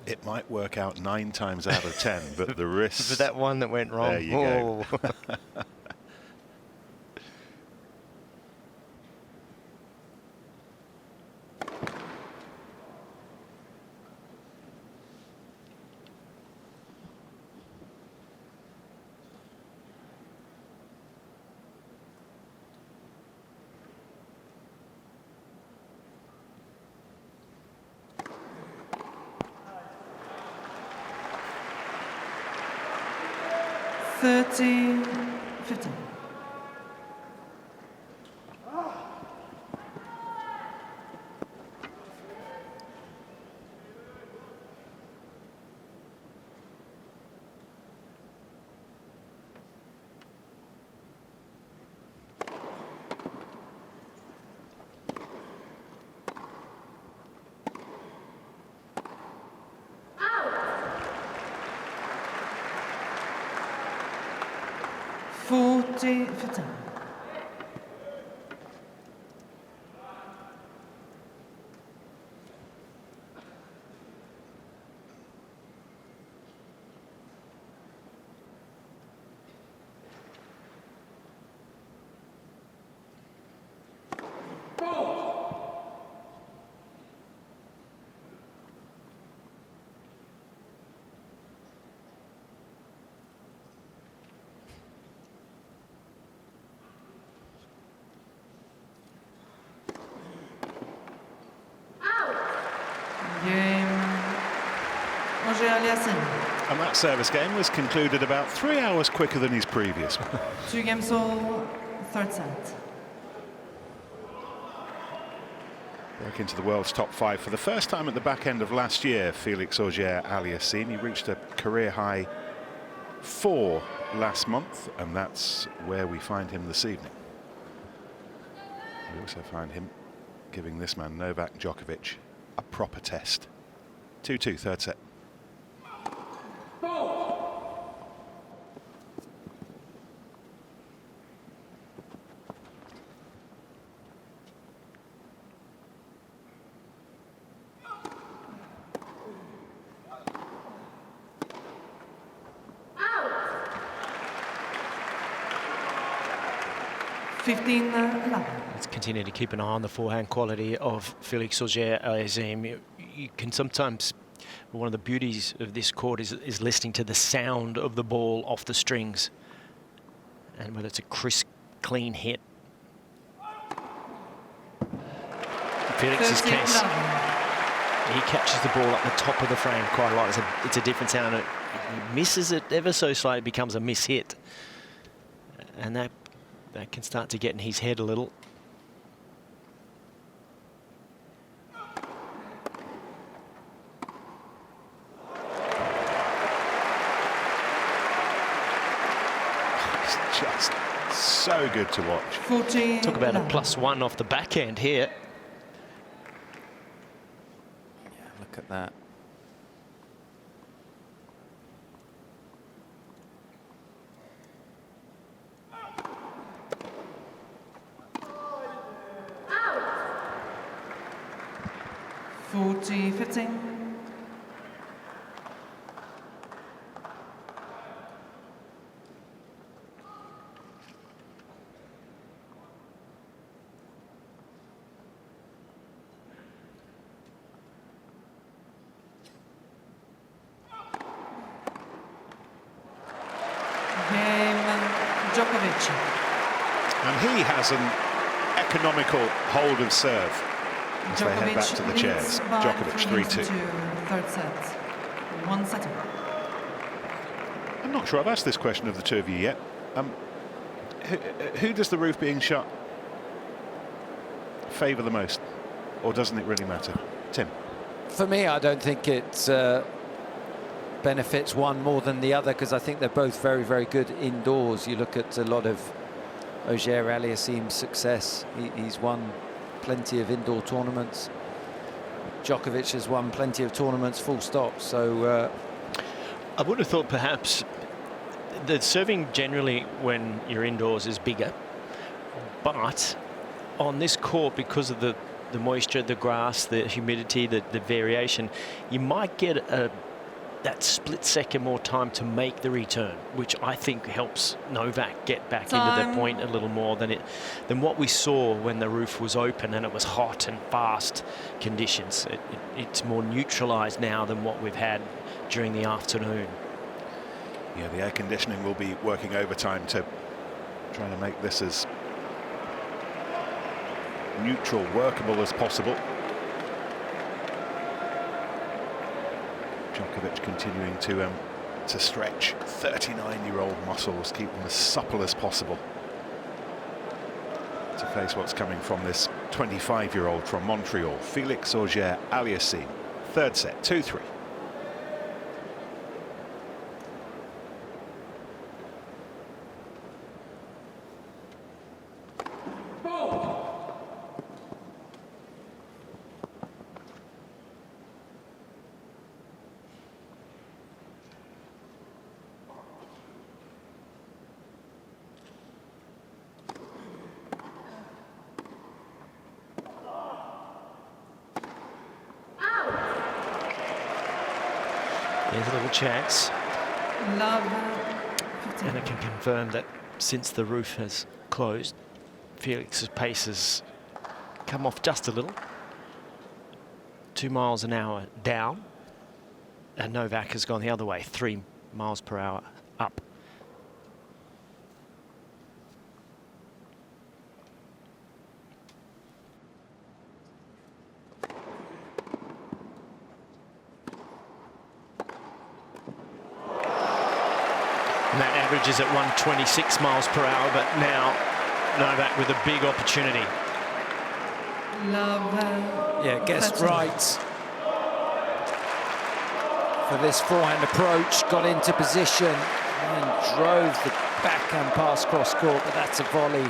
it might work out 9 times out of 10, but the risk. But that one that went wrong. There you go. 30-15. $40-15. Game Auger-Aliassime. And that service game was concluded about 3 hours quicker than his previous one. 2 games all, third set. Broke into the world's top 5 for the first time at the back end of last year. Felix Auger-Aliassime. He reached a career high 4 last month, and that's where we find him this evening. We also find him giving this man, Novak Djokovic, a proper test. 2-2, third set. Let's continue to keep an eye on the forehand quality of Felix Auger-Aliassime. You can sometimes, one of the beauties of this court is listening to the sound of the ball off the strings, and whether it's a crisp, clean hit. Felix's case, he catches the ball at the top of the frame quite a lot. It's a different sound. He misses it ever so slightly, it becomes a miss hit, and that can start to get in his head a little. It's just so good to watch. 14. Talk about a +1 off the backhand here. Yeah, look at that. $40-15. Game Djokovic. And he has an economical hold of serve as they head back to the chairs. Djokovic 3-2. Third set. 1 setter. I'm not sure I've asked this question of the two of you yet. Who does the roof being shut favour the most, or doesn't it really matter? Tim? For me, I don't think it benefits one more than the other, because I think they're both very, very good indoors. You look at a lot of Auger-Aliassime's success. He's won plenty of indoor tournaments. Djokovic has won plenty of tournaments, full stop. So I would have thought perhaps the serving generally when you're indoors is bigger, but on this court, because of the moisture, the grass, the humidity, the variation, you might get that split second more time to make the return, which I think helps Novak get back into the point a little more than what we saw when the roof was open and it was hot and fast conditions. It's more neutralized now than what we've had during the afternoon. Yeah, the air conditioning will be working overtime to try to make this as neutral, workable as possible. Djokovic continuing to to stretch 39-year-old muscles, keep them as supple as possible to face what's coming from this 25-year-old from Montreal, Felix Auger-Aliassime. Third set, 2-3. Here's a little chance. Love 15. And I can confirm that since the roof has closed, Felix's pace has come off just a little. 2 miles an hour down. And Novak has gone the other way, 3 miles per hour up. And that averages at 126 miles per hour, but now Novak with a big opportunity. Love. Yeah, guessed 13. right for this forehand approach, got into position and drove the backhand pass cross court, but that's a volley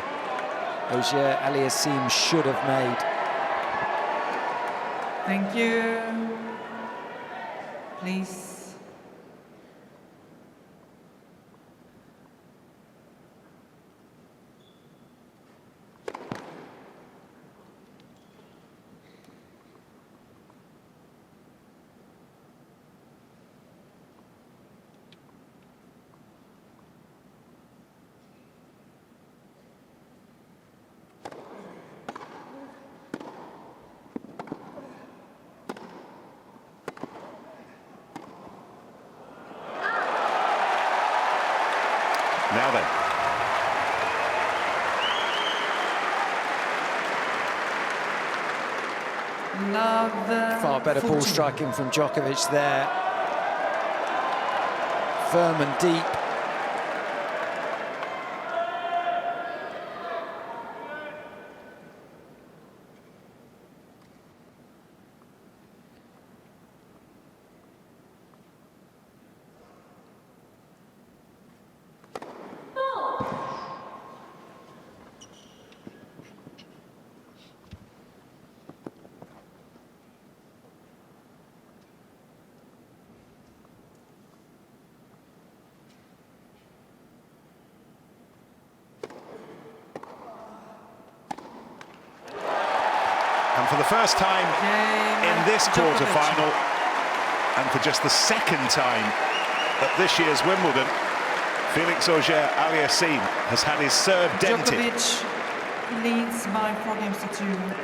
Auger-Aliassime should have made. Thank you. Please. Now then. Love. Far better ball 14. striking from Djokovic there. Firm and deep. And for the first time in this quarter-final, and for just the second time at this year's Wimbledon, Felix Auger-Aliassime has had his serve dented. Djokovic leads by 4 games to 2.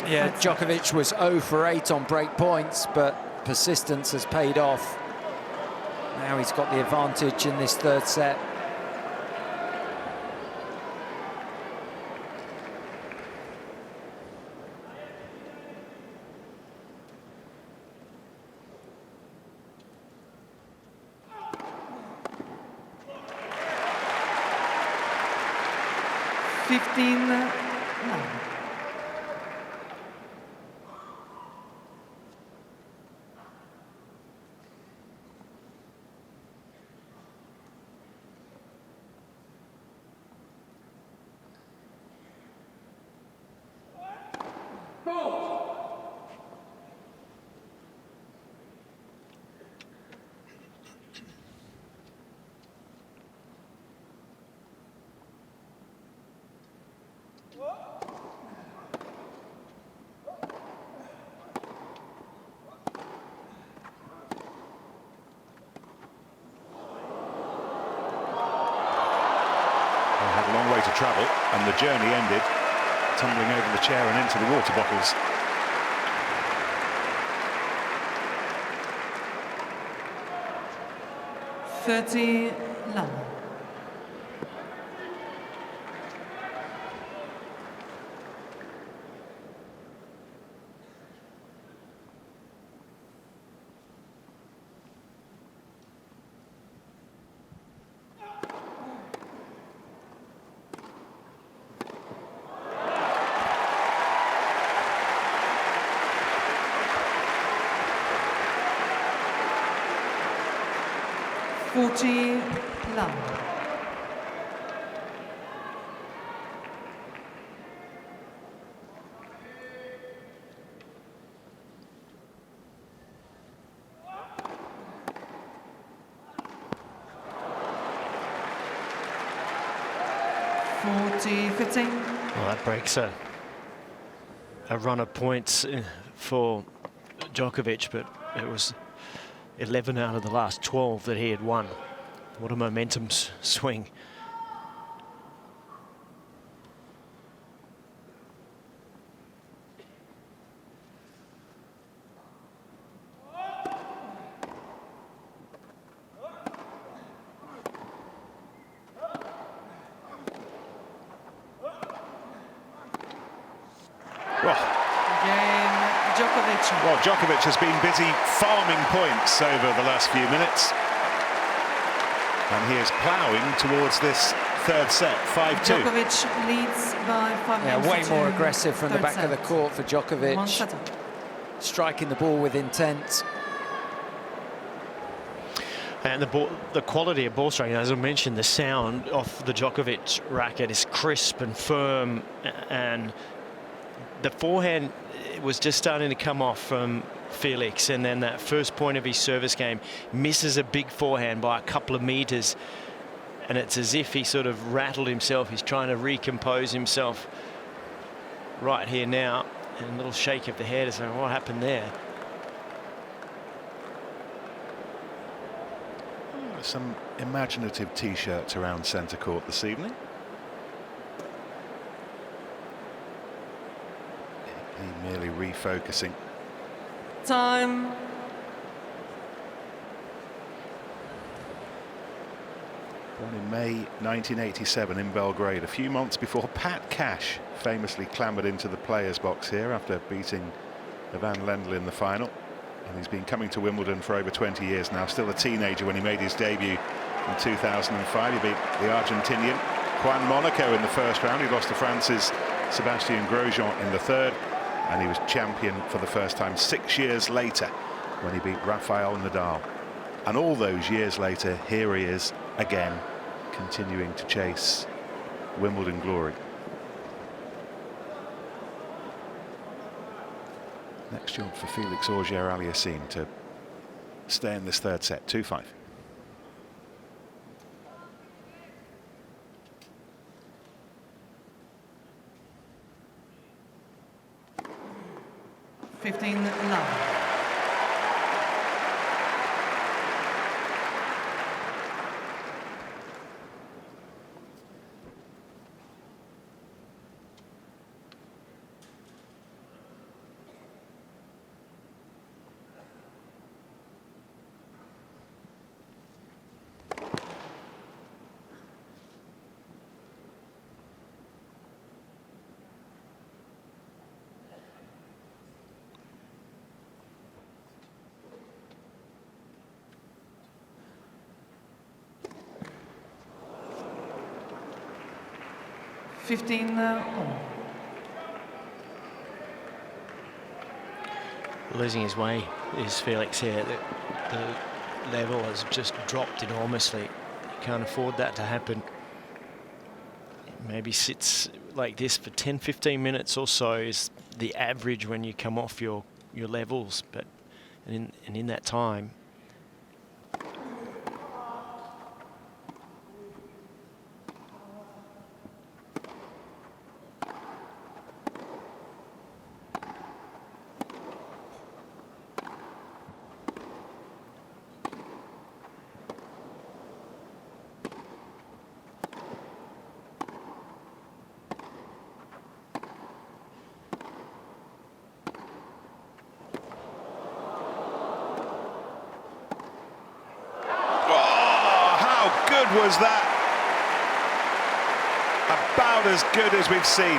Yeah, Third set. Djokovic was 0 for 8 on break points, but persistence has paid off. Now he's got the advantage in this third set. No. Had a long way to travel, and the journey ended tumbling over the chair and into the water bottles. Love. 40 love. Well, that breaks a run of points for Djokovic, but it was 11 out of the last 12 that he had won. What a momentum swing. Well, Djokovic has been busy farming points over the last few minutes. And he is ploughing towards this third set, 5-2. Djokovic leads by 5 games. Way to more 2. aggressive from the back of the court for Djokovic. One setter. Striking the ball with intent. And the quality of ball striking, as I mentioned, the sound of the Djokovic racket is crisp and firm, and the forehand was just starting to come off from Felix, and then that first point of his service game misses a big forehand by a couple of meters, and it's as if he sort of rattled himself. He's trying to recompose himself right here now, and a little shake of the head is like, what happened there? Some imaginative t-shirts around centre court this evening. He merely refocusing. Time. Born in May 1987 in Belgrade, a few months before Pat Cash famously clambered into the players' box here after beating Van Lendl in the final. And he's been coming to Wimbledon for over 20 years now, still a teenager when he made his debut in 2005. He beat the Argentinian Juan Monaco in the first round. He lost to France's Sébastien Grosjean in the third. And he was champion for the first time 6 years later when he beat Rafael Nadal. And all those years later, here he is again, continuing to chase Wimbledon glory. Next job for Felix Auger-Aliassime to stay in this third set, 2-5. love. Losing his way is Felix here. The level has just dropped enormously. You can't afford that to happen. Maybe sits like this for 10-15 minutes or so is the average when you come off your levels, but in that time. Was that about as good as we've seen?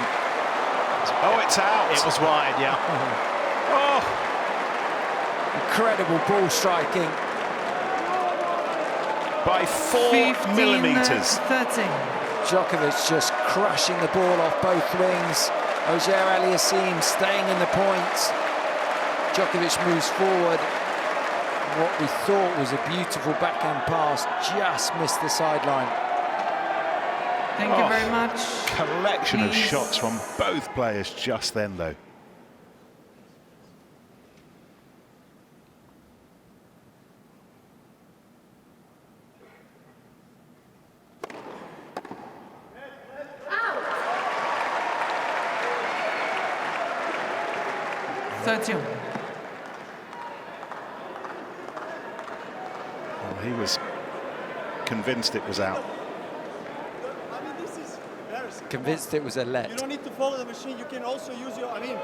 Oh, it's out. It was wide, yeah. Oh, incredible ball striking by 4 millimeters. 13. Djokovic just crushing the ball off both wings. Auger-Aliassime staying in the points. Djokovic moves forward. what we thought was a beautiful backhand pass just missed the sideline. Thank you very much. Collection of Please. shots from both players just then, though. Well, he was convinced it was out. I mean, this is embarrassing. Convinced it was a let. You don't need to follow the machine. You can also use your, I mean.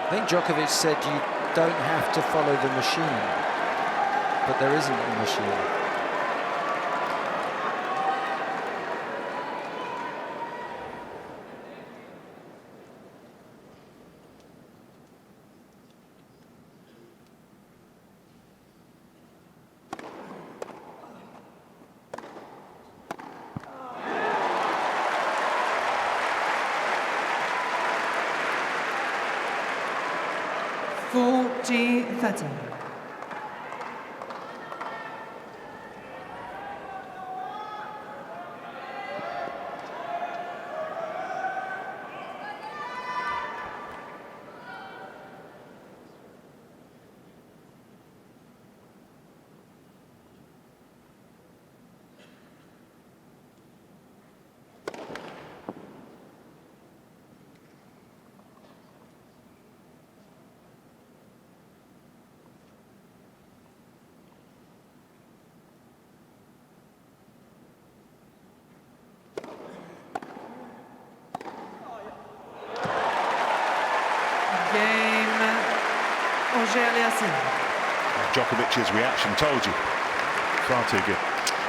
I think Djokovic said you don't have to follow the machine, but there isn't a machine. G30. Auger-Aliassime. Djokovic's reaction told you. Far too good.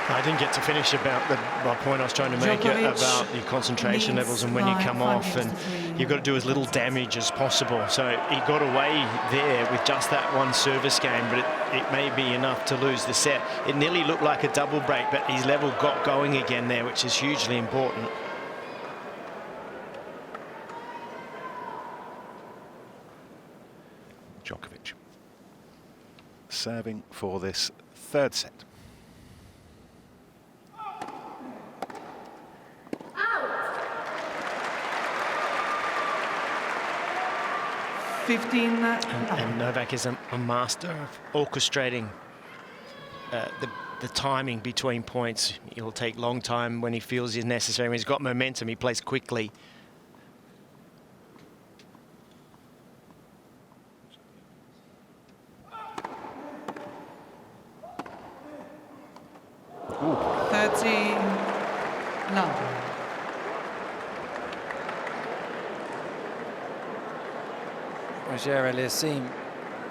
I didn't get to finish about the point I was trying to make Djokovic about your concentration levels and when you come off, and you've got to do as little damage as possible. So he got away there with just that one service game, but it may be enough to lose the set. It nearly looked like a double break, but his level got going again there, which is hugely important. Djokovic serving for this third set. And Novak is a master of orchestrating the timing between points. He'll take long time when he feels is necessary. When he's got momentum, he plays quickly. Ooh. 13 love. Auger-Aliassime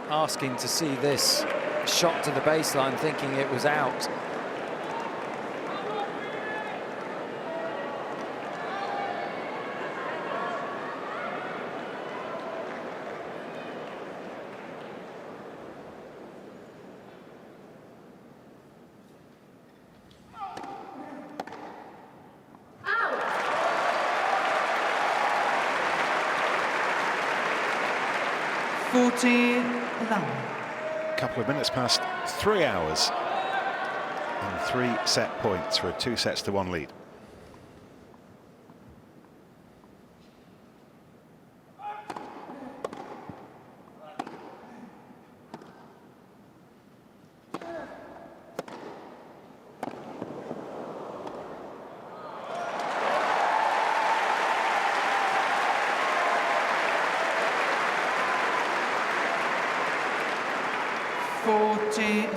asking to see this shot to the baseline, thinking it was out. A couple of minutes past 3 hours and 3 set points for a 2-1 lead.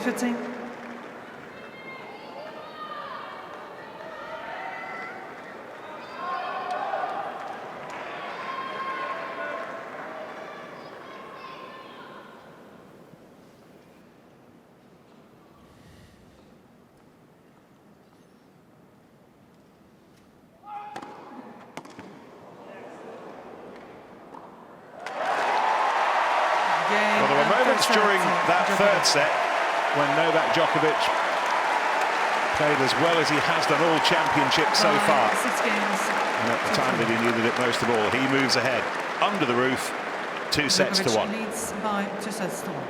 Fitting. Well, there were moments during that third set when Novak Djokovic Played as well as he has done all championships so By far. 6 games. And at the time that he needed it most of all, he moves ahead. Under the roof, 2 sets to 1. Djokovic leads by 2 sets to 1.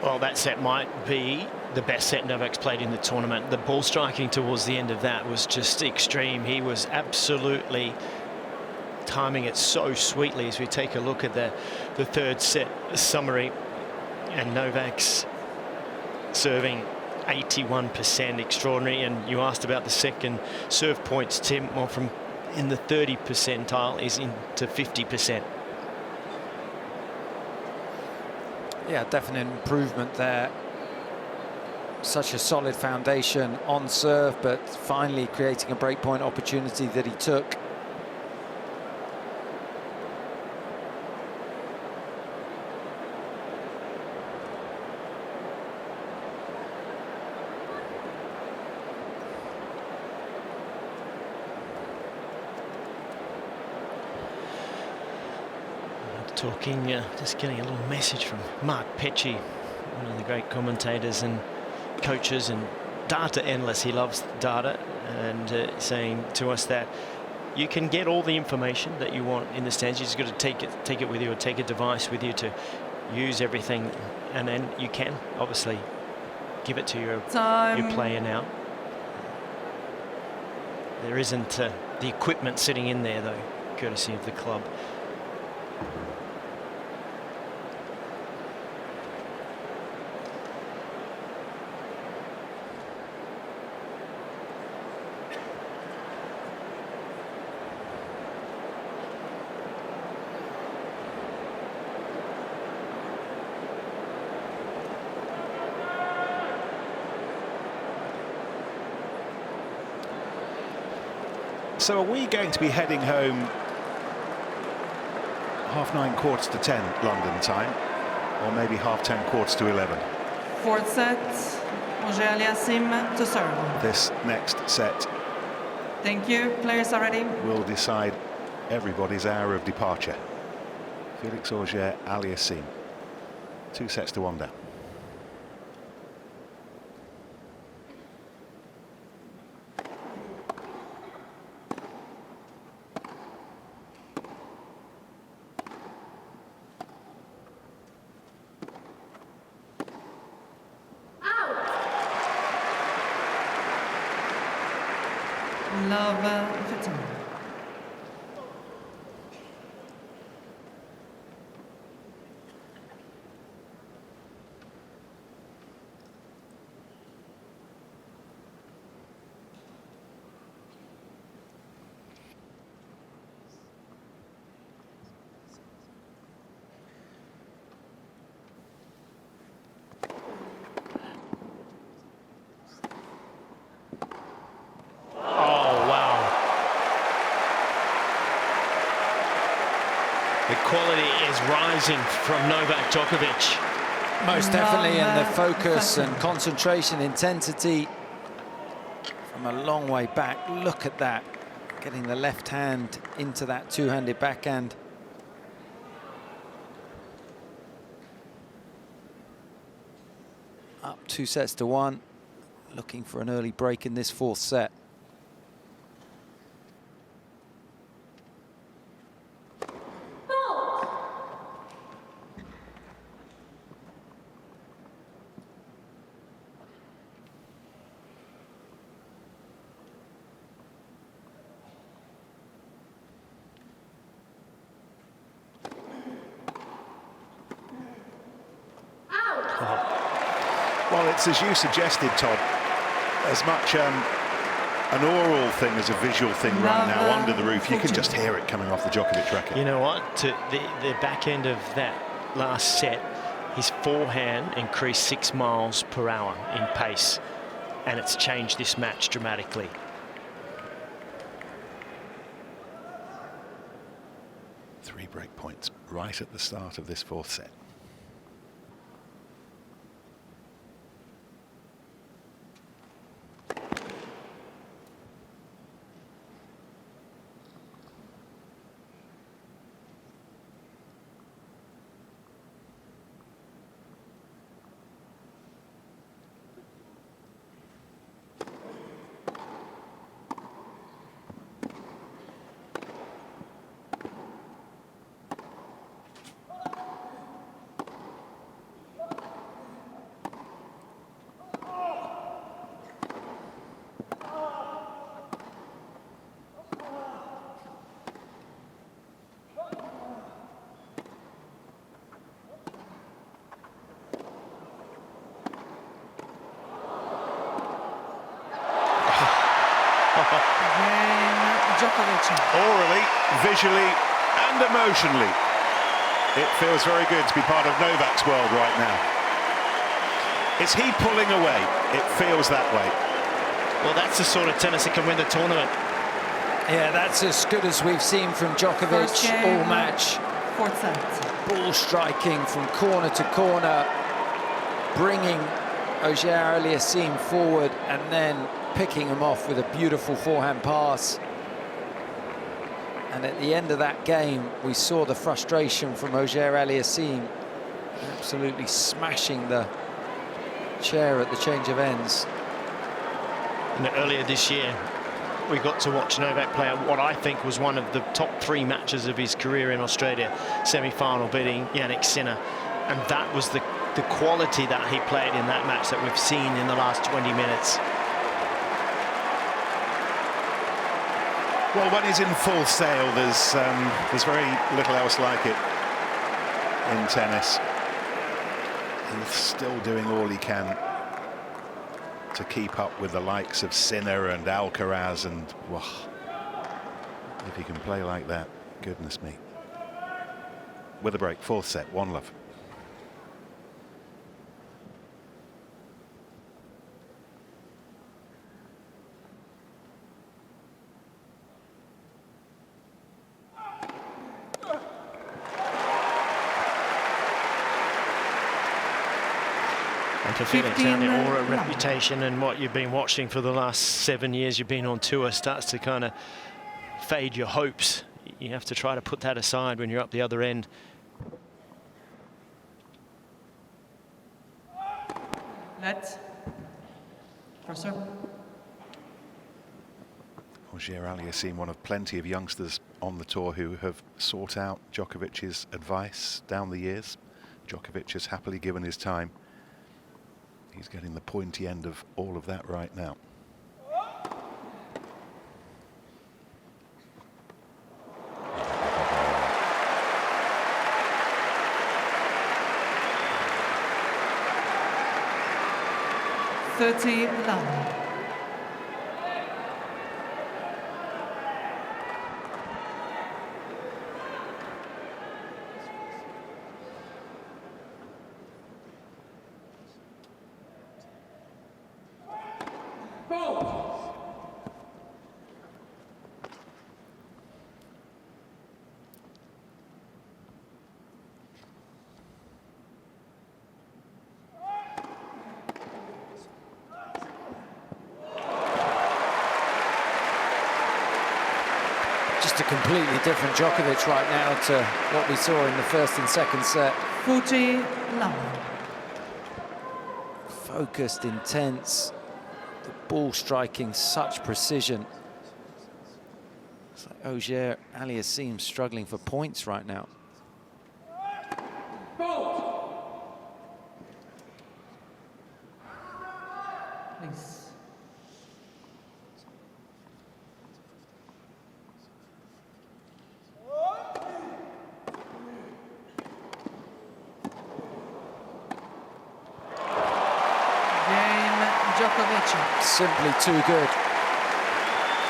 Well, that set might be the best set Novak's played in the tournament. The ball striking towards the end of that was just extreme. He was absolutely timing it so sweetly. As we take a look at the third set summary, and Novak's serving 81%, extraordinary. And you asked about the second serve points, Tim. Well, from in the 30 percentile is into 50%. Yeah, definite improvement there. Such a solid foundation on serve, but finally creating a breakpoint opportunity that he took. Talking, just getting a little message from Mark Pecci, one of the great commentators and coaches and data analysts. He loves data, and saying to us that you can get all the information that you want in the stands. You just got to take it with you, or take a device with you to use everything, and then you can obviously give it to your player now. There isn't the equipment sitting in there though, courtesy of the club. So are we going to be heading home 9:30, 10 London time, or maybe 10:30, 11? Fourth set, Auger-Aliassime to serve. This next set Thank you. Players are ready. will decide everybody's hour of departure. Felix Auger-Aliassime, 2 sets to 1 down. Love 15. The quality is rising from Novak Djokovic. Most definitely, and the focus and concentration, intensity from a long way back. Look at that, getting the left hand into that two-handed backhand. Up 2 sets to 1, looking for an early break in this fourth set. Well, it's as you suggested, Todd, as much an oral thing as a visual thing right now under the roof. You can just hear it coming off the Djokovic racket. You know what? To the back end of that last set, his forehand increased 6 miles per hour in pace, and it's changed this match dramatically. Three break points right at the start of this fourth set. Orally, visually and emotionally, it feels very good to be part of Novak's world right now. Is he pulling away? It feels that way. Well, that's the sort of tennis that can win the tournament. Yeah, that's as good as we've seen from Djokovic all match. Fourth set. Ball striking from corner to corner, bringing Auger-Aliassime forward and then picking him off with a beautiful forehand pass. And at the end of that game, we saw the frustration from Auger-Aliassime, absolutely smashing the chair at the change of ends. And earlier this year, we got to watch Novak play what I think was one of the top 3 matches of his career in Australia, semi-final beating Jannik Sinner. And that was the quality that he played in that match that we've seen in the last 20 minutes. Well, when he's in full sail, there's very little else like it in tennis. He's still doing all he can to keep up with the likes of Sinner and Alcaraz, and wow, if he can play like that, goodness me. With a break, 4th set, 1-love. And for Felix, now the aura, reputation, and what you've been watching for the last 7 years you've been on tour starts to kind of fade your hopes. You have to try to put that aside when you're up the other end. Let. First serve. Auger-Aliassime, one of plenty of youngsters on the tour who have sought out Djokovic's advice down the years. Djokovic has happily given his time. He's getting the pointy end of all of that right now. $30. Just a completely different Djokovic right now to what we saw in the first and second set. 40. Focused, intense, the ball striking such precision. It's like Auger-Aliassime struggling for points right now. Please. Djokovic. Simply too good.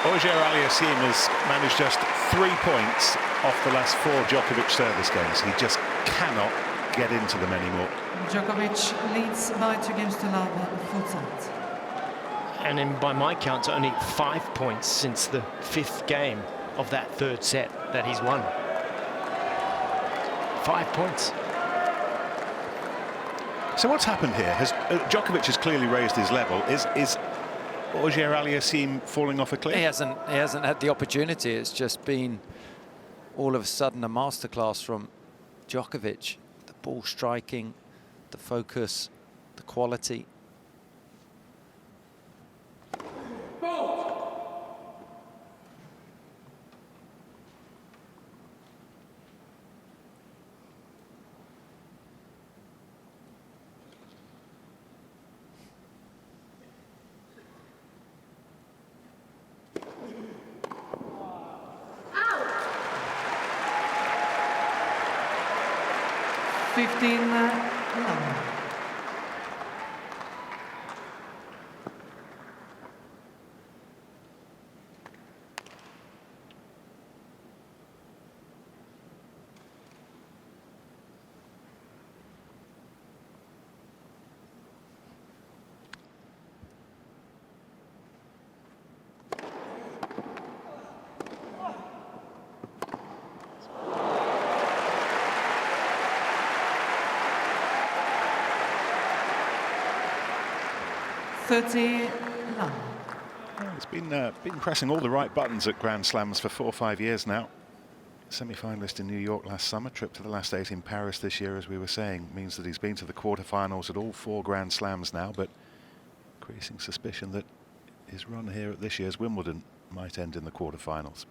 Auger-Aliassime has managed just 3 points off the last 4 Djokovic service games. He just cannot get into them anymore. Djokovic leads by 2 games to love, full set. And in, by my count, only 5 points since the 5th game of that 3rd set that he's won. 5 points. So what's happened here? Djokovic has clearly raised his level. Is Auger-Aliassime falling off a cliff? He hasn't had the opportunity. It's just been all of a sudden a masterclass from Djokovic. The ball striking, the focus, the quality. 39. He's been pressing all the right buttons at Grand Slams for 4 or 5 years now. Semi-finalist in New York last summer, trip to the last 8 in Paris this year, as we were saying, means that he's been to the quarterfinals at all 4 Grand Slams now, but increasing suspicion that his run here at this year's Wimbledon might end in the quarterfinals.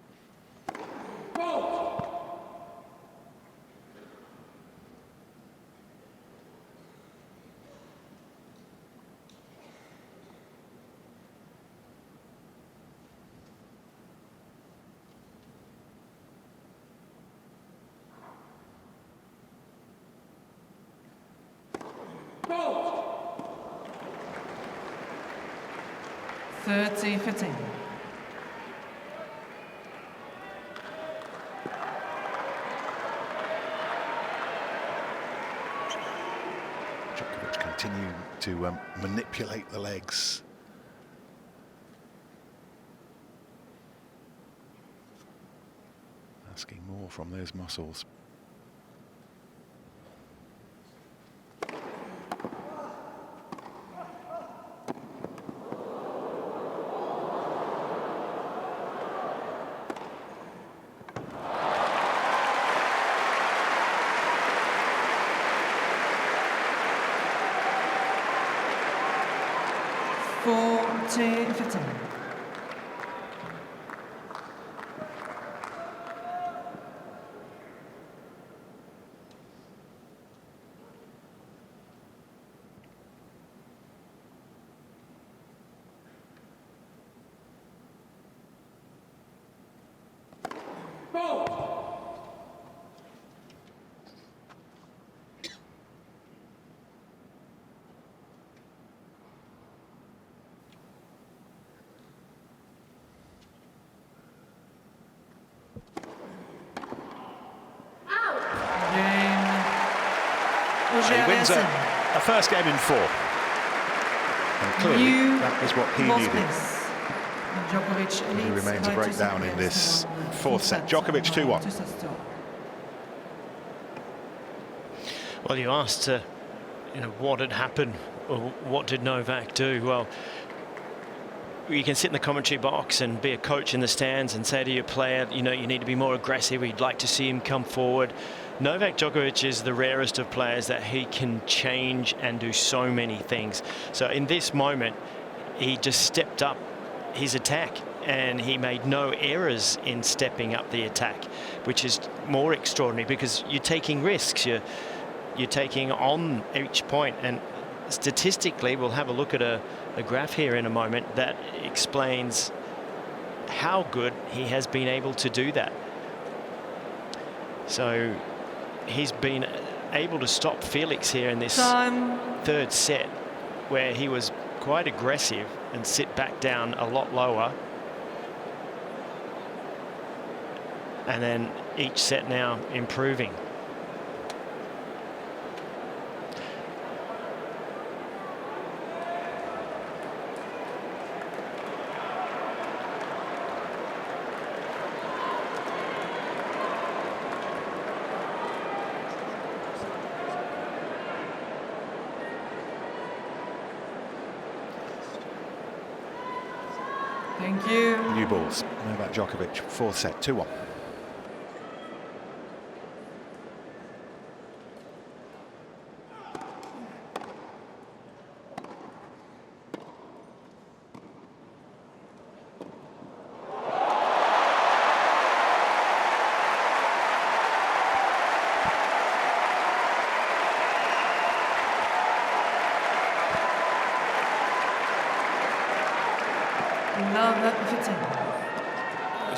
Djokovic continuing to manipulate the legs. Asking more from those muscles. He wins a first game in 4. And clearly that was what he needed. He remains a breakdown in this 4th set. Djokovic 2-1. Well, you asked, what had happened, or what did Novak do? Well, you can sit in the commentary box and be a coach in the stands and say to your player, you need to be more aggressive. We'd like to see him come forward. Novak Djokovic is the rarest of players that he can change and do so many things. So in this moment, he just stepped up his attack and he made no errors in stepping up the attack, which is more extraordinary because you're taking risks. You're taking on each point, and statistically, we'll have a look at a graph here in a moment that explains how good he has been able to do that. So he's been able to stop Felix here in this 3rd set, where he was quite aggressive and sit back down a lot lower. And then each set now improving. Thank you. New balls. Novak Djokovic, 4th set, 2-1.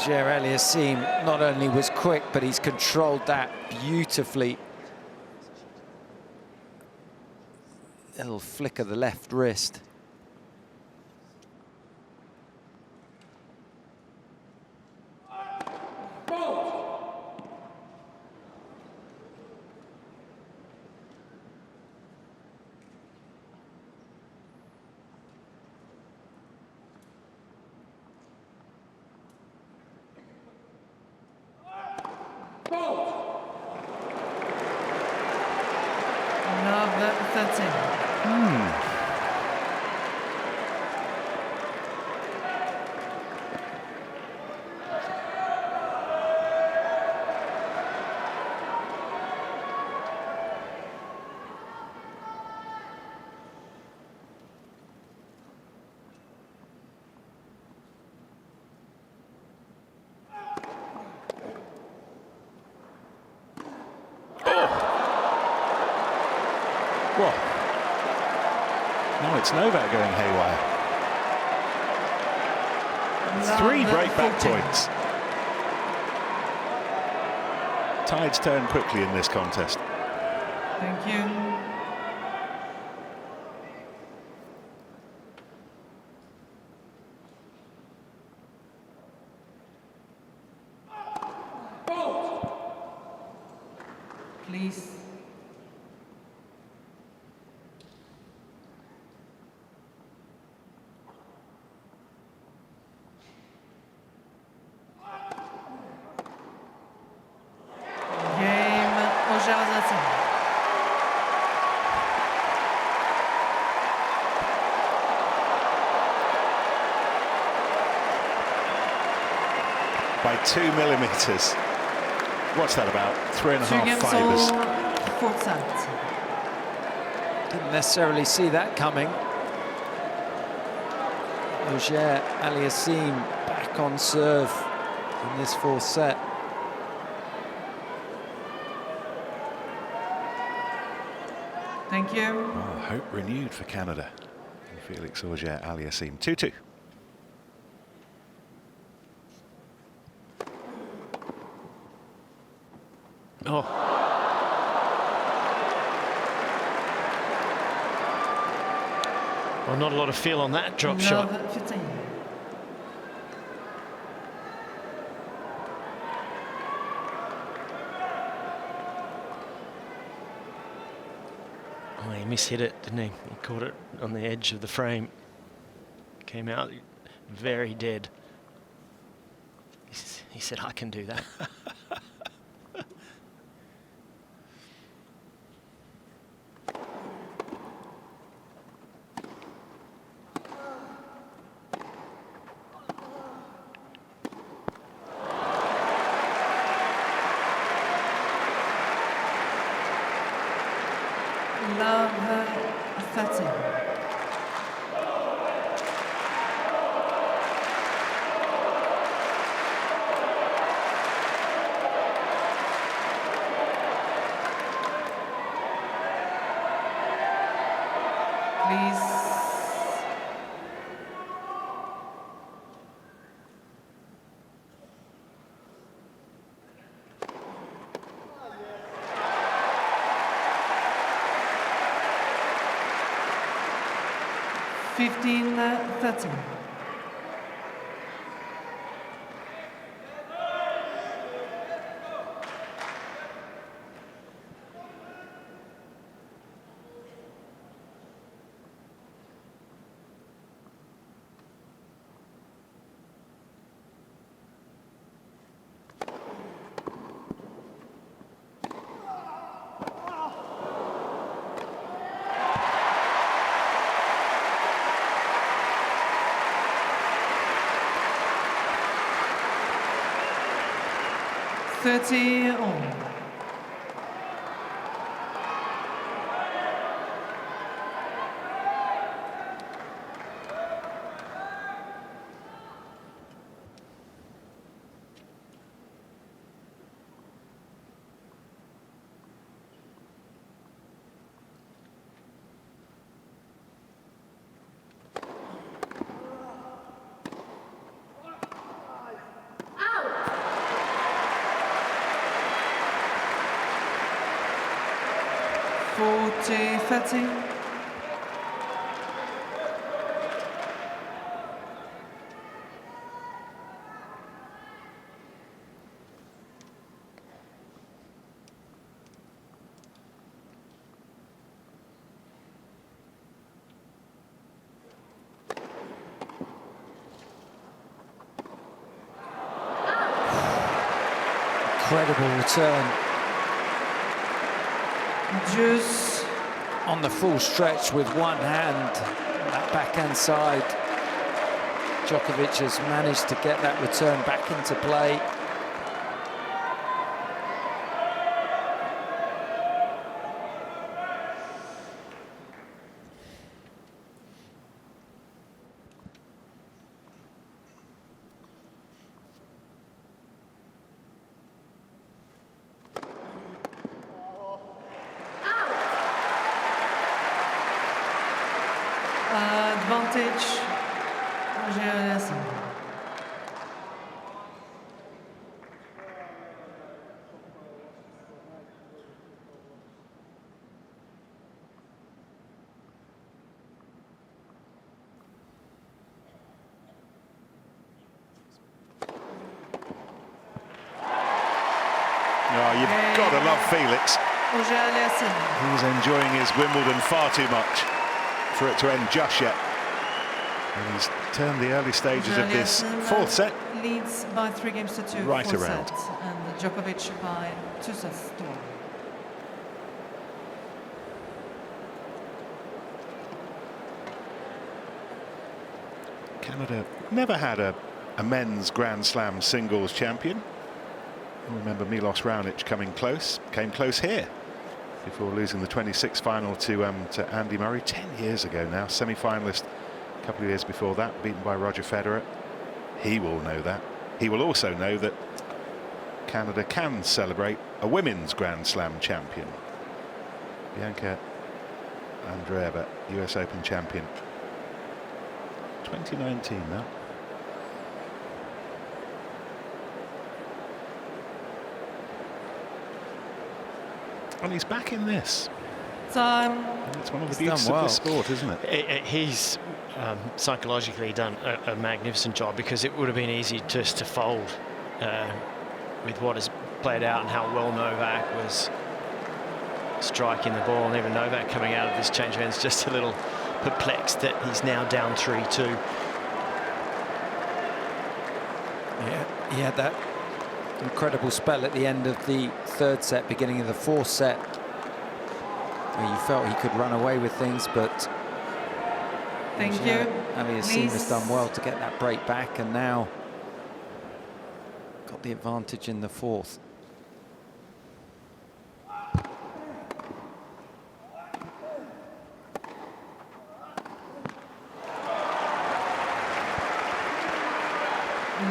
Auger-Aliassime not only was quick, but he's controlled that beautifully. Little flick of the left wrist. Whoa. Now it's Novak going haywire. 3 breakback points. Tides turn quickly in this contest. Thank you. Please. Game Auger-Aliassime. By 2 millimeters. What's that about? 3.5 2 games fibers. all, 4 sets. Didn't necessarily see that coming. Auger-Aliassime back on serve in this 4th set. Thank you. Well, hope renewed for Canada. Felix Auger-Aliassime, 2-2. Oh. Well, not a lot of feel on that drop shot. 15. Oh, he mishit it, didn't he? He caught it on the edge of the frame. Came out very dead. He said, I can do that. Love 30. Please. Fifteen, 13. Thirty all. Forty, 30. Incredible return Juice. on the full stretch with one hand. That backhand side. Djokovic has managed to get that return back into play. advantage, Auger-Aliassime. Oh, you've got to love Felix. Auger-Aliassime. He's enjoying his Wimbledon far too much for it to end just yet. And he's turned the early stages of this fourth set Leads by 3 games to 2. right fourth around. set, and Djokovic by 2 sets to 1. Canada never had a men's Grand Slam singles champion. I remember Milos Raonic came close here before losing the 26th final to Andy Murray 10 years ago now. Semi-finalist a couple of years before that, beaten by Roger Federer. He will know that. He will also know that Canada can celebrate a women's Grand Slam champion. Bianca Andreeva, US Open champion. 2019 now. And he's back in this. Time. And it's one of the He's beauties done of well. this sport, isn't it? He's psychologically done a magnificent job, because it would have been easy just to fold with what has played out and how well Novak was striking the ball. And even Novak coming out of this change of ends just a little perplexed that he's now down 3-2. Yeah, he had that incredible spell at the end of the 3rd set, beginning of the 4th set, where you felt he could run away with things, but Thank you. Auger-Aliassime has Please. done well to get that break back, and now got the advantage in the 4th.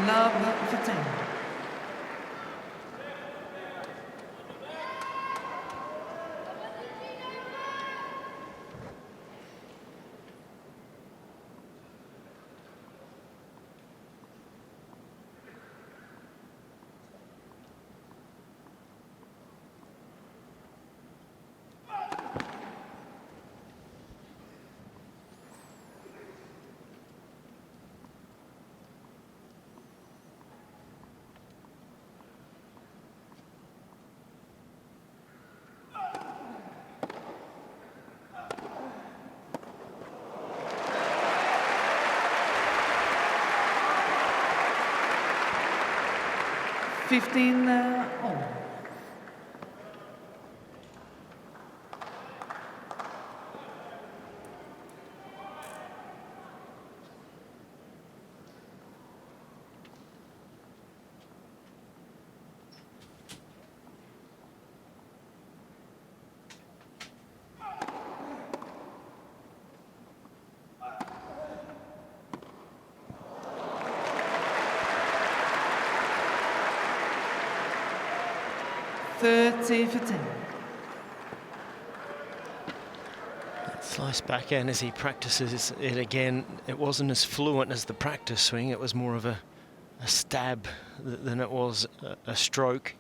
Love for 10. Fifteen all. Thirty for 10. Slice backhand as he practices it again. It wasn't as fluent as the practice swing. It was more of a stab than it was a stroke.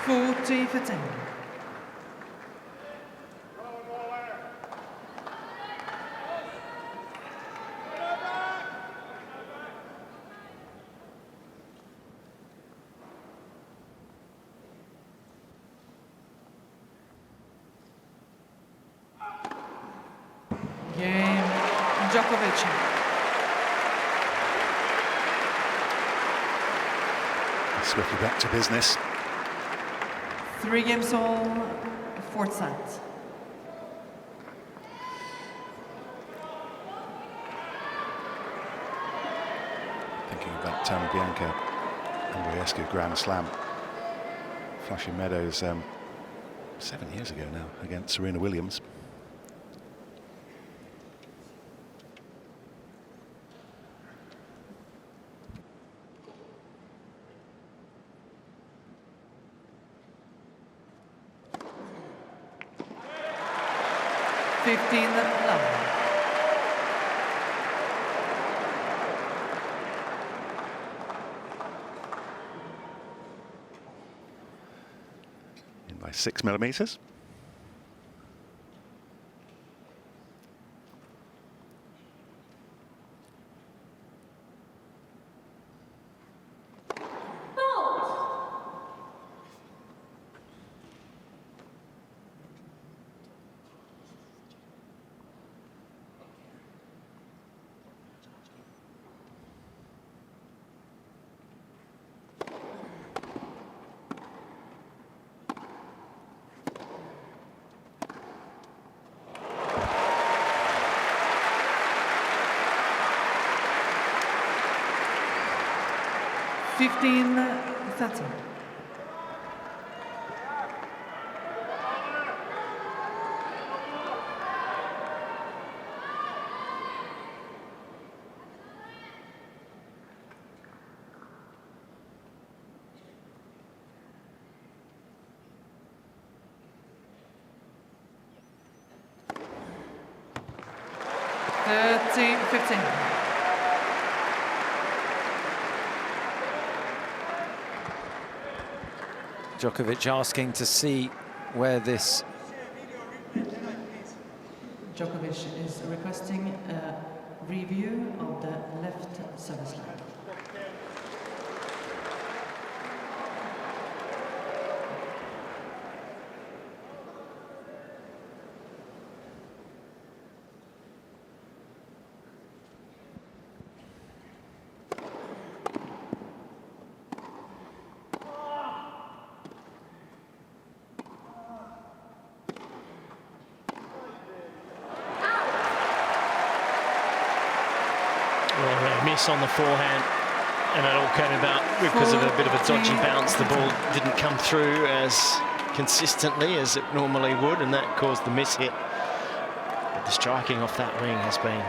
Forty for 10. Game, Djokovic. Swiftly back to business. 3 games all, 4th set. Thinking of that Bianca Andreescu Grand Slam, Flushing Meadows, 7 years ago now, against Serena Williams. By 6 millimeters. That's it. Djokovic asking to see where this... Djokovic is requesting a review of the left service line. On the forehand, and it all came about because of a bit of a dodgy bounce. The ball didn't come through as consistently as it normally would, and that caused the miss hit. But the striking off that wing has been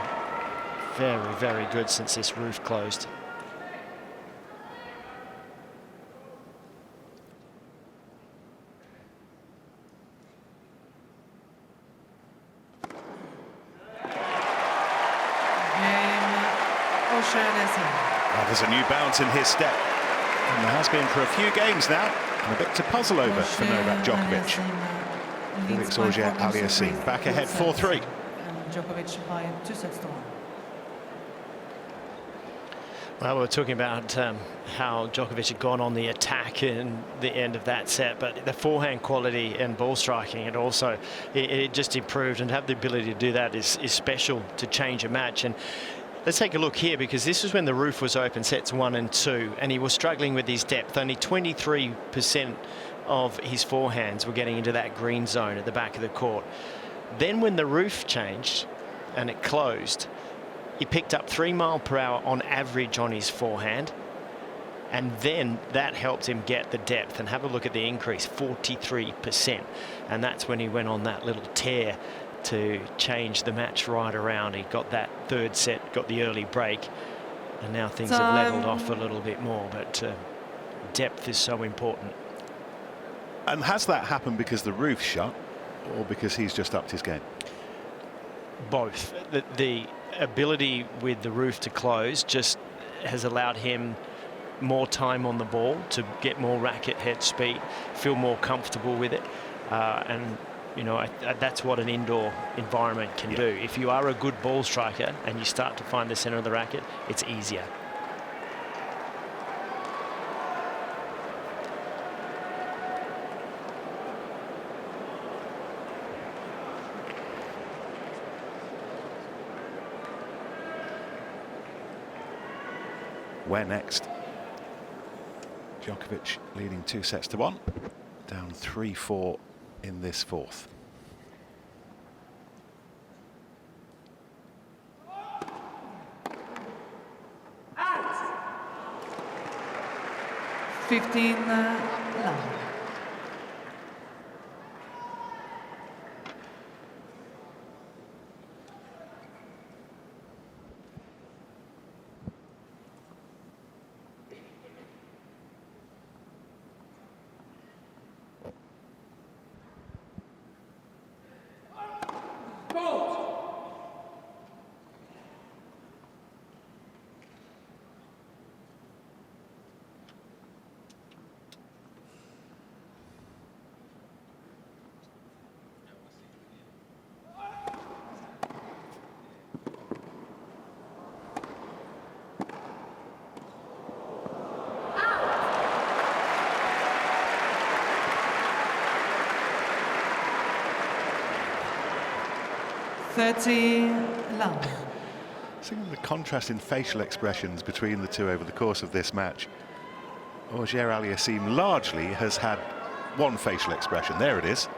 very, very good since this roof closed. Well, there's a new bounce in his step, and there has been for a few games now, and a bit to puzzle over for Novak Djokovic. Felix Auger-Aliassime back ahead 4-3. And Djokovic by 2 sets to 1. Well, we were talking about how Djokovic had gone on the attack in the end of that set, but the forehand quality and ball striking, it also it just improved, and to have the ability to do that is special to change a match. And let's take a look here, because this is when the roof was open, sets 1 and 2, and he was struggling with his depth. Only 23% of his forehands were getting into that green zone at the back of the court. Then when the roof changed and it closed, he picked up 3 miles per hour on average on his forehand, and then that helped him get the depth. And have a look at the increase, 43%, and that's when he went on that little tear to change the match right around. He got that 3rd set, got the early break, and now things have leveled off a little bit more, but depth is so important. And has that happened because the roof's shut, or because he's just upped his game? Both. The ability with the roof to close just has allowed him more time on the ball to get more racket head speed, feel more comfortable with it, and you know, that's what an indoor environment can do. If you are a good ball striker and you start to find the center of the racket, it's easier. Where next? Djokovic leading 2 sets to 1. Down 3-4 in this fourth. Out. 15 love. Love. Seeing the contrast in facial expressions between the two over the course of this match. Auger-Aliassime largely has had one facial expression. There it is.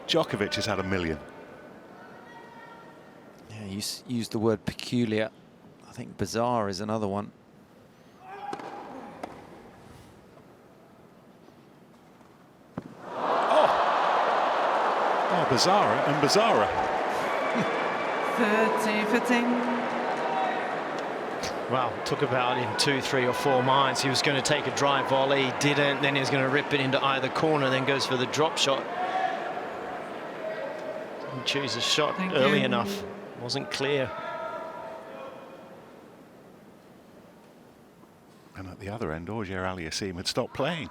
Djokovic has had a million. Yeah, you used the word peculiar. I think bizarre is another one. Oh, bizarrer and bizarrer. 30-15. Well, took about in 2, 3 or 4 minds. He was going to take a drive volley, didn't. Then he was going to rip it into either corner, then goes for the drop shot. Didn't choose a shot early enough. Wasn't clear. And at the other end, Auger-Aliassime had stopped playing.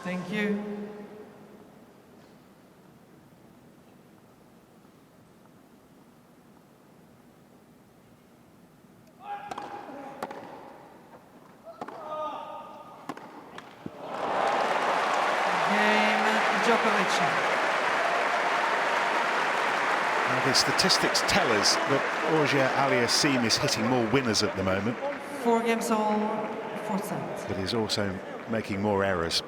Thank you. Djokovic. Now the statistics tell us that Auger-Aliassime is hitting more winners at the moment. 4 games all, 4 sets. But he's also making more errors.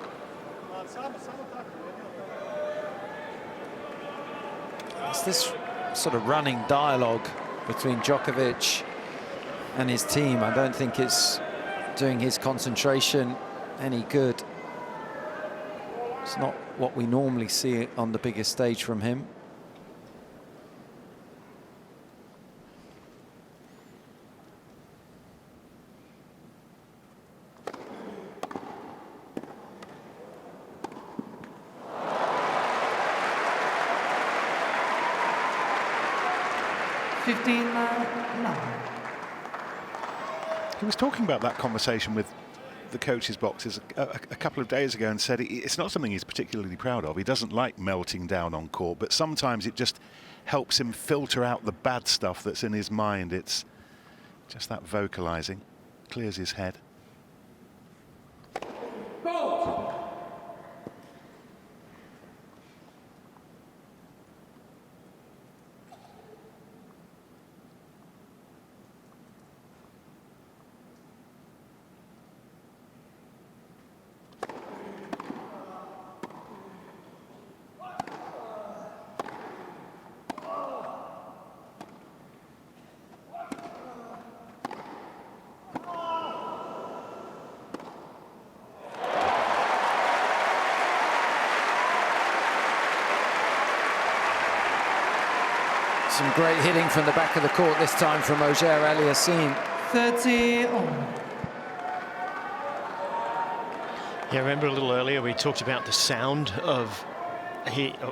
It's this sort of running dialogue between Djokovic and his team. I don't think it's doing his concentration any good. It's not what we normally see on the biggest stage from him. He was talking about that conversation with the coach's boxes a couple of days ago and said it's not something he's particularly proud of. He doesn't like melting down on court, but sometimes it just helps him filter out the bad stuff that's in his mind. It's just that vocalizing, clears his head. Some great hitting from the back of the court, this time from Auger-Aliassime. 30 all. Yeah, remember a little earlier we talked about the sound of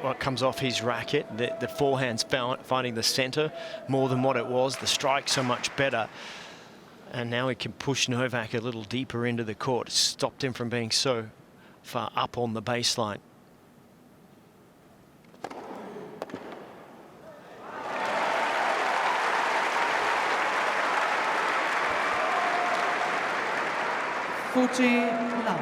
what comes off his racket, the forehand's finding the center more than what it was, the strike so much better. And now he can push Novak a little deeper into the court. It stopped him from being so far up on the baseline. Love.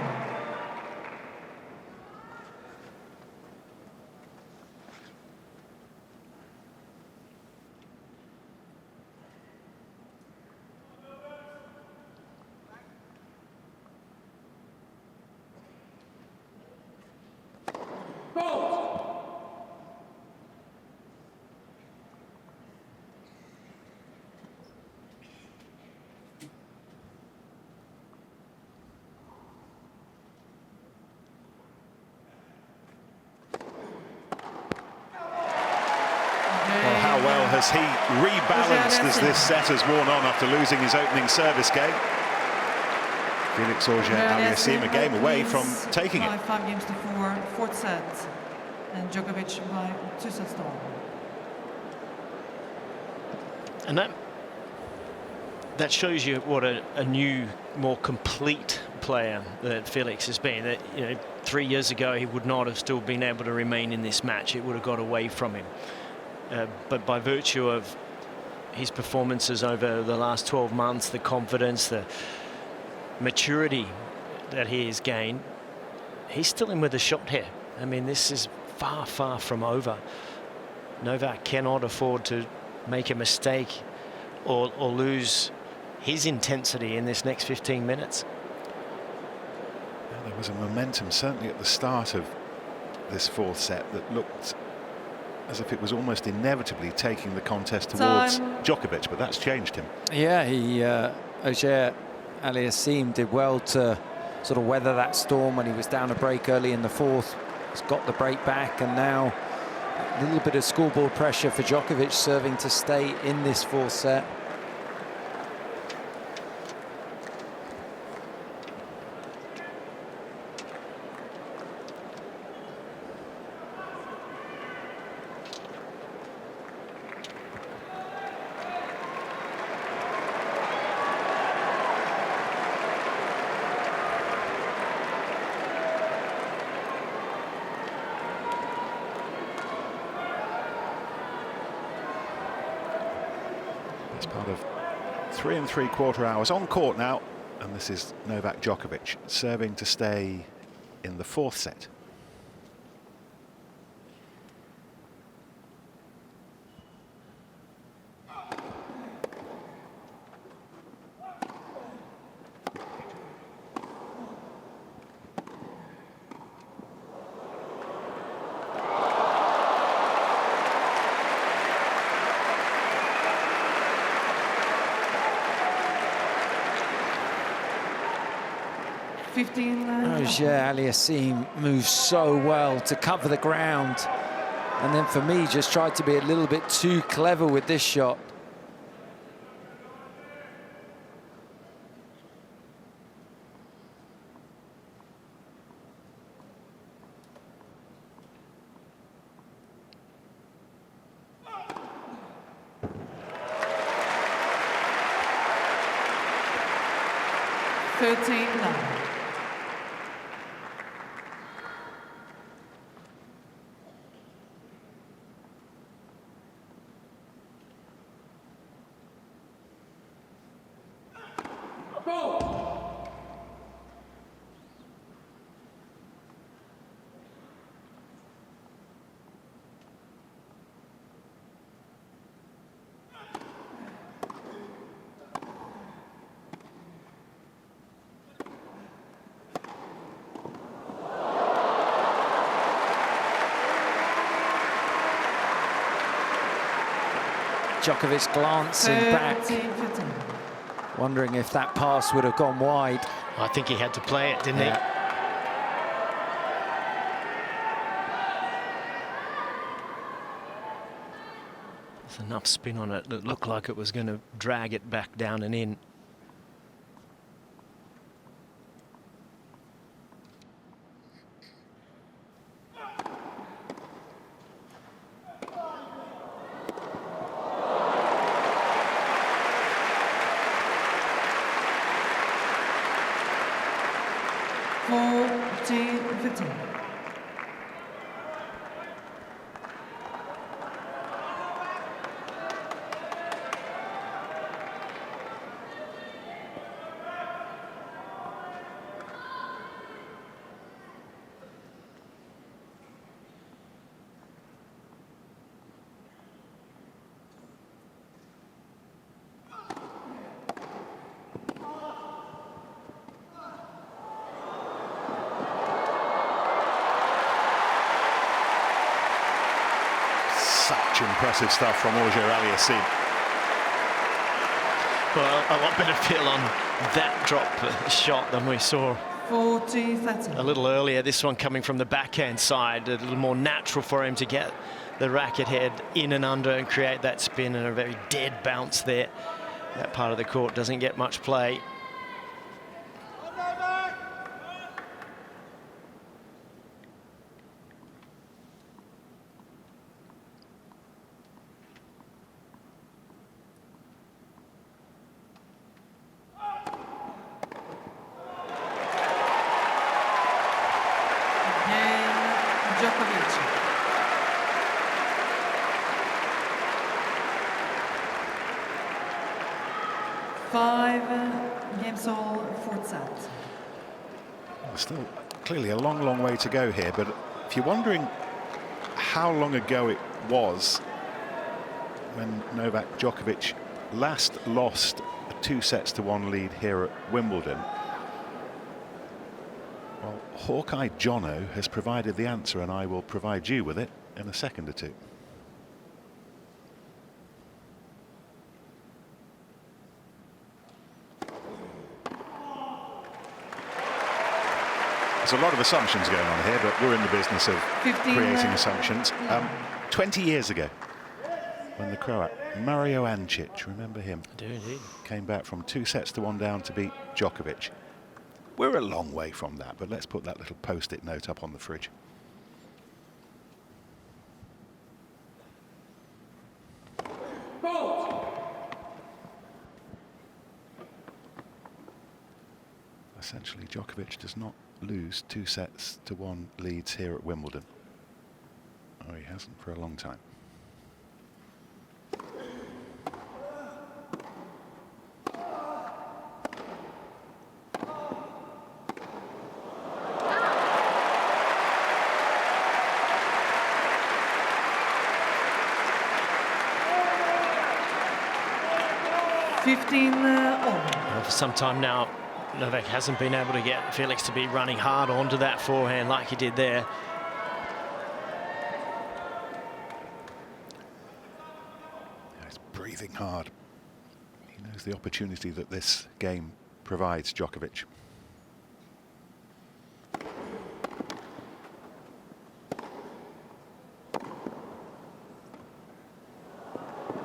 Well, how well has he rebalanced as this set has worn on after losing his opening service game? Felix Auger-Aliassime a game away from taking it. 5 games to 4, fourth set, and Djokovic by 2 sets to 1. And that shows you what a new, more complete player that Felix has been. That, you know, 3 years ago he would not have still been able to remain in this match. It would have got away from him. But by virtue of his performances over the last 12 months, the confidence, the maturity that he has gained, he's still in with a shot here. I mean, this is far, far from over. Novak cannot afford to make a mistake or lose his intensity in this next 15 minutes. Well, there was a momentum, certainly at the start of this fourth set, that looked as if it was almost inevitably taking the contest towards Djokovic, but that's changed him. Yeah, Auger-Aliassime did well to sort of weather that storm when he was down a break early in the fourth. He's got the break back, and now a little bit of scoreboard pressure for Djokovic serving to stay in this fourth set. It's part of 3 3/4 hours on court now, and this is Novak Djokovic serving to stay in the fourth set. Auger-Aliassime moves so well to cover the ground, and then for me just tried to be a little bit too clever with this shot. Djokovic glancing back, wondering if that pass would have gone wide. I think he had to play it, didn't he? There's enough spin on it that looked like it was going to drag it back down and in. Such impressive stuff from Auger-Aliassime. Well, a lot better feel on that drop shot than we saw 40-30. a little earlier. This one coming from the backhand side, a little more natural for him to get the racket head in and under and create that spin, and a very dead bounce there. That part of the court doesn't get much play. Djokovic. 5 games all fortsatt. Still clearly a long, long way to go here, but if you're wondering how long ago it was when Novak Djokovic last lost a 2-1 lead here at Wimbledon, well, Hawkeye Jono has provided the answer, and I will provide you with it in a second or two. There's a lot of assumptions going on here, but we're in the business of creating assumptions. 20 years ago, when the Croat Mario Ancic, remember him? I do indeed. Came back from 2-1 down to beat Djokovic. We're a long way from that, but let's put that little post-it note up on the fridge. Essentially, Djokovic does not lose 2-1 leads here at Wimbledon. Oh, he hasn't for a long time. Well, for some time now, Novak hasn't been able to get Felix to be running hard onto that forehand like he did there. He's breathing hard. He knows the opportunity that this game provides Djokovic.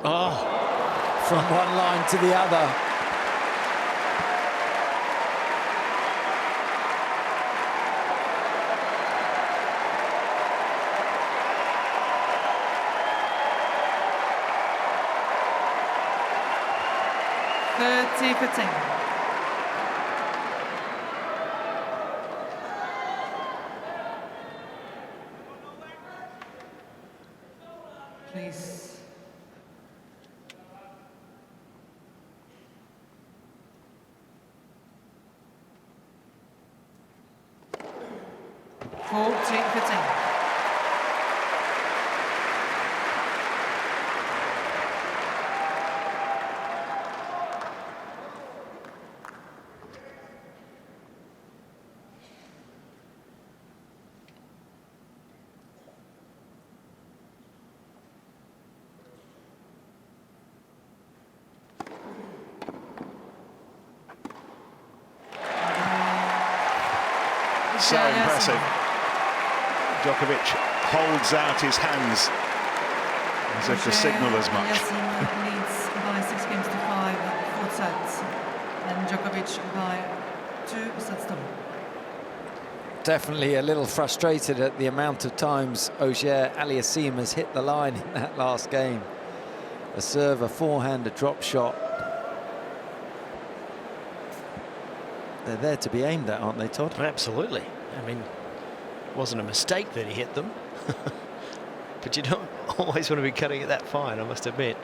Oh, from one line to the other. Please. So impressive. Djokovic holds out his hands As if to signal as much. Auger-Aliassime leads by 6 games to 5, fourth set, and Djokovic by 2 sets to 1. Definitely a little frustrated at the amount of times Auger-Aliassime has hit the line in that last game. A serve, a forehand, a drop shot. They're there to be aimed at, aren't they, Todd? Absolutely. I mean, it wasn't a mistake that he hit them. But you don't always want to be cutting it that fine, I must admit.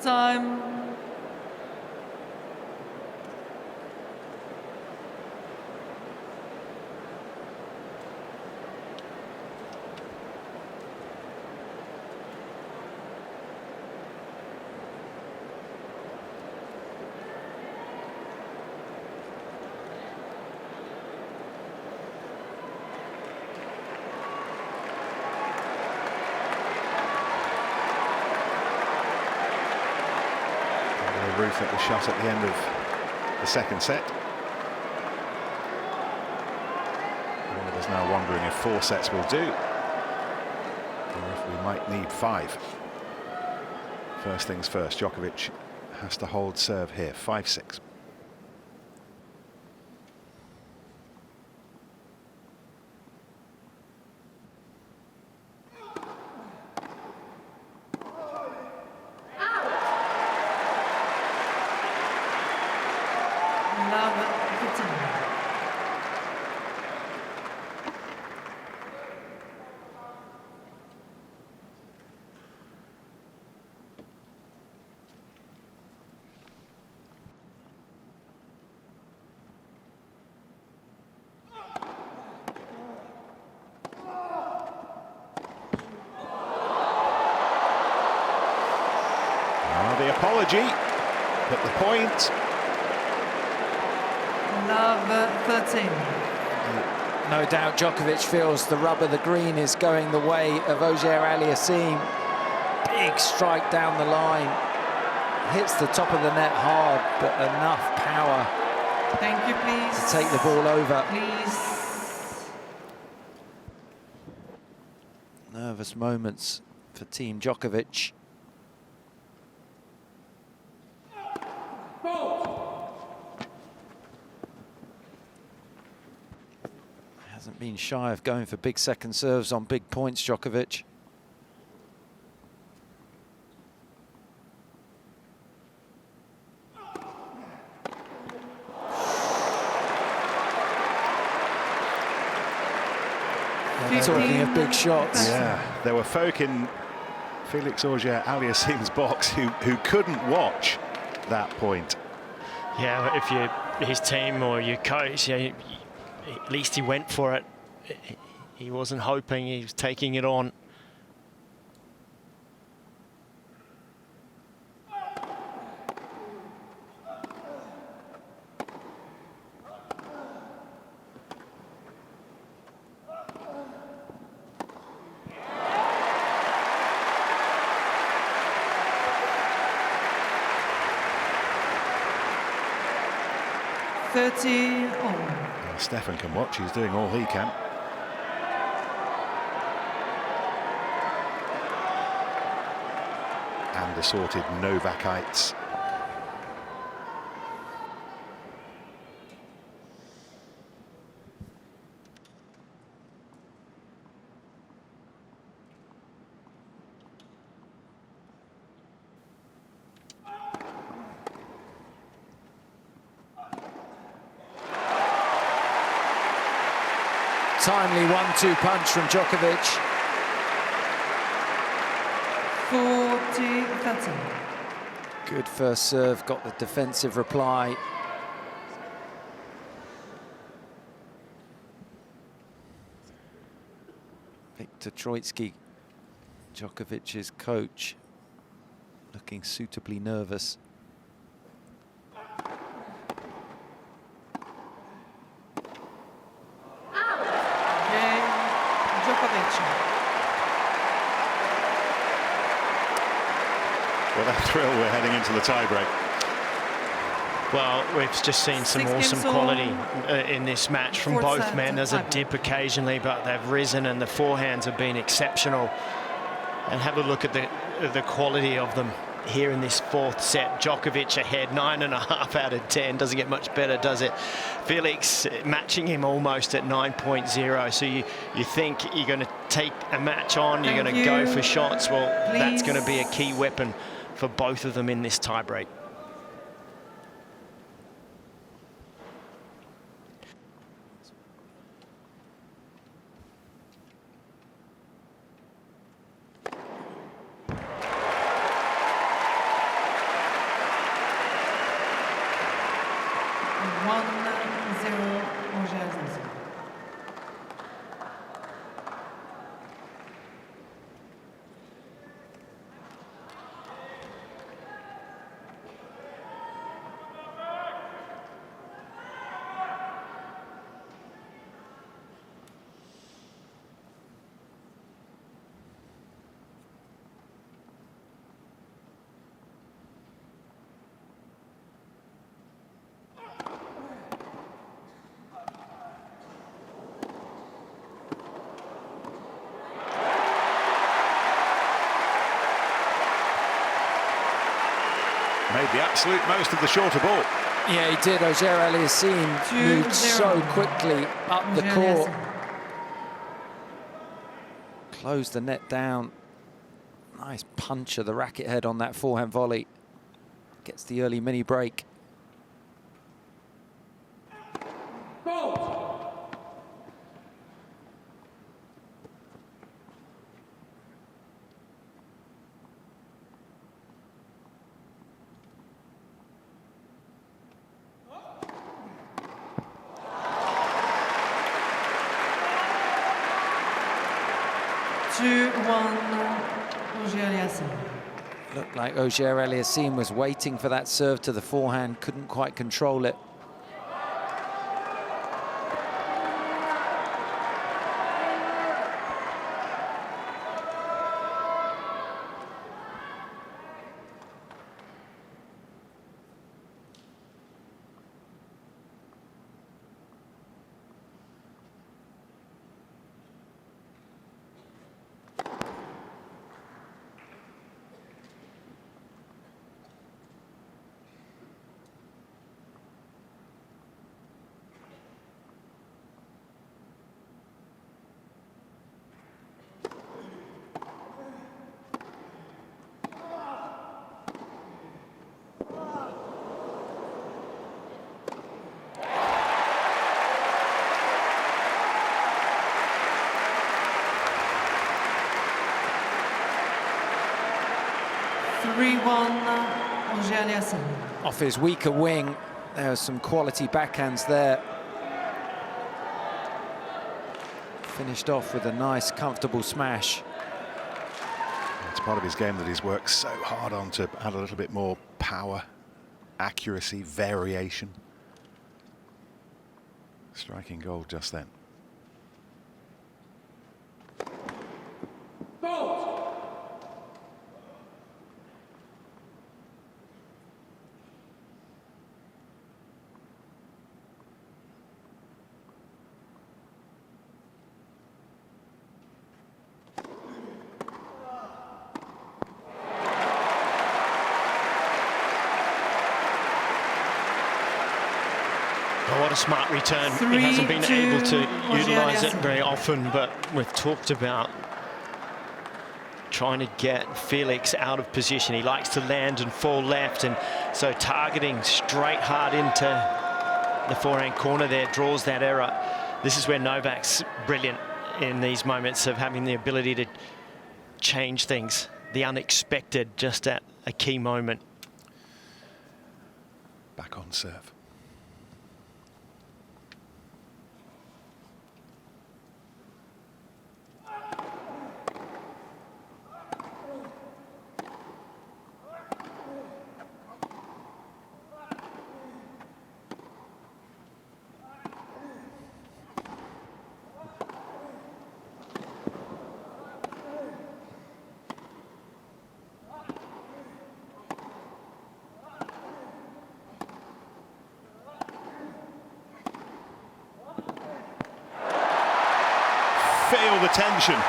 Time. Roof that was shot at the end of the second set. All of us now wondering if 4 sets will do, or if we might need 5. First things first, Djokovic has to hold serve here, 5-6. The apology, but the point. Love 13. No doubt Djokovic feels the rub of the green is going the way of Auger-Aliassime. Big strike down the line. Hits the top of the net hard, but enough power. Thank you, please. To take the ball over. Please. Nervous moments for Team Djokovic. Hasn't been shy of going for big second serves on big points, Djokovic. Talking of big shots. Yeah, there were folk in Felix Auger-Aliassime's box who couldn't watch that point. Yeah, if you're his team or your coach, yeah, at least he went for it. He wasn't hoping, he was taking it on. Stefan can watch, he's doing all he can. And assorted Novakites. Timely 1-2 punch from Djokovic. 40-13. Good first serve, got the defensive reply. Viktor Troitsky, Djokovic's coach, looking suitably nervous. Well, that thrill, we're heading into the tiebreak. Well, we've just seen some 6 awesome games all. quality in this match from Fourth both set men. There's a tiebreak. dip occasionally, but they've risen and the forehands have been exceptional. And have a look at the quality of them here in this fourth set. Djokovic ahead, 9.5 out of 10. Doesn't get much better, does it? Felix matching him almost at 9.0. So you think you're going to take a match on, you're going to go for shots. Well, that's going to be a key weapon for both of them in this tiebreak. Auger-Aliassime. Made the absolute most of the shorter ball. Yeah, he did. Auger-Aliassime moved so quickly up the court. Closed the net down. Nice punch of the racket head on that forehand volley. Gets the early mini break. Auger-Aliassime. Looked like Auger-Aliassime was waiting for that serve to the forehand, couldn't quite control it. Auger-Aliassime. Off his weaker wing, there are some quality backhands there. Finished off with a nice, comfortable smash. It's part of his game that he's worked so hard on to add a little bit more power, accuracy, variation. Striking gold just then. What a smart return. He hasn't been able to utilise it very often, but we've talked about trying to get Felix out of position. He likes to land and fall left, and so targeting straight hard into the forehand corner there draws that error. This is where Novak's brilliant in these moments of having the ability to change things, the unexpected, just at a key moment. Back on serve. feel the tension.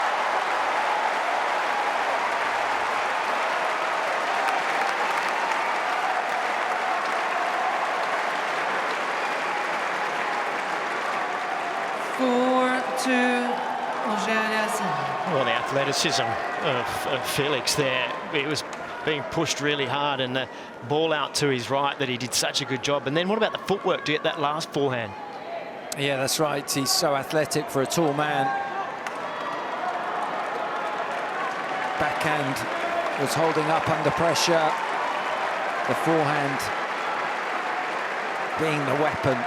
Auger-Aliassime. Well, the athleticism of Felix there, it was being pushed really hard, and the ball out to his right that he did such a good job. And then what about the footwork to get that last forehand? Yeah, that's right. He's so athletic for a tall man. Backhand was holding up under pressure. The forehand being the weapon.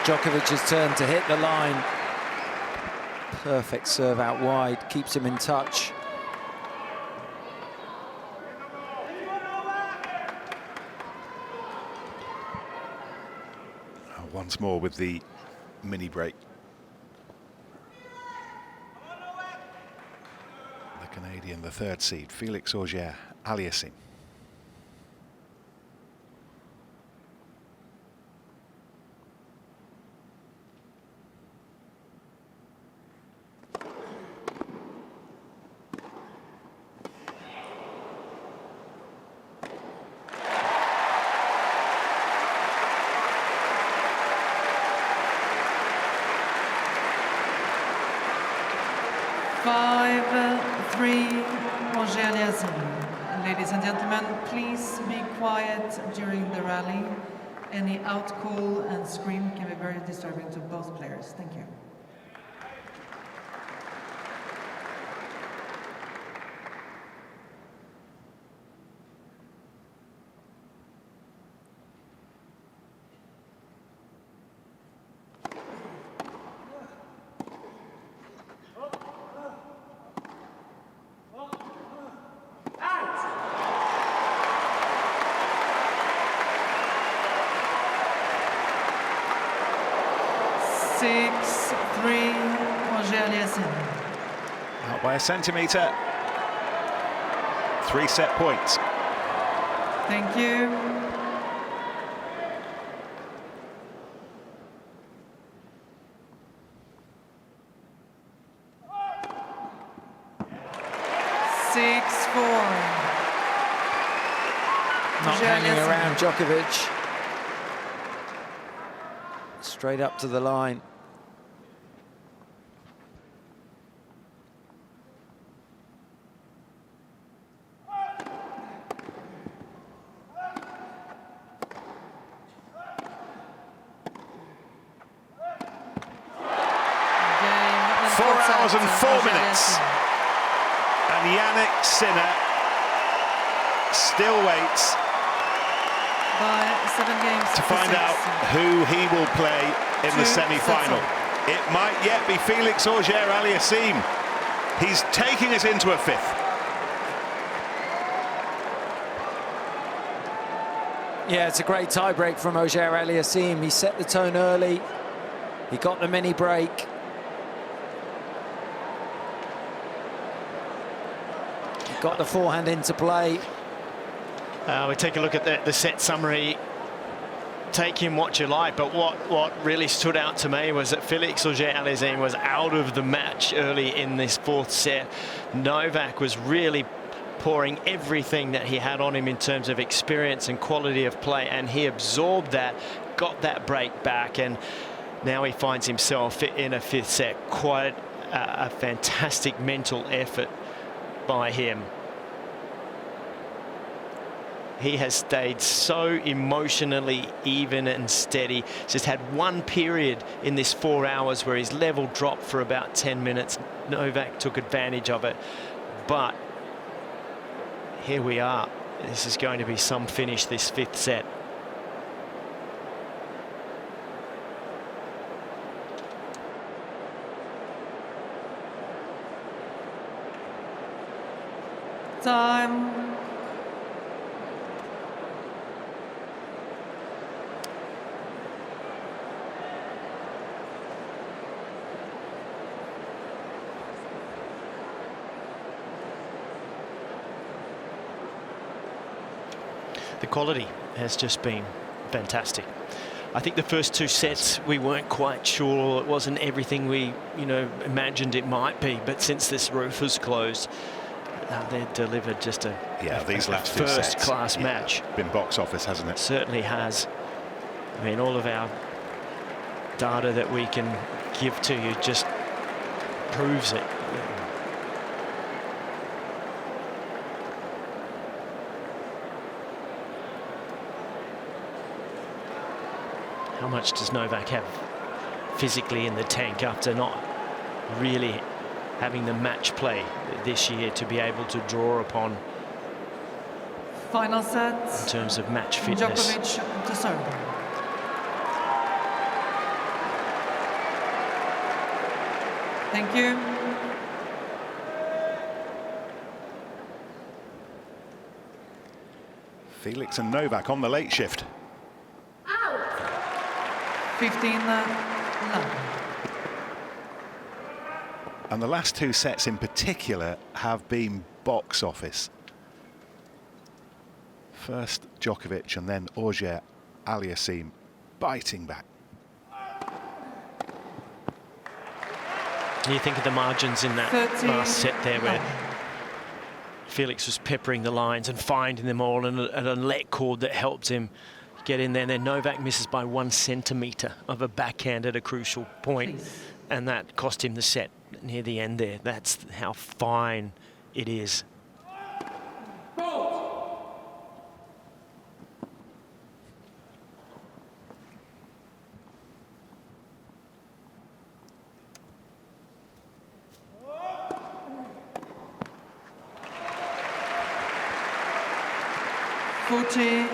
Djokovic's turn to hit the line. Perfect serve out wide, keeps him in touch. Once more with the mini break. The Canadian, the third seed, Felix Auger-Aliassime. Ladies and gentlemen, please be quiet during the rally. Any out-call and scream can be very disturbing to both players. Thank you. Out by a centimetre. 3 set points. Thank you. Not hanging around Djokovic. Straight up to the line. And 4 minutes, and Yannick Sinner still waits to find out who he will play in the semi-final. It might yet be Felix Auger-Aliassime. He's taking us into a fifth. Yeah, it's a great tie-break from Auger-Aliassime. He set the tone early. He got the mini break. Got the forehand into play. We take a look at the set summary. Take him what you like, but what really stood out to me was that Felix Auger-Aliassime was out of the match early in this fourth set. Novak was really pouring everything that he had on him in terms of experience and quality of play, and he absorbed that, got that break back, and now he finds himself in a fifth set. Quite a fantastic mental effort by him. He has stayed so emotionally even and steady. Just had one period in this 4 hours where his level dropped for about 10 minutes. Novak took advantage of it. But here we are. This is going to be some finish, this fifth set. Time. The quality has just been fantastic. I think the first two sets we weren't quite sure, it wasn't everything we imagined it might be, but since this roof has closed, they've delivered just a these last two sets, first-class match. Been box office, hasn't it? Certainly has. I mean, all of our data that we can give to you just proves it. How much does Novak have physically in the tank after not really having the match play this year to be able to draw upon Final set. in terms of match fitness? Djokovic to serve. Thank you. Felix and Novak on the late shift. 15-11. And the last two sets in particular have been box office. First Djokovic and then Auger-Aliassime biting back. You think of the margins in that 13, last set there where Felix was peppering the lines and finding them all, and a let cord that helped him get in there. And then Novak misses by 1 centimetre of a backhand at a crucial point, Please. and that cost him the set near the end there. That's how fine it is. For 10.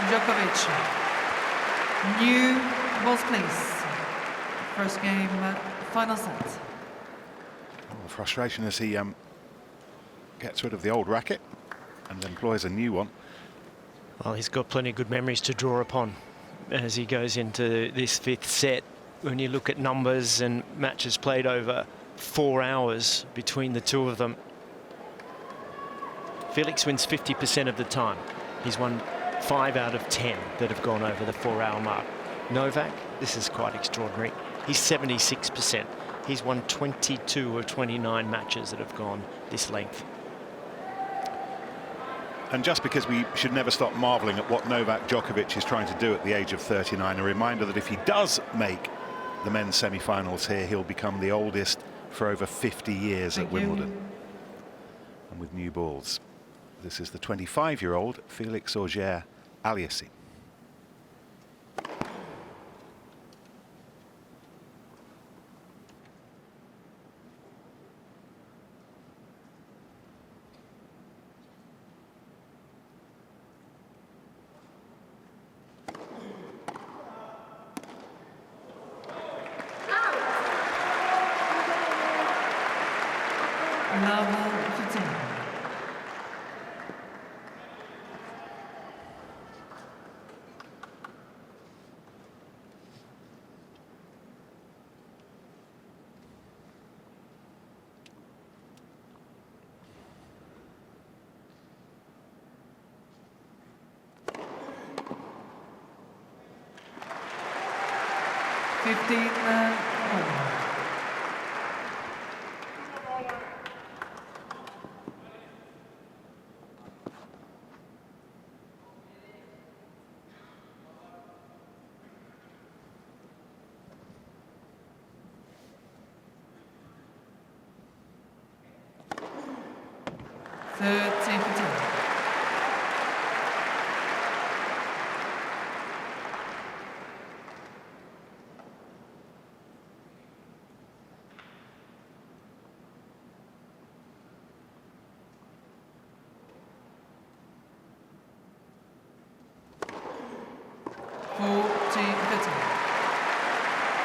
Djokovic. New balls, please. First game, final set. Well, the frustration as he gets rid of the old racket and employs a new one. Well, he's got plenty of good memories to draw upon as he goes into this 5th set. When you look at numbers and matches played over 4 hours between the two of them, Felix wins 50% of the time. He's won 5 out of 10 that have gone over the 4-hour mark. Novak, this is quite extraordinary. He's 76%. He's won 22 of 29 matches that have gone this length. And just because we should never stop marvelling at what Novak Djokovic is trying to do at the age of 39, a reminder that if he does make the men's semi-finals here, he'll become the oldest for over 50 years at Wimbledon. And with new balls. This is the 25-year-old Felix Auger-Aliassime. Love 15. 15 all.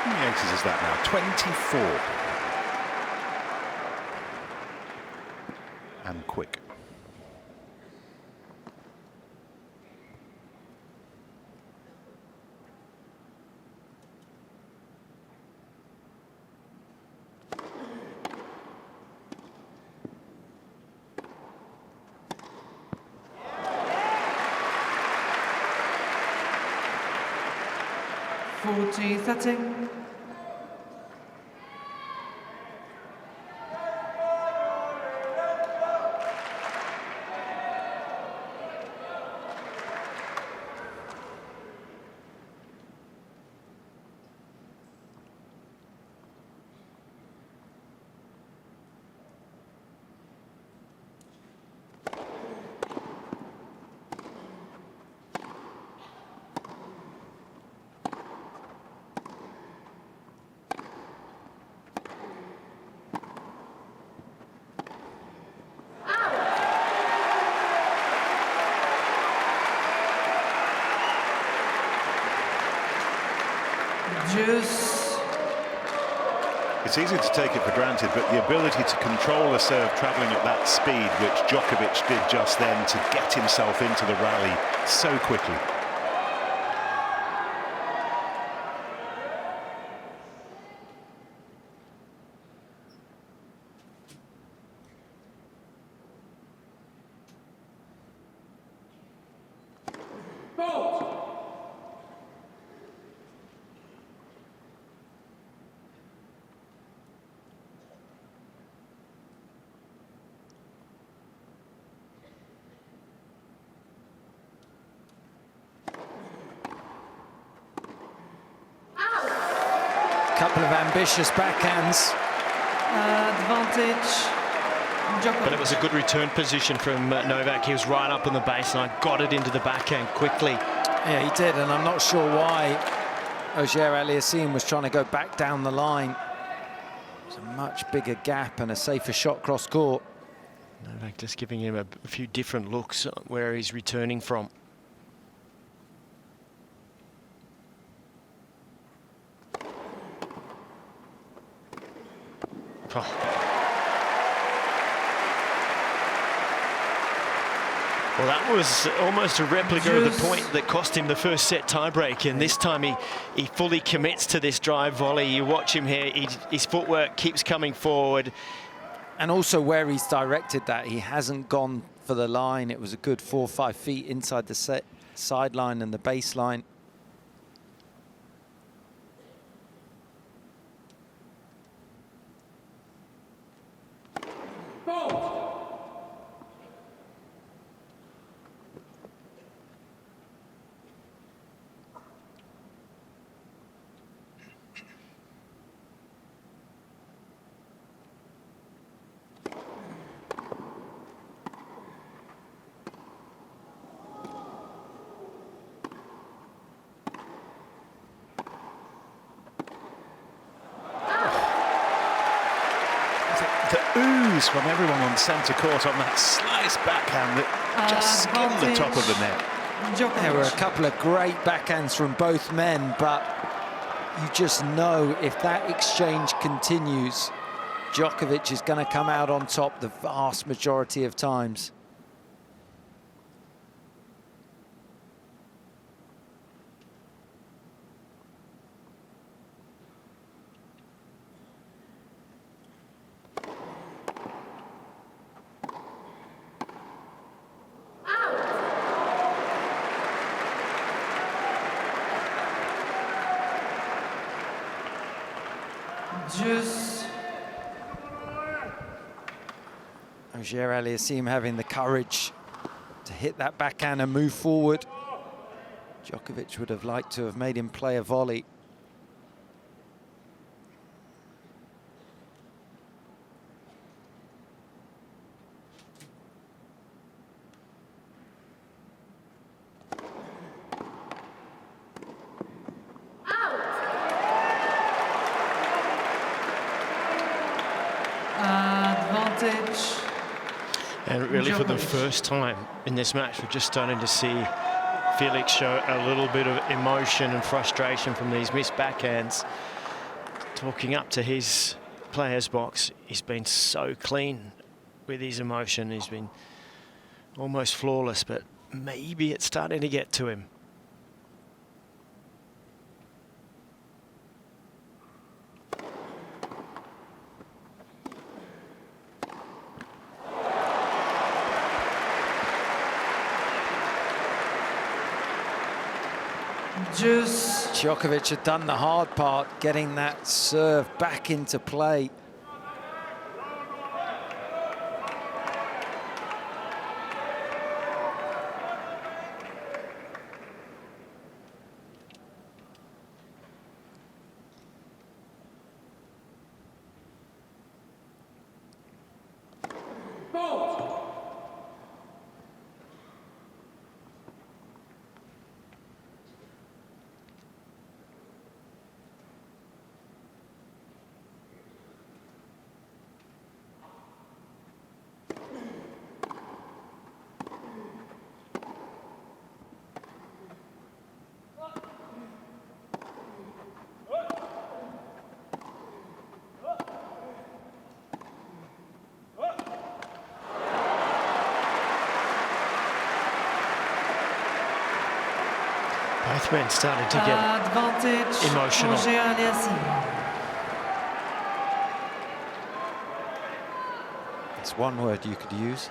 How many aces is that now? 24. And quick. Setting. It's easy to take it for granted, but the ability to control a serve travelling at that speed, which Djokovic did just then, to get himself into the rally so quickly. Couple of ambitious backhands. Advantage. Djokovic. But it was a good return position from Novak. He was right up on the baseline, got it into the backhand quickly. Yeah, he did, and I'm not sure why Auger-Aliassime was trying to go back down the line. It's a much bigger gap and a safer shot cross court. Novak just giving him a few different looks where he's returning from. Oh. Well, that was almost a replica of the point that cost him the first set tiebreak, and this time he fully commits to this drive volley. You watch him here, his footwork keeps coming forward. And also where he's directed that, he hasn't gone for the line. It was a good 4 or 5 feet inside the sideline and the baseline. The ooze from everyone on centre court on that slice backhand that just skimmed the top of the net. Djokovic. There were a couple of great backhands from both men, but you just know if that exchange continues, Djokovic is going to come out on top the vast majority of times. Juice. Auger-Aliassime having the courage to hit that backhand and move forward. Djokovic would have liked to have made him play a volley. Advantage. And really for the Djokovic. first time in this match, we're just starting to see Felix show a little bit of emotion and frustration from these missed backhands. Talking up to his player's box, he's been so clean with his emotion. He's been almost flawless, but maybe it's starting to get to him. Juice. Djokovic had done the hard part, getting that serve back into play. Both men starting to get Advantage. emotional. Auger-Aliassime. It's one word you could use.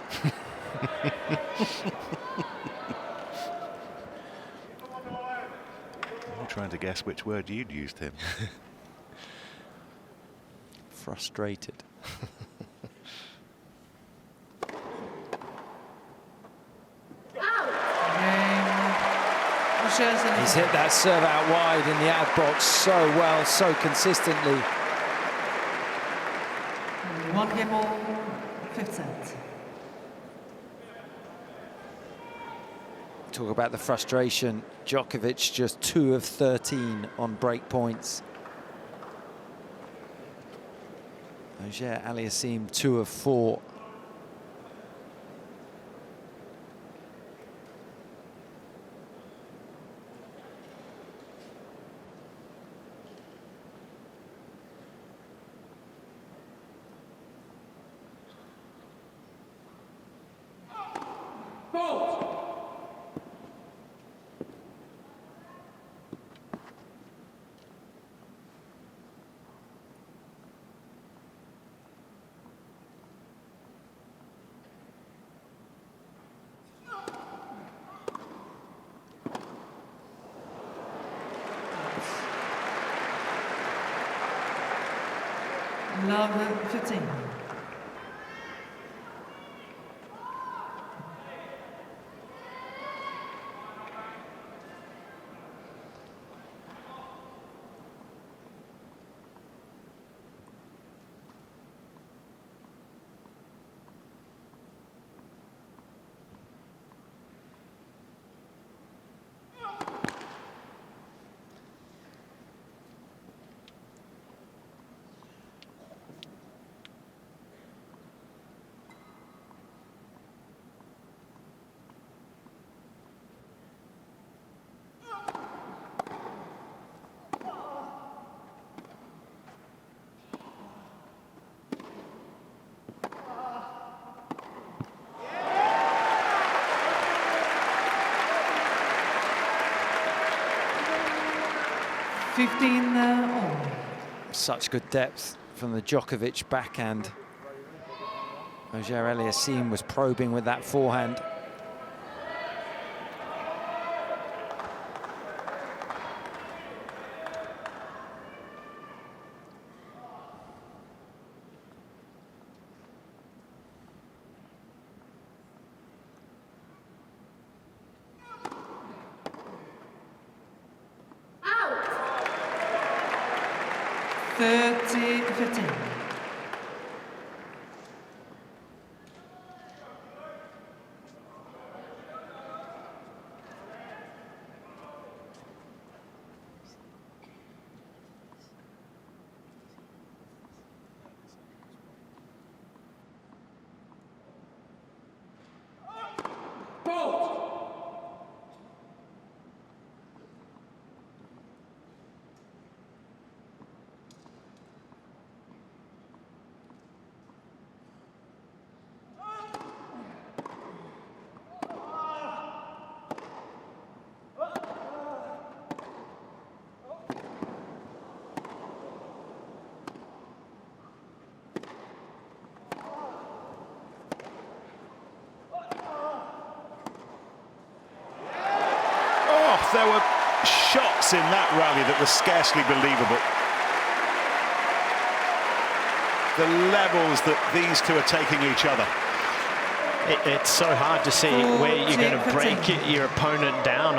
I'm trying to guess which word you'd used, Tim. Frustrated. He's hit that serve out wide in the ad box so well, so consistently. 1 game all, 5th set. Talk about the frustration. Djokovic just 2 of 13 on break points. Auger-Aliassime 2 of 4. Love 15. All. Such good depth from the Djokovic backhand. Auger-Aliassime was probing with that forehand. 30-15. There were shots in that rally that were scarcely believable. The levels that these two are taking each other. It's so hard to see where you're going to break your opponent down.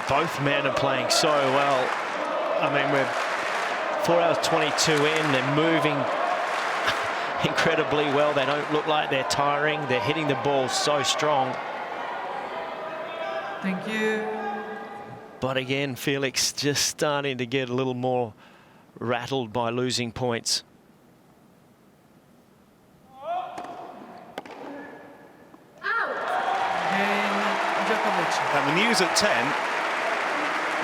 Both men are playing so well. I mean, we're 4 hours 22 in. They're moving incredibly well. They don't look like they're tiring. They're hitting the ball so strong. Thank you. But again, Felix just starting to get a little more rattled by losing points. Djokovic. And the news at 10,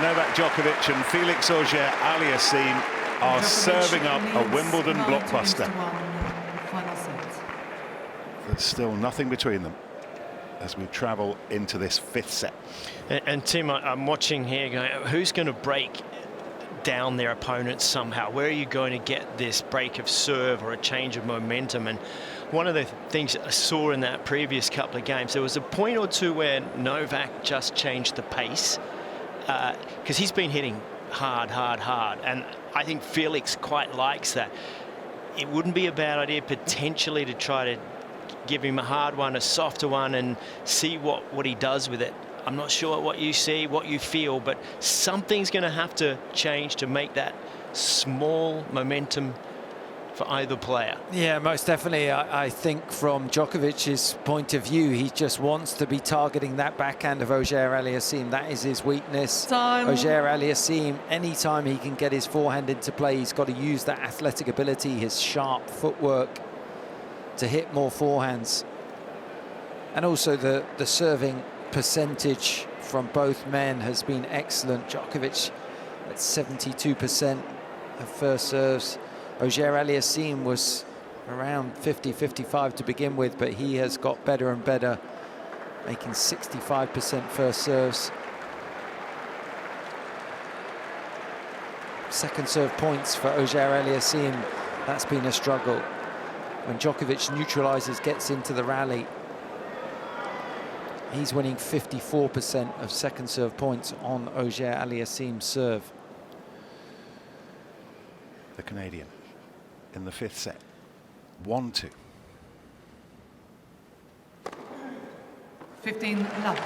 Novak Djokovic and Felix Auger-Aliassime are serving up a Wimbledon blockbuster. Final set. There's still nothing between them as we travel into this 5th set. And Tim, I'm watching here going, who's going to break down their opponents somehow? Where are you going to get this break of serve or a change of momentum? And one of the things I saw in that previous couple of games, there was a point or two where Novak just changed the pace because he's been hitting hard. And I think Felix quite likes that. It wouldn't be a bad idea potentially to try to give him a hard one, a softer one, and see what he does with it. I'm not sure what you see, what you feel, but something's going to have to change to make that small momentum for either player. Yeah, most definitely. I think from Djokovic's point of view, he just wants to be targeting that backhand of Auger-Aliassime. That is his weakness. Auger-Aliassime, anytime he can get his forehand into play, he's got to use that athletic ability, his sharp footwork to hit more forehands. And also the serving percentage from both men has been excellent. Djokovic at 72% of first serves. Auger-Aliassime was around 50-55 to begin with, but he has got better and better, making 65% first serves. Second serve points for Auger-Aliassime, that's been a struggle. When Djokovic neutralizes, gets into the rally, he's winning 54% of second serve points on Auger-Aliassime's serve. The Canadian in the 5th set, 1-2. 15-love. Love.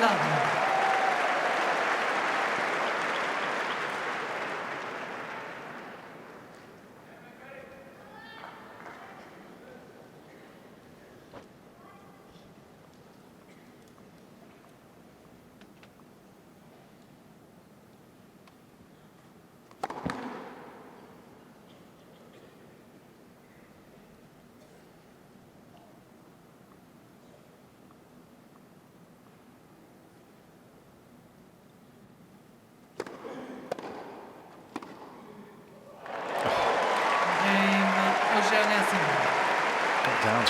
Love.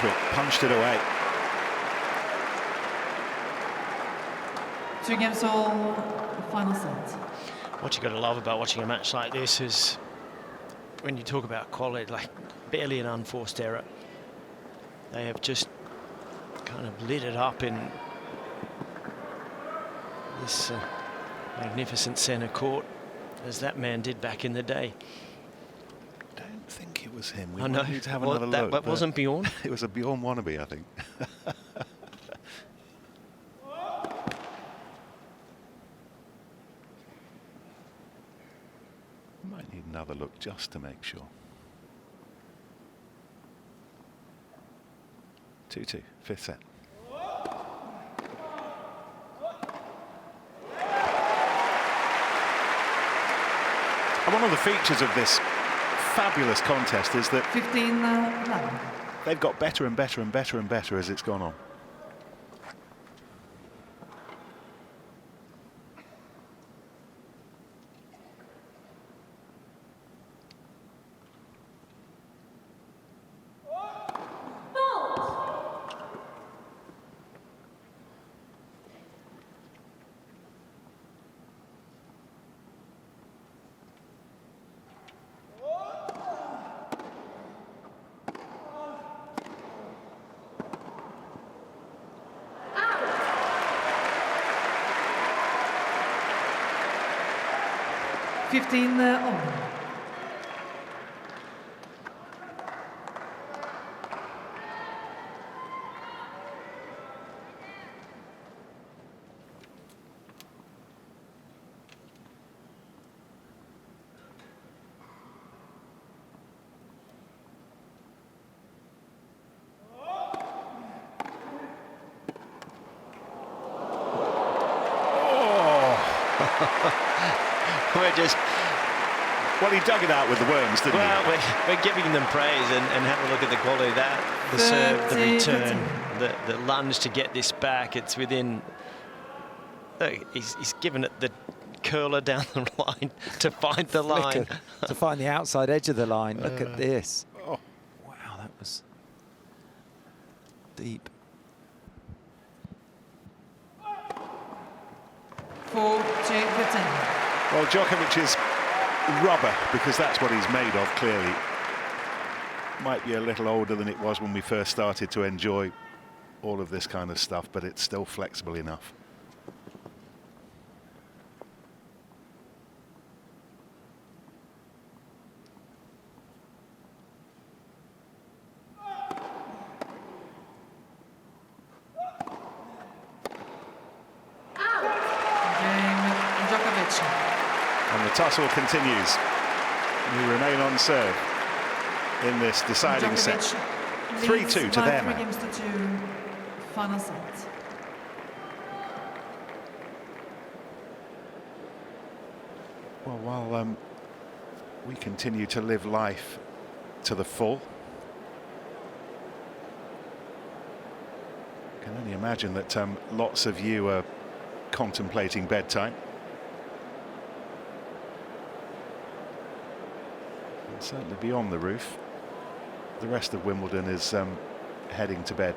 into it, punched it away. 2 games all, final set. What you've got to love about watching a match like this is when you talk about quality, like barely an unforced error. They have just kind of lit it up in this magnificent centre court, as that man did back in the day. I don't think it was him. I know. Need to have Well, another look. that wasn't Bjorn. It was a Bjorn wannabe, I think. Might need another look just to make sure. 2-2, 5th set. And one of the features of this fabulous contest is that 15-11. they've got better and better and better and better as it's gone on. On. We're just... Well, he dug it out with the worms, didn't Well, he? we're giving them praise and have a look at the quality of that. The serve, the return, the lunge to get this back. It's within... Look, he's given it the curler down the line to find the line. To find the outside edge of the line. Look at this. Oh. Wow, that was deep. 4-15. Well, Djokovic is rubber, because that's what he's made of, clearly. Might be a little older than it was when we first started to enjoy all of this kind of stuff, but it's still flexible enough. And the tussle continues. We remain on serve in this deciding set. 3-2 to their man. 3 games to 2, final set. Well, while we continue to live life to the full, I can only imagine that lots of you are contemplating bedtime. And certainly beyond the roof, the rest of Wimbledon is heading to bed.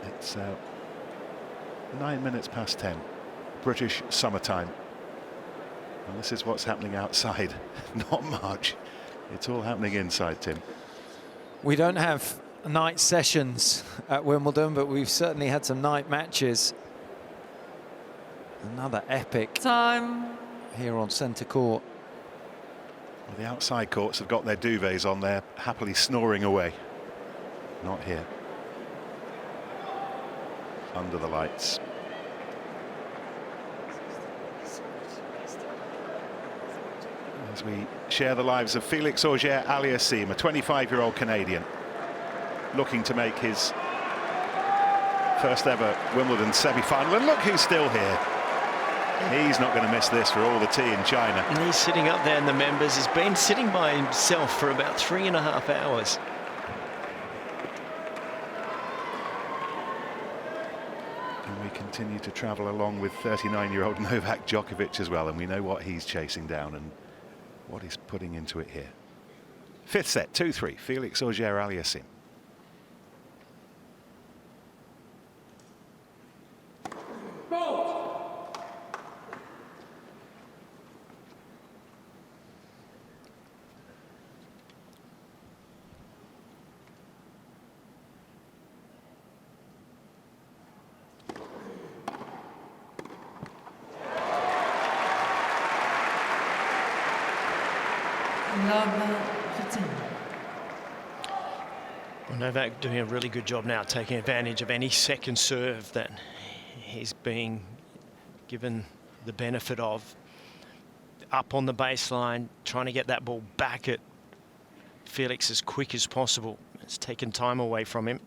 It's 9 minutes past 10, British summertime. And this is what's happening outside. Not much. It's all happening inside, Tim. We don't have night sessions at Wimbledon, but we've certainly had some night matches. Another epic Time. here on centre court. Well, the outside courts have got their duvets on there, happily snoring away. Not here. Under the lights. As we share the lives of Felix Auger-Aliassime, a 25-year-old Canadian, looking to make his first ever Wimbledon semi-final. And look who's still here. He's not going to miss this for all the tea in China. And he's sitting up there in the members. He's been sitting by himself for about 3.5 hours. And we continue to travel along with 39-year-old Novak Djokovic as well, and we know what he's chasing down and what he's putting into it here. Fifth set, 2-3, Felix Auger-Aliassime. Well, Novak doing a really good job now, taking advantage of any second serve that he's being given the benefit of. Up on the baseline, trying to get that ball back at Felix as quick as possible. It's taken time away from him.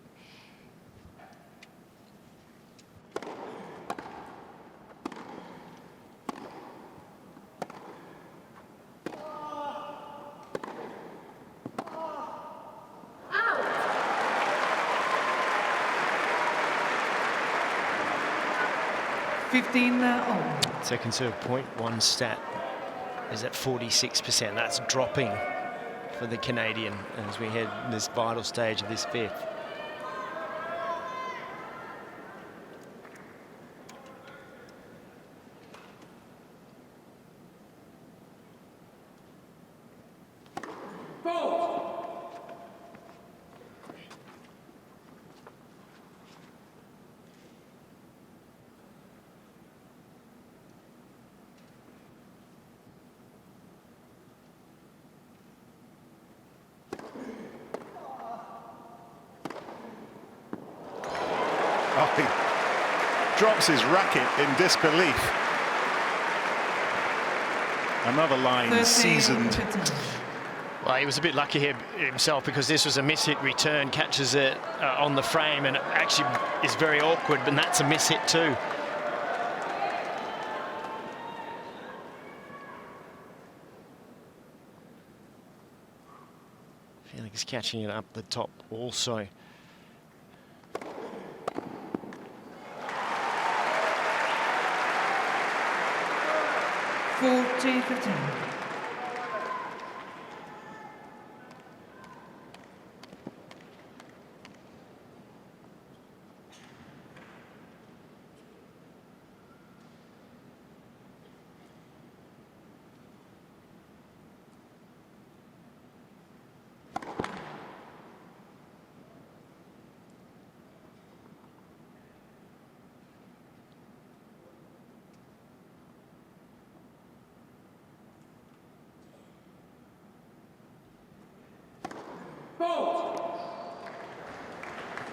Second serve point, one stat is at 46%. That's dropping for the Canadian as we head this vital stage of this fifth. Oh, he drops his racket in disbelief. Another line seasoned. Well, he was a bit lucky here himself because this was a miss-hit return, catches it on the frame, and it actually is very awkward, but that's a miss-hit too. Felix catching it up the top also. 14-15. Vote.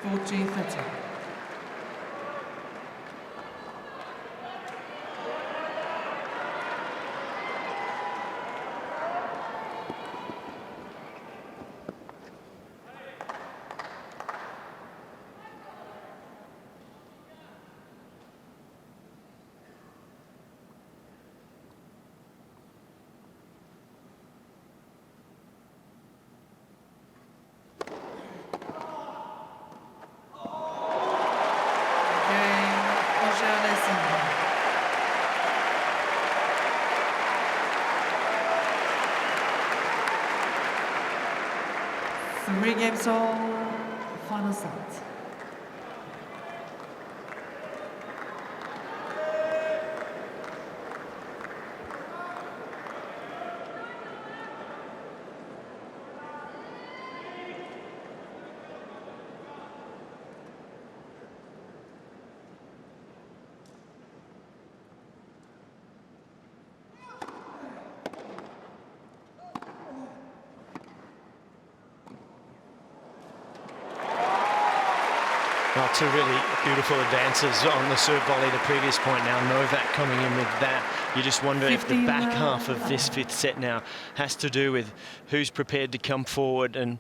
14-15. Three games all, final set. Well, two really beautiful advances on the serve volley the previous point. Now Novak coming in with that. You just wonder if the back half of this fifth set now has to do with who's prepared to come forward and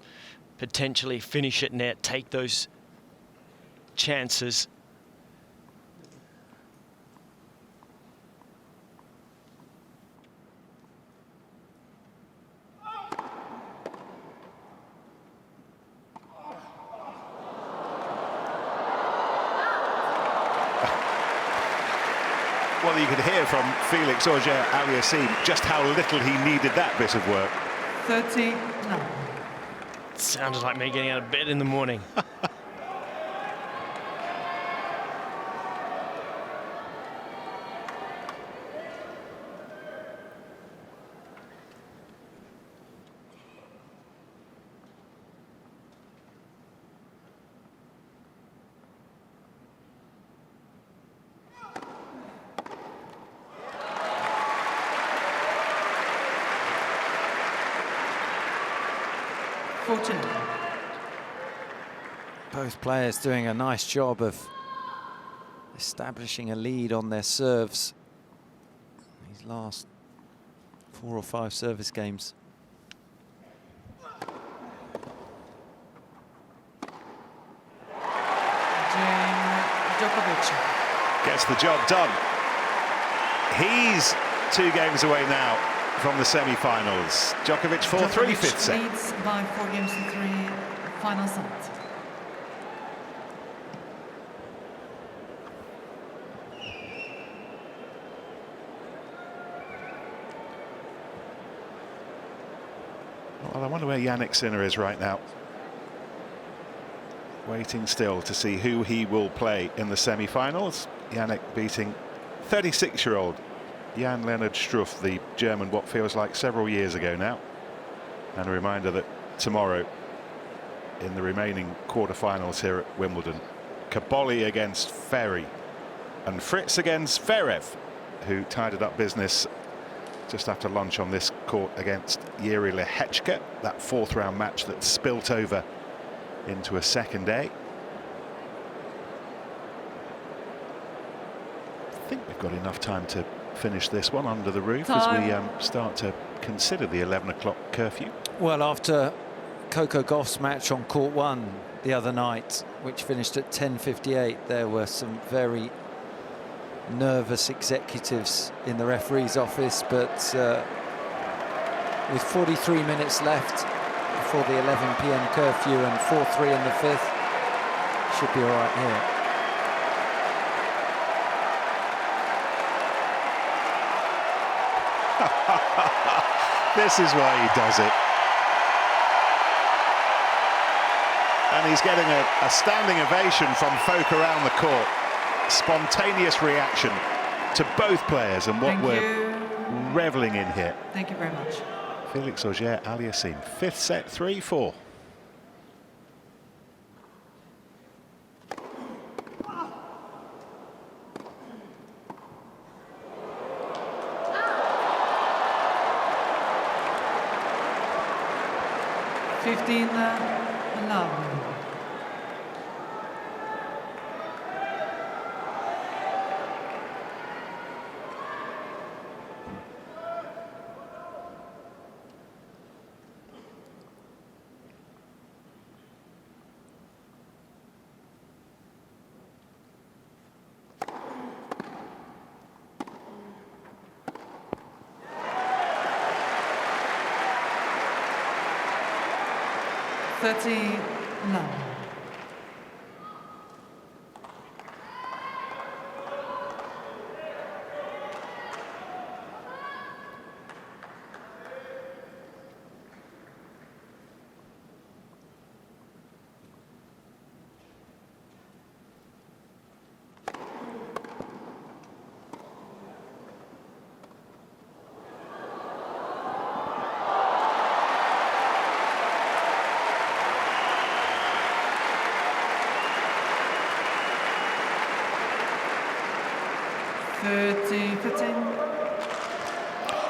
potentially finish at net, take those chances. Well, you could hear from Felix Auger-Aliassime just how little he needed that bit of work. 30-9. Sounded like me getting out of bed in the morning. Both players doing a nice job of establishing a lead on their serves these last 4 or 5 service games. Djokovic gets the job done. He's 2 games away now from the semi-finals. Djokovic 4-3, fifth set. leads by 4 games to 3, final set. Well, I wonder where Yannick Sinner is right now. Waiting still to see who he will play in the semi-finals. Yannick beating 36-year-old Jan-Lennard Struff, the German, what feels like several years ago now. And a reminder that tomorrow, in the remaining quarter-finals here at Wimbledon, Kaboli against Ferry and Fritz against Ferev, who tidied up business just after lunch on this court against Jiří Lehečka, that 4th round match that spilt over into a second day. I think we've got enough time to finish this one under the roof as we start to consider the 11 o'clock curfew. Well, after Coco Gauff's match on court 1 the other night, which finished at 10:58, there were some very nervous executives in the referee's office, but with 43 minutes left before the 11 p.m. curfew and 4-3 in the 5th, should be all right here. This is why he does it. And he's getting a standing ovation from folk around the court. Spontaneous reaction to both players, and what we're reveling in here. Thank you very much. Felix Auger-Aliassime, 5th set, 3-4. Love. Love.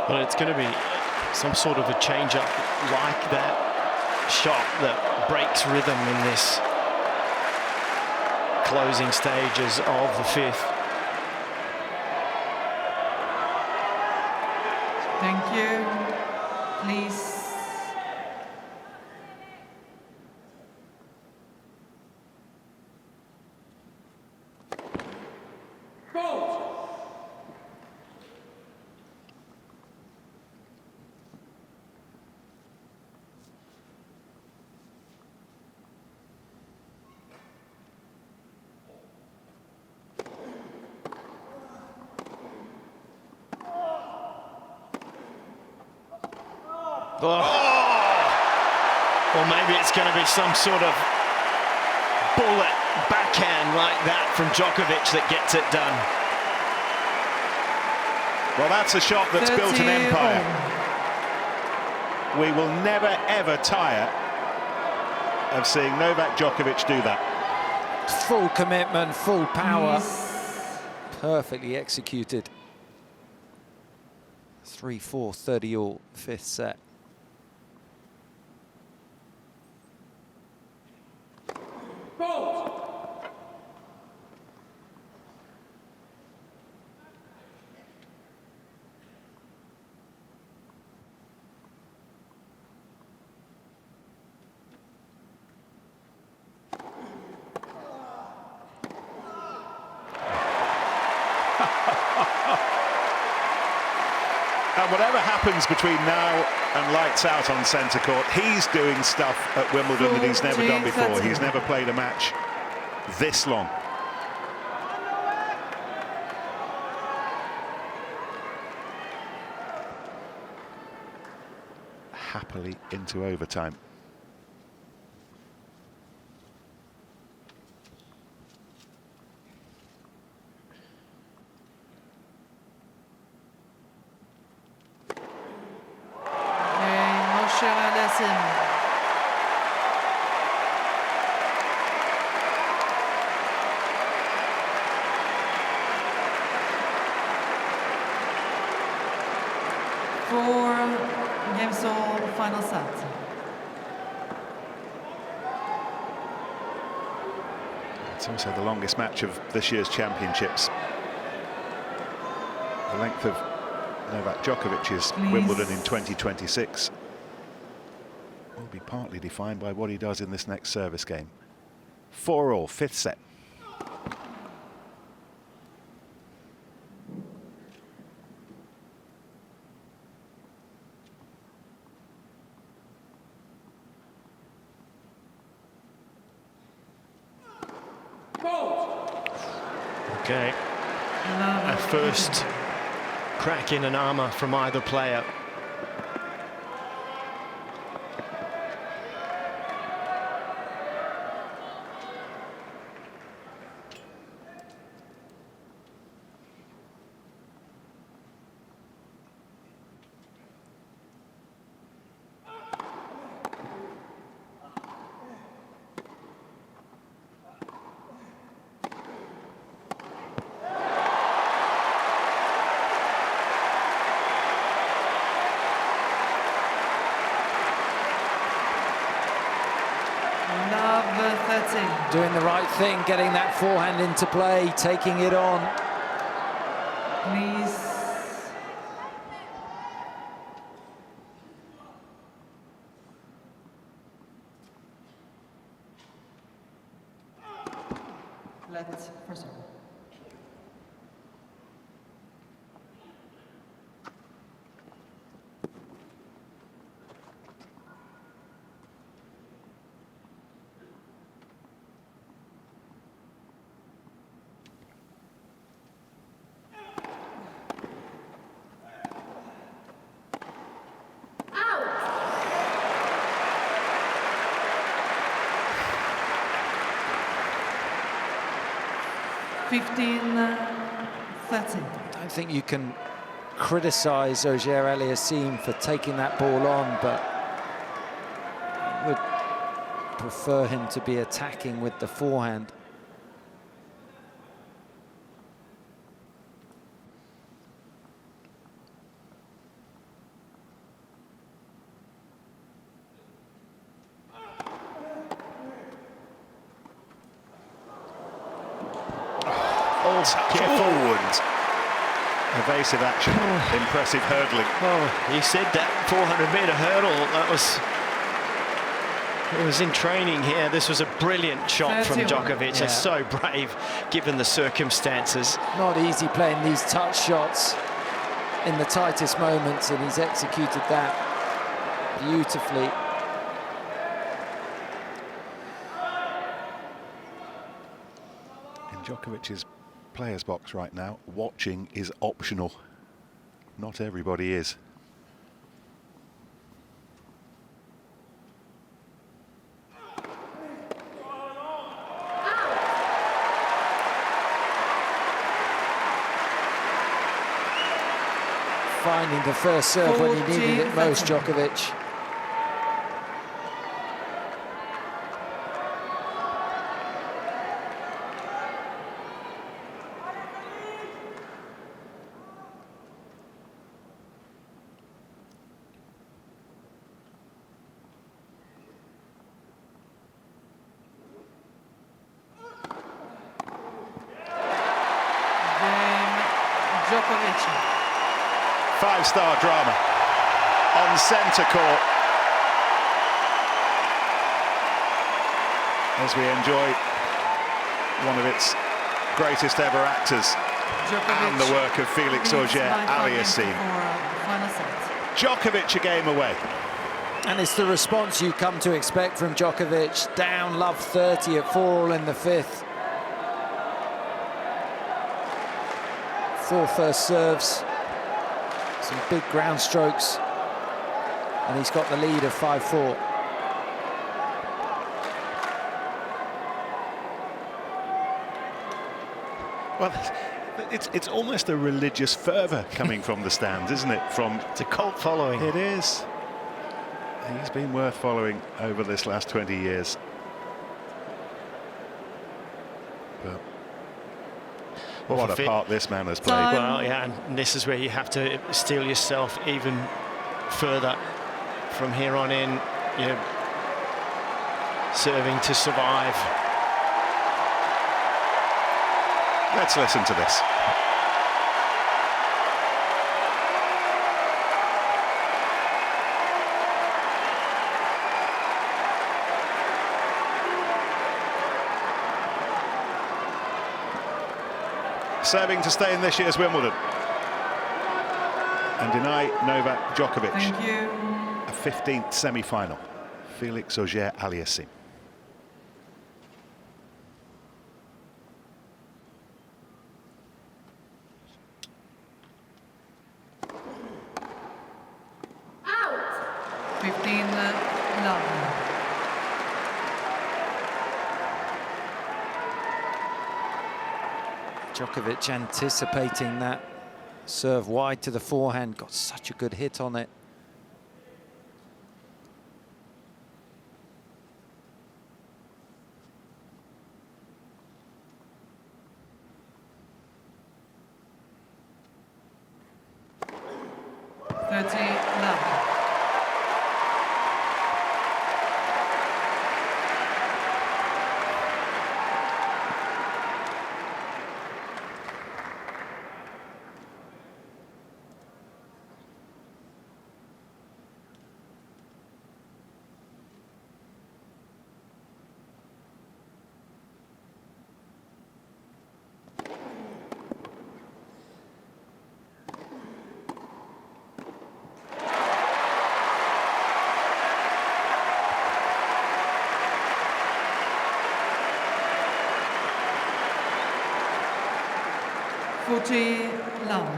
Well, it's going to be some sort of a change-up like that shot that breaks rhythm in this closing stages of the 5th. Thank you. Please. Or maybe it's going to be some sort of bullet backhand like that from Djokovic that gets it done. Well, that's a shot that's built an empire. We will never, ever tire of seeing Novak Djokovic do that. Full commitment, full power. Perfectly executed. 3-4, 30 all, fifth set. And whatever happens between now and lights out on centre court, he's doing stuff at Wimbledon that he's never done before. He's never played a match this long. Happily into overtime. Auger-Aliassime. For games all final set. It's also the longest match of this year's championships. The length of Novak Djokovic's Wimbledon in 2026 will be partly defined by what he does in this next service game. 4-all, fifth set. Okay, a first crack in an armour from either player. Doing the right thing, getting that forehand into play, taking it on. Please. Let's first. I don't think you can criticise Auger-Aliassime for taking that ball on, but I would prefer him to be attacking with the forehand. Careful and evasive action, impressive hurdling. Oh, you said that 400-metre hurdle, it was in training here. This was a brilliant shot from Djokovic. Yeah. It's so brave, given the circumstances. Not easy playing these touch shots in the tightest moments, and he's executed that beautifully. In Djokovic's players box right now, watching is optional. Not everybody is. finding the first serve when he needed it most, Djokovic. Djokovic. Five-star drama on centre court as we enjoy one of its greatest ever actors and the work of Felix Auger-Aliassime. Djokovic a game away. And it's the response you come to expect from Djokovic. Down, love 30 at 4-all in the fifth. 4 first serves, some big ground strokes, and he's got the lead of 5-4. Well, it's almost a religious fervour coming from the stands, isn't it? It's a cult following. It is. He's been worth following over this last 20 years. But what a part this man has played. Well, yeah, and this is where you have to steel yourself even further from here on in. You're serving to survive. Let's listen to this. Serving to stay in this year's Wimbledon and deny Novak Djokovic a 15th semi-final. Felix Auger-Aliassime. Out. 15-love. Djokovic anticipating that serve wide to the forehand, got such a good hit on it. Love.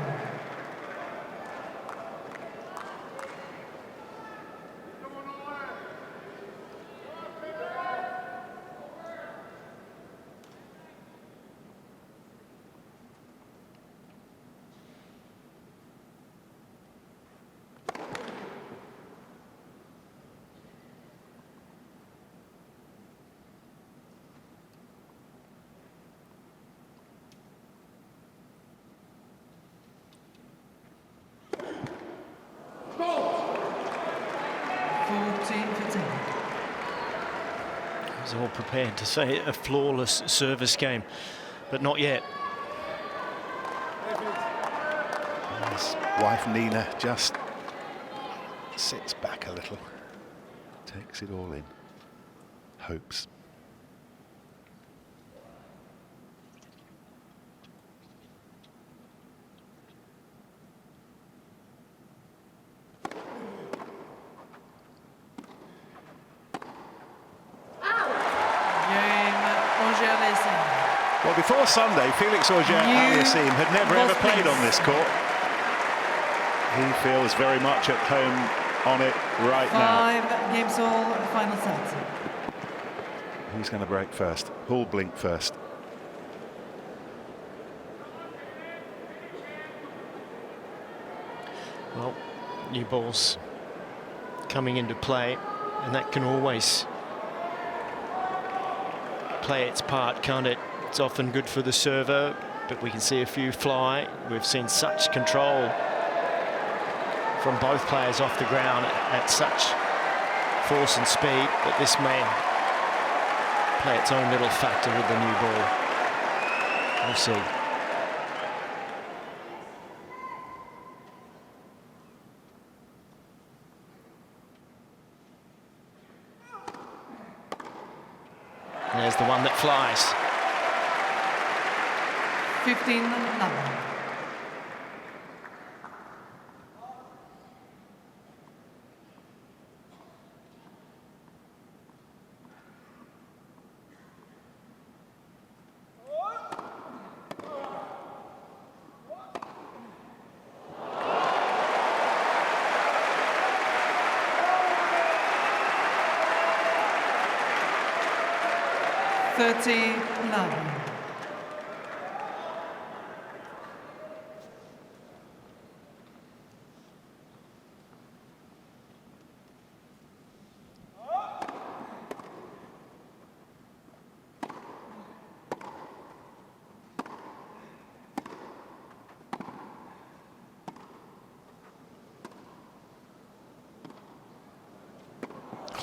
I was all prepared to say a flawless service game, but not yet. His wife Nina just sits back a little, takes it all in, hopes. Well, before Sunday, Felix Auger-Aliassime had never ever played on this court. He feels very much at home on it right now. 5 games all, final set. Who's going to break first? Who'll blink first? Well, new balls coming into play, and that can always play its part, can't it? It's often good for the server, but we can see a few fly. We've seen such control from both players off the ground at such force and speed that this may play its own little factor with the new ball. We'll see. There's the one that flies. 15-9.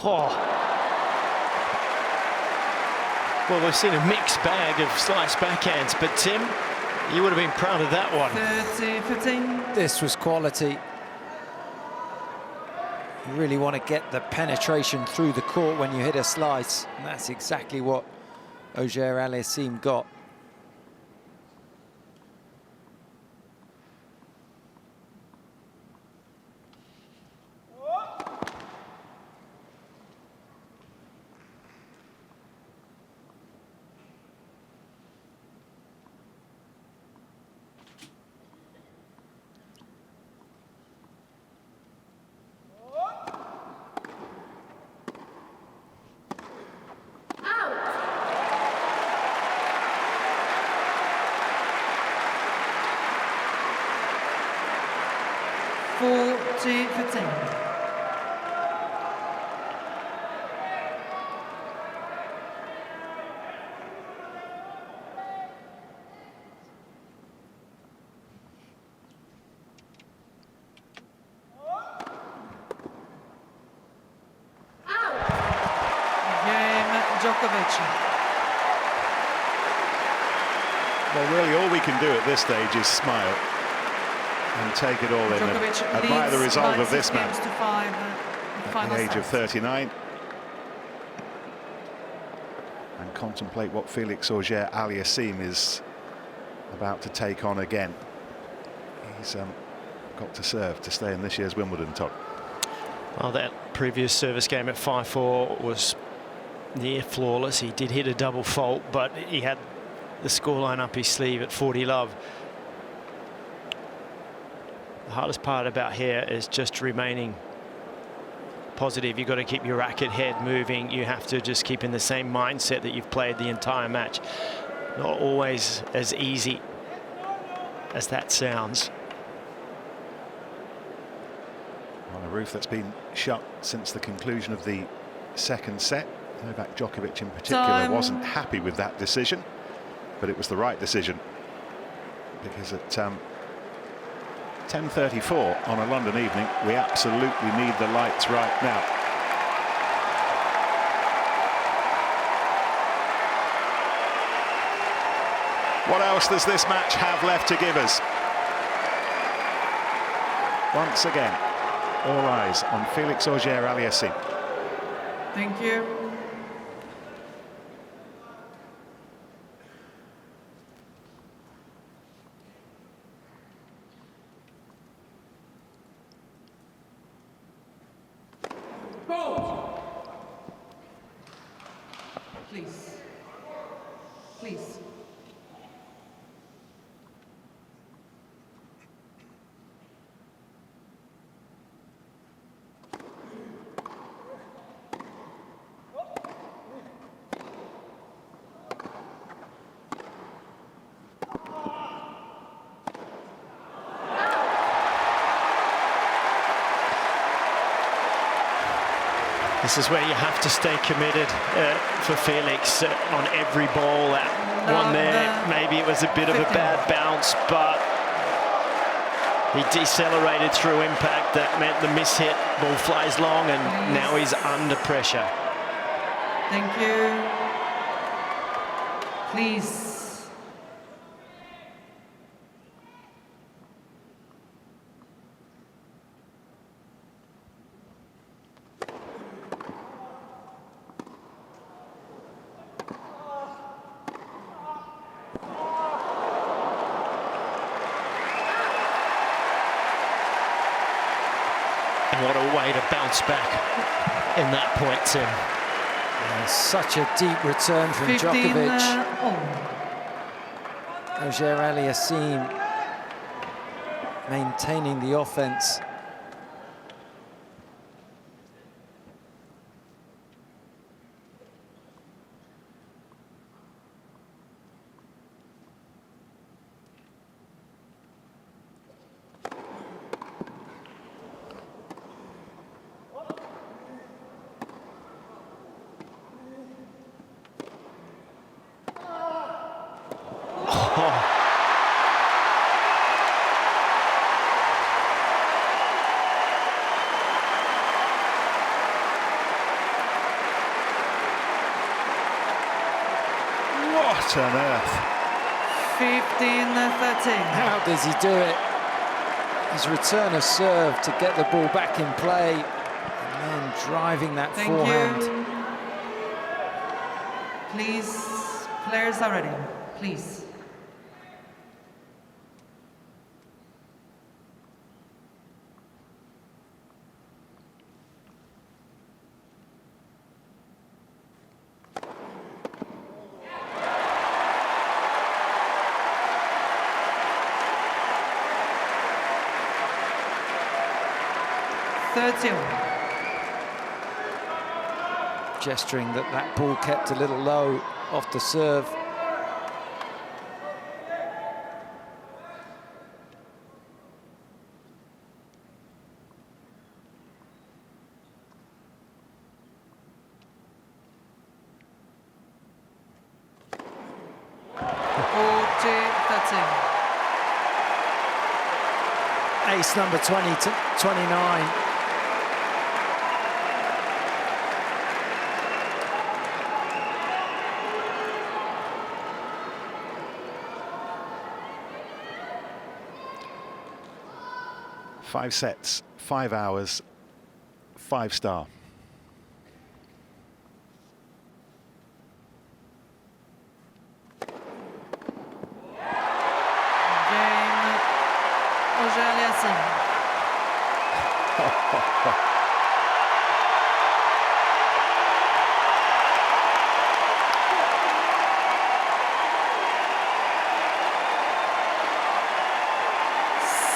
Oh. Well, we've seen a mixed bag of slice backhands, but Tim, you would have been proud of that one. 30-15. This was quality. You really want to get the penetration through the court when you hit a slice, and that's exactly what Auger-Aliassime got. Djokovic. Well, really, all we can do at this stage is smile and take it all in Djokovic and admire the leads resolve of this 9-6 man games to 5, at the age of 39. And contemplate what Felix Auger-Aliassime is about to take on again. He's got to serve to stay in this year's Wimbledon, Todd. Well, that previous service game at 5-4 was near flawless. He did hit a double fault, but he had the scoreline up his sleeve at 40 love. The hardest part about here is just remaining positive. You've got to keep your racket head moving. You have to just keep in the same mindset that you've played the entire match. Not always as easy as that sounds. On a roof that's been shut since the conclusion of the second set. Novak Djokovic in particular wasn't happy with that decision, but it was the right decision, because at 10:34 on a London evening, we absolutely need the lights right now. What else does this match have left to give us? Once again, all eyes on Felix Auger-Aliassime. Thank you. Please. Please. This is where you have to stay committed for Felix on every ball. That one there, maybe it was a bit of a bad bounce, but he decelerated through impact. That meant the miss hit, ball flies long, and now he's under pressure. Thank you. Please. What a way to bounce back in that point, Tim. Such a deep return from 15, Djokovic. Auger-Aliassime maintaining the offense. What on earth? 15-13. How does he do it? His return of serve to get the ball back in play and then driving that Thank forehand. you. Please, players are ready. Please. Gesturing that that ball kept a little low off the serve. Ace number 20 to 29. Five sets, 5 hours, 5-star. Game Auger-Aliassime.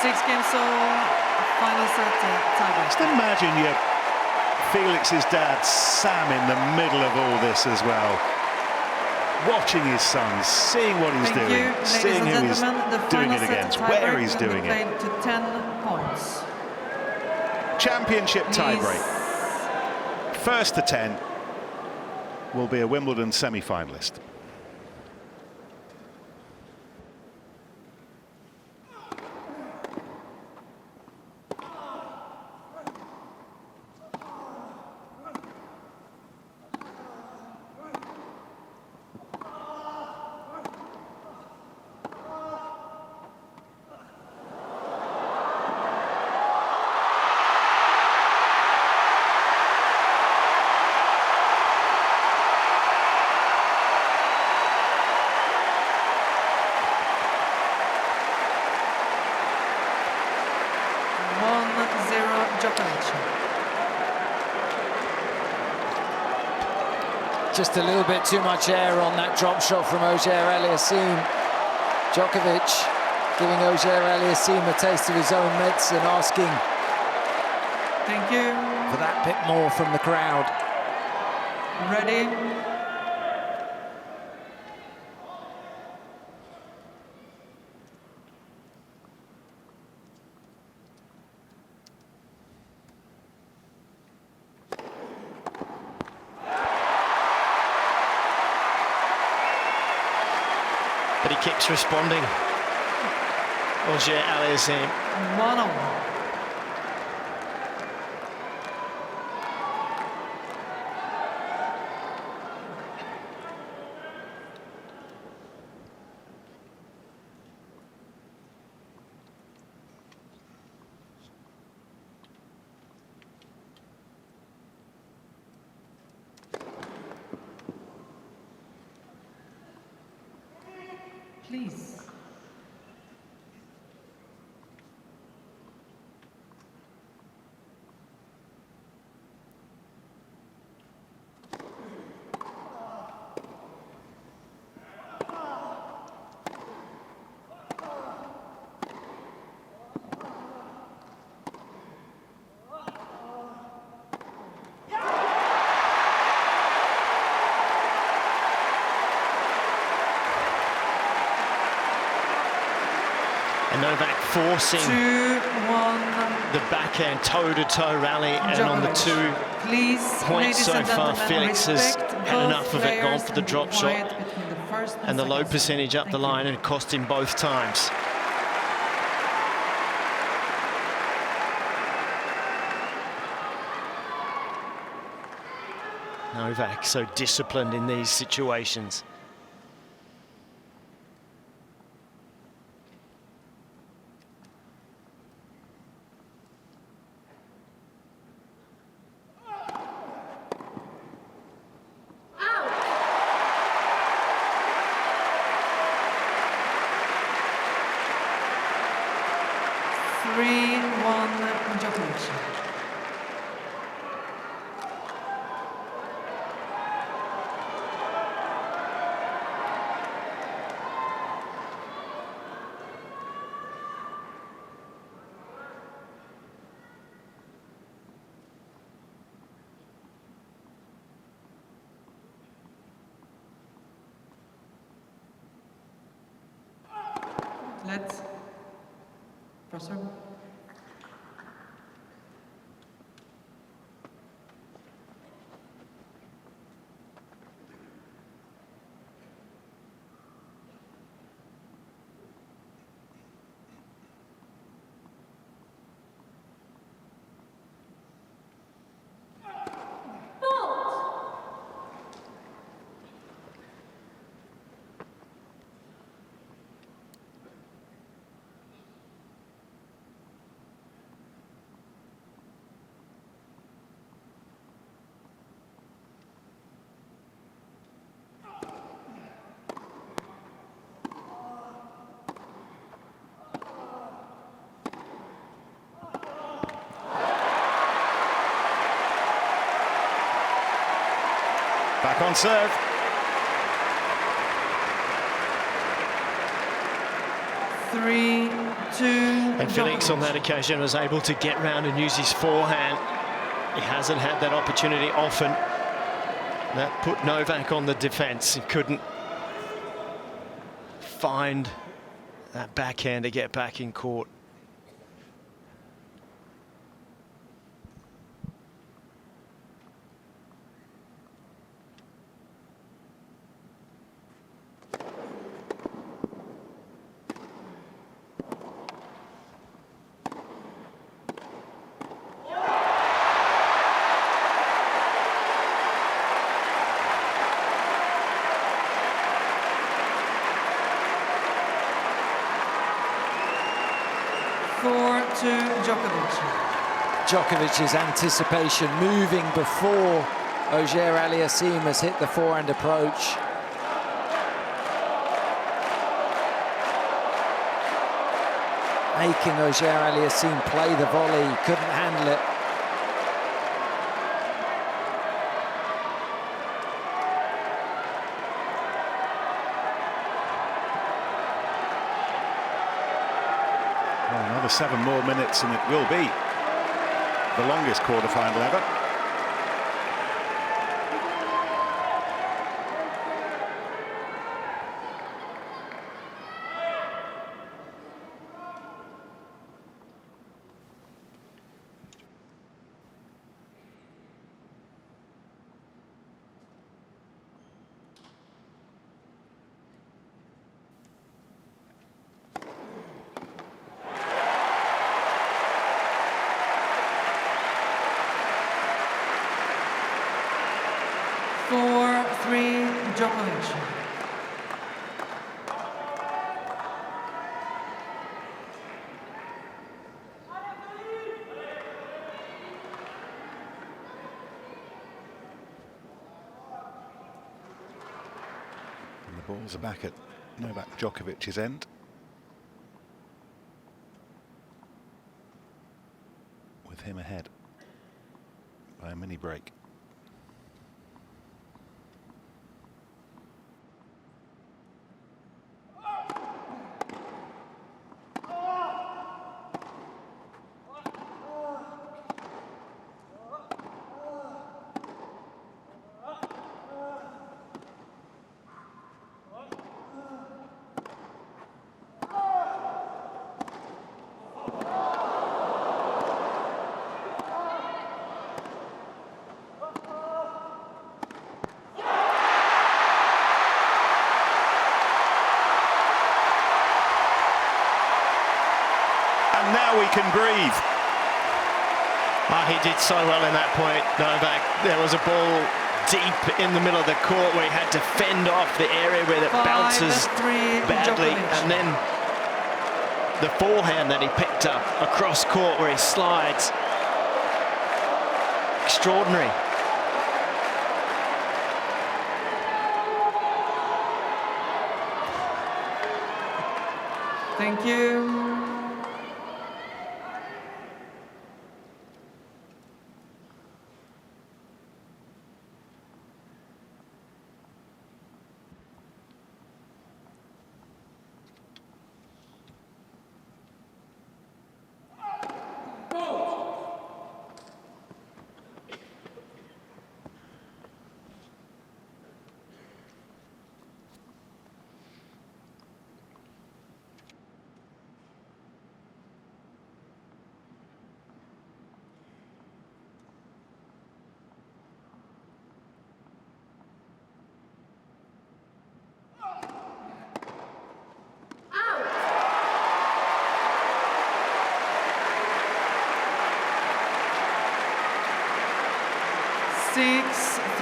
Six games, so final set tiebreak. Just imagine Felix's dad, Sam, in the middle of all this as well. Watching his son, seeing what he's Thank doing, you, seeing who he's doing it against, where he's doing it. Played to 10 points. Championship Please. tiebreak. First to 10 will be a Wimbledon semi-finalist. Just a little bit too much air on that drop shot from Auger-Aliassime. Djokovic giving Auger-Aliassime a taste of his own medicine, asking Thank you. for that bit more from the crowd. Ready? keeps responding. Auger-Aliassime. 1-0. Please. And Novak forcing 2-1. the backhand toe-to-toe rally, and on the 2 Please, points so and far, gentlemen, Felix has respect had both enough of it, gone players for the and be drop quiet shot, between the first and the low second set. percentage up the Thank you. line, and cost him both times. Novak so disciplined in these situations. Djokovic. Let's Professor. Back on serve. Three, two. And Felix on that occasion was able to get round and use his forehand. He hasn't had that opportunity often. That put Novak on the defence. He couldn't find that backhand to get back in court. Djokovic. Djokovic's anticipation moving before Auger-Aliassime has hit the forehand approach. Making Auger-Aliassime play the volley, couldn't handle it. Another 7 more minutes and it will be the longest quarter-final ever. Djokovic. And the balls are back at Novak Djokovic's end. With him ahead by a mini break. Now we can breathe. He did so well in that point, Novak. There was a ball deep in the middle of the court where he had to fend off the area where it bounces badly, and then the forehand that he picked up across court where he slides. Extraordinary. Thank you.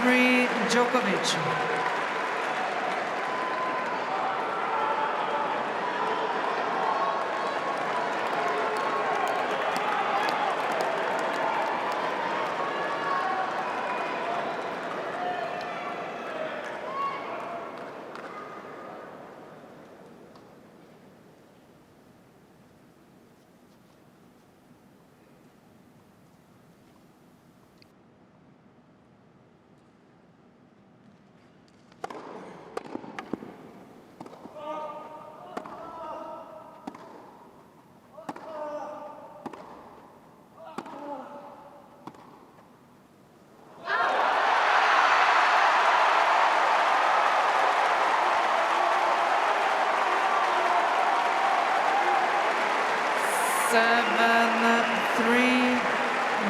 Three Djokovic.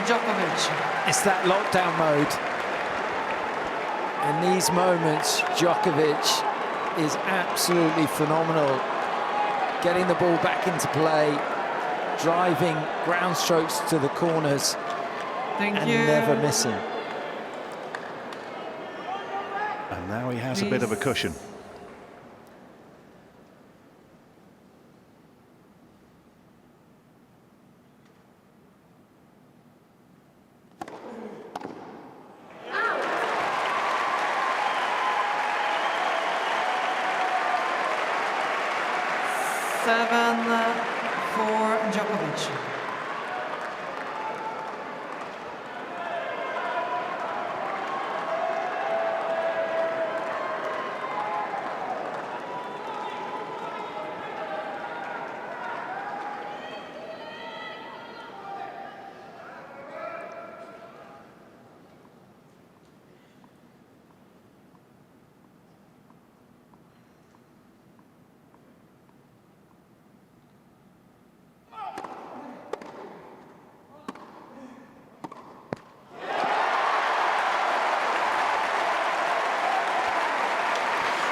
Djokovic. It's that lockdown mode. In these moments, Djokovic is absolutely phenomenal. Getting the ball back into play, driving ground strokes to the corners, and never missing. And now he has a bit of a cushion. For Djokovic.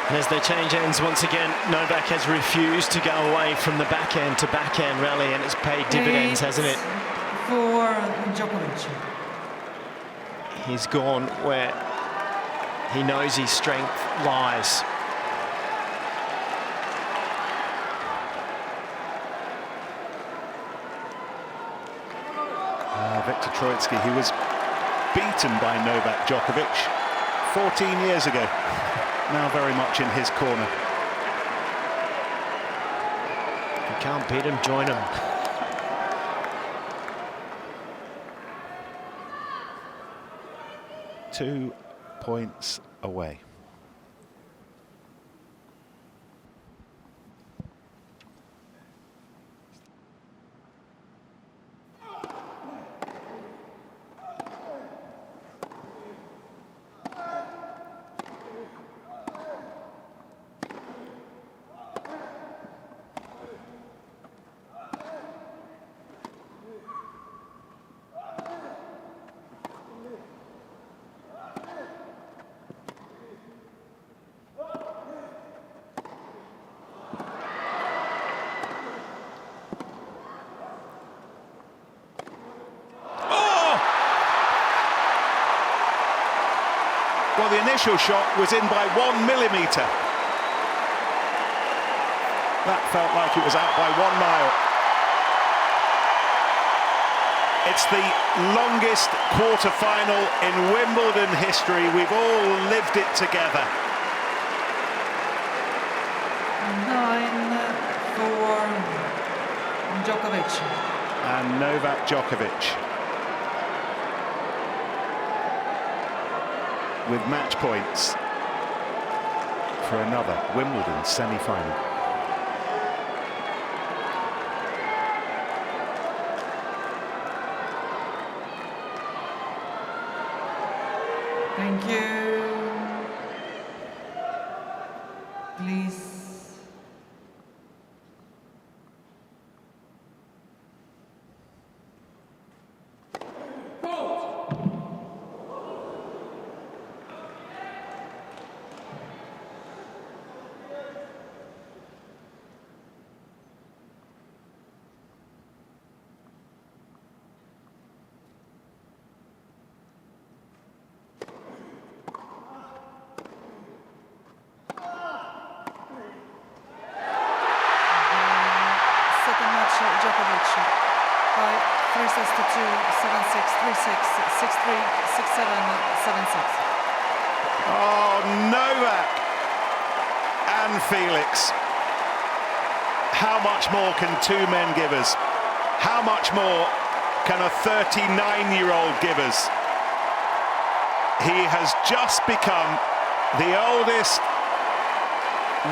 And as they change ends once again, Novak has refused to go away from the backhand to backhand rally, and it's paid dividends, hasn't it? For Djokovic. He's gone where He knows his strength lies. Viktor Troitsky, he was beaten by Novak Djokovic 14 years ago, now very much in his corner. If you can't beat him, join him. 2 points away. Well, the initial shot was in by 1 millimetre. That felt like it was out by 1 mile. It's the longest quarter-final in Wimbledon history. We've all lived it together. 9 for Djokovic. And Novak Djokovic with match points for another Wimbledon semi-final. Thank you. Please. Djokovic by 3 sets to 2, 7-6, 3-6, 6-3, 6-7, 7-6. Oh, Novak and Felix. How much more can two men give us? How much more can a 39-year-old give us? He has just become the oldest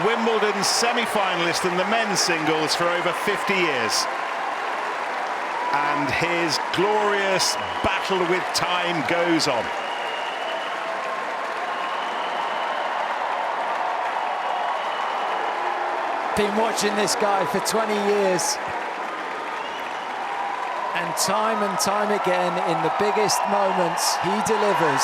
Wimbledon semi-finalist in the men's singles for over 50 years. And his glorious battle with time goes on. Been watching this guy for 20 years. And time again, in the biggest moments, he delivers.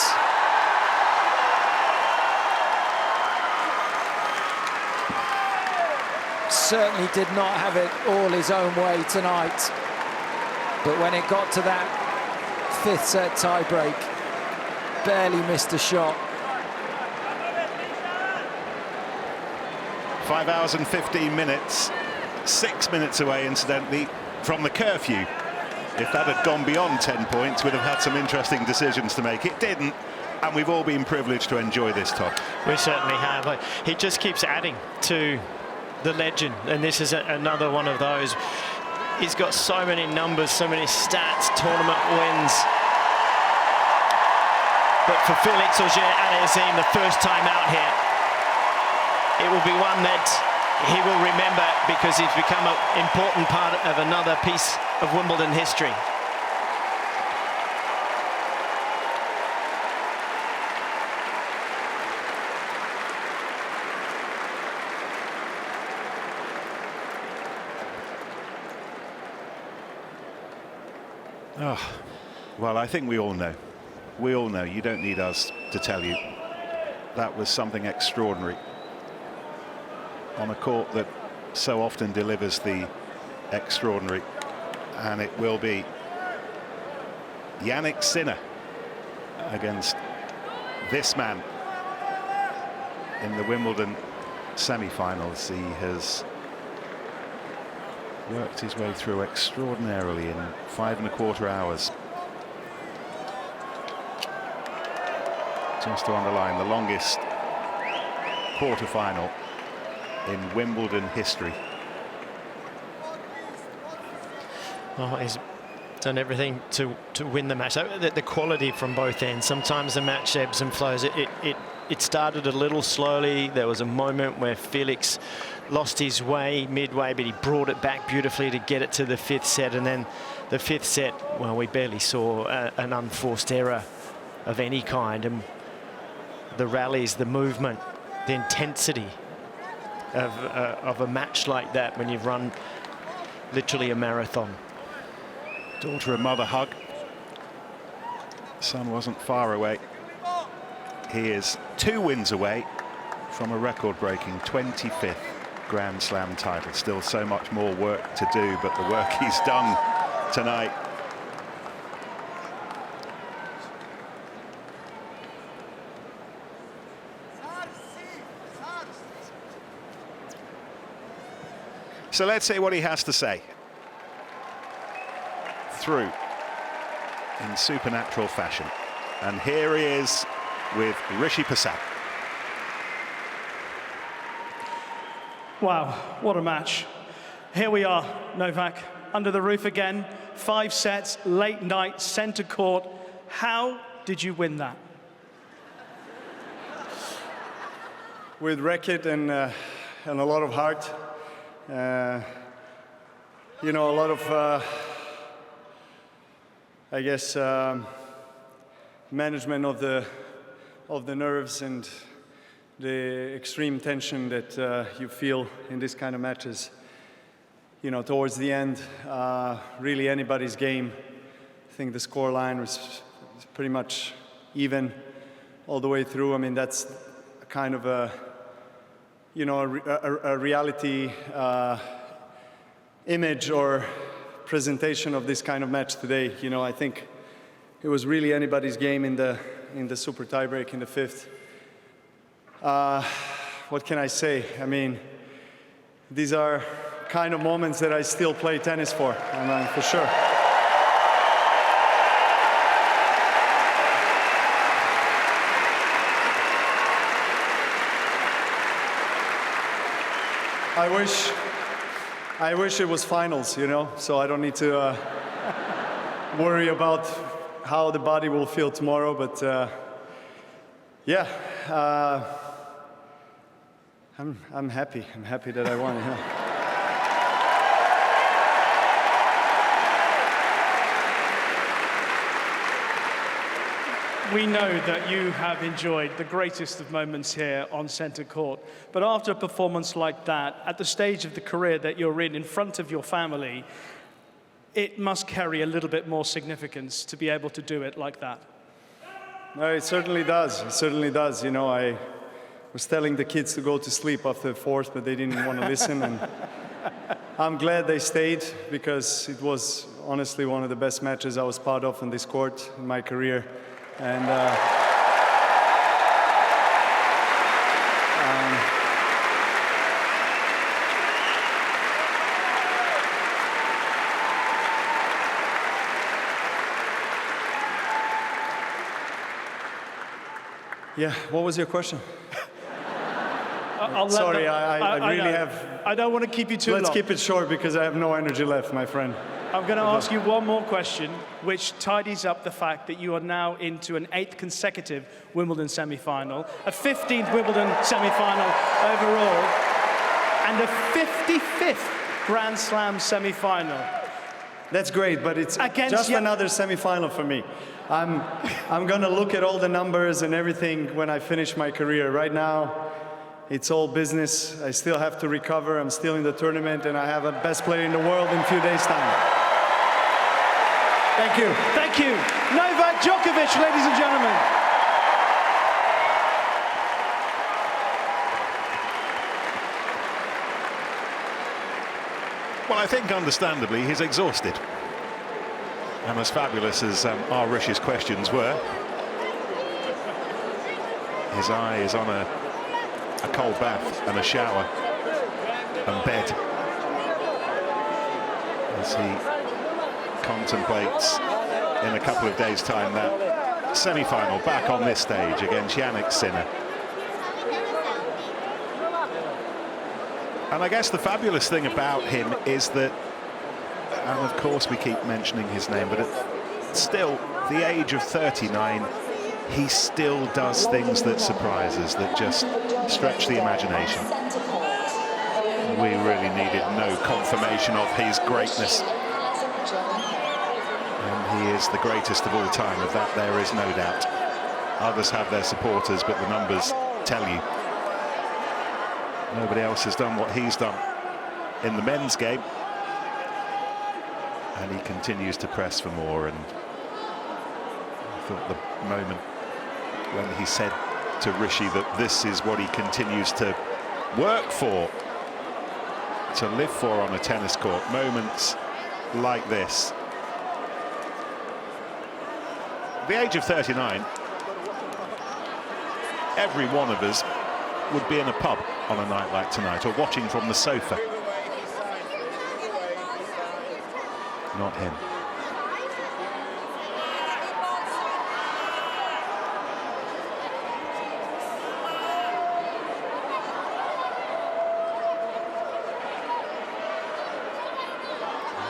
Certainly did not have it all his own way tonight. But when it got to that 5th set tiebreak, barely missed a shot. 5 hours and 15 minutes, 6 minutes away, incidentally, from the curfew. If that had gone beyond 10 points, we'd have had some interesting decisions to make. It didn't, and we've all been privileged to enjoy this, Todd. We certainly have. He just keeps adding to the legend, and this is another one of those. He's got so many numbers, so many stats, tournament wins. But for Felix Auger-Aliassime, the first time out here, it will be one that he will remember because he's become an important part of another piece of Wimbledon history. Oh, well, I think we all know. We all know. You don't need us to tell you. That was something extraordinary on a court that so often delivers the extraordinary. And it will be Jannik Sinner against this man, in the Wimbledon semi-finals. He has worked his way through extraordinarily in 5¼ hours. Just to underline, the longest quarter-final in Wimbledon history. Oh, he's done everything to win the match. The quality from both ends. Sometimes the match ebbs and flows. It started a little slowly. There was a moment where Felix lost his way midway, but he brought it back beautifully to get it to the 5th set. And then the 5th set, well, we barely saw an unforced error of any kind. And the rallies, the movement, the intensity of a match like that when you've run literally a marathon. Daughter and mother hug. Son wasn't far away. He is 2 wins away from a record-breaking 25th Grand Slam title. Still so much more work to do, but the work he's done tonight. So let's see what he has to say. Through in supernatural fashion. And here he is with Rishi Persad. Wow, what a match. Here we are, Novak, under the roof again. 5 sets, late night, center court. How did you win that? With racket and a lot of heart. You know, a lot of, I guess, management of the nerves and the extreme tension that you feel in this kind of matches. You know, towards the end, really anybody's game. I think the score line was pretty much even all the way through. I mean, that's kind of a, you know, a reality image or presentation of this kind of match today. You know, I think it was really anybody's game in the super tiebreak in the 5th. What can I say? I mean, these are kind of moments that I still play tennis for, for sure. I wish it was finals, you know, so I don't need to worry about how the body will feel tomorrow, but yeah, I'm happy. I'm happy that I won. Yeah. We know that you have enjoyed the greatest of moments here on center court, but after a performance like that, at the stage of the career that you're in front of your family, it must carry a little bit more significance to be able to do it like that. No, it certainly does. It certainly does. You know, I was telling the kids to go to sleep after the 4th, but they didn't want to listen. And I'm glad they stayed because it was honestly one of the best matches I was part of on this court in my career. And yeah, what was your question? Sorry, I really have... I don't want to keep you too long. Let's keep it short because I have no energy left, my friend. I'm going to ask you one more question, which tidies up the fact that you are now into an 8th consecutive Wimbledon semi-final, a 15th Wimbledon semi-final overall, and a 55th Grand Slam semi-final. That's great, but it's just another semi-final for me. I'm going to look at all the numbers and everything when I finish my career. Right now, it's all business. I still have to recover. I'm still in the tournament, and I have a best player in the world in a few days' time. Thank you. Thank you. Novak Djokovic, ladies and gentlemen. Well, I think understandably he's exhausted. And as fabulous as our Rishi's questions were, his eye is on a a cold bath and a shower and bed as he contemplates in a couple of days' time that semi-final back on this stage against Yannick Sinner. And I guess the fabulous thing about him is that, and of course we keep mentioning his name, but at still the age of 39, he still does things that surprise us, that just stretch the imagination. We really needed no confirmation of his greatness. And he is the greatest of all time, of that there is no doubt. Others have their supporters, but the numbers tell you. Nobody else has done what he's done in the men's game. And he continues to press for more. And I thought the moment when he said to Rishi that this is what he continues to work for, to live for on a tennis court, moments like this. At the age of 39, every one of us would be in a pub on a night like tonight, or watching from the sofa. Not him.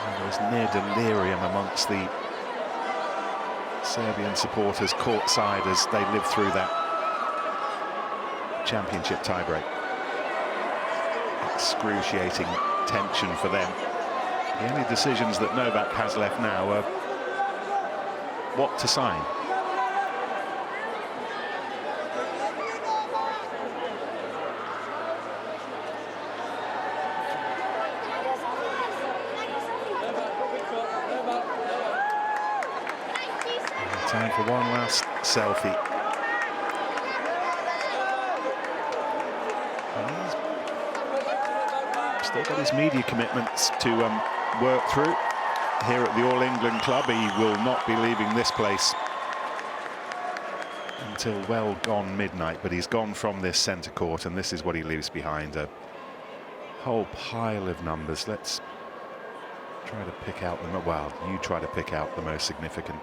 There was near delirium amongst the Serbian supporters courtside as they lived through that championship tiebreak. Excruciating tension for them. The only decisions that Novak has left now are what to sign. Time for one last selfie. Still got his media commitments to work through here at the All England Club. He will not be leaving this place until well gone midnight, but he's gone from this centre court, and this is what he leaves behind: a whole pile of numbers. Let's try to pick out them. Well, you try to pick out the most significant.